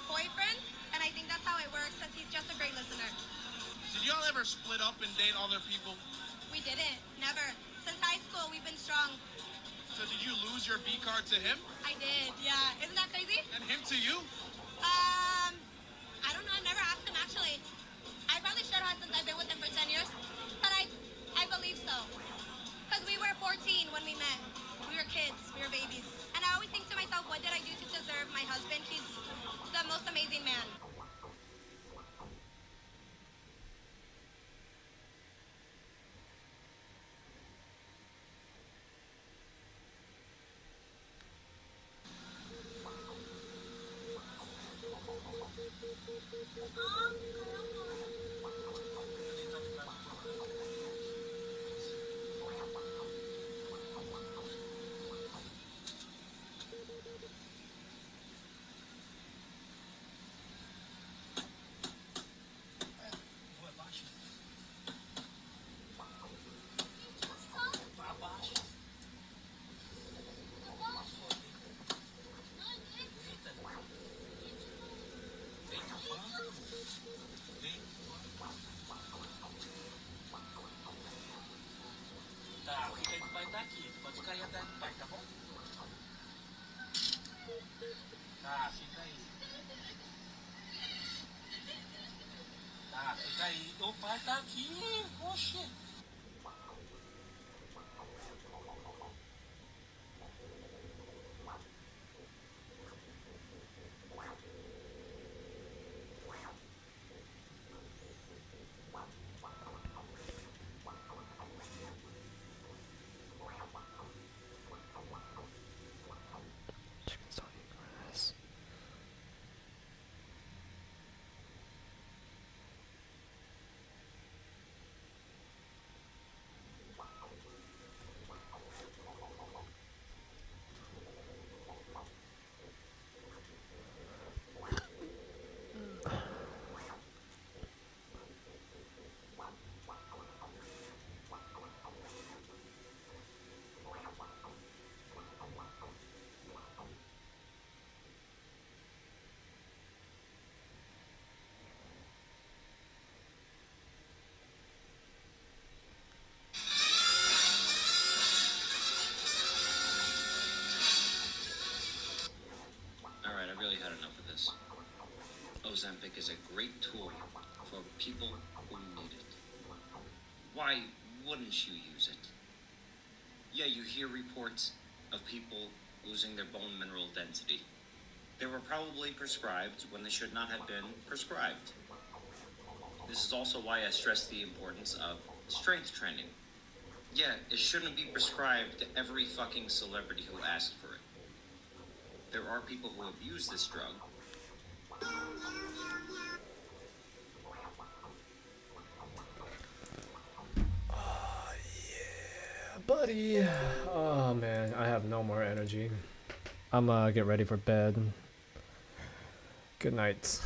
boyfriend, and I think that's how it works because he's just a great listener. Did y'all ever split up and date other people? We didn't, never. Since high school, we've been strong. So did you lose your V card to him? I did, yeah. Isn't that crazy? And him to you? I don't know. I've never asked him, actually. I probably should have since I've been with him for 10 years, but I believe so. Because we were 14 when we met. We were kids. We were babies. And I always think to myself, what did I do to deserve my husband? He's the most amazing man. Chickens don't eat grass. Alright, I really had enough of this. Ozempic is a great tool for people who need it. Why wouldn't you use it? Yeah, you hear reports of people losing their bone mineral density. They were probably prescribed when they should not have been prescribed. This is also why I stress the importance of strength training. Yeah, it shouldn't be prescribed to every fucking celebrity who asked for it. There are people who abuse this drug. Oh, yeah, buddy. Oh, man, I have no more energy. I'm gonna get ready for bed. Good night.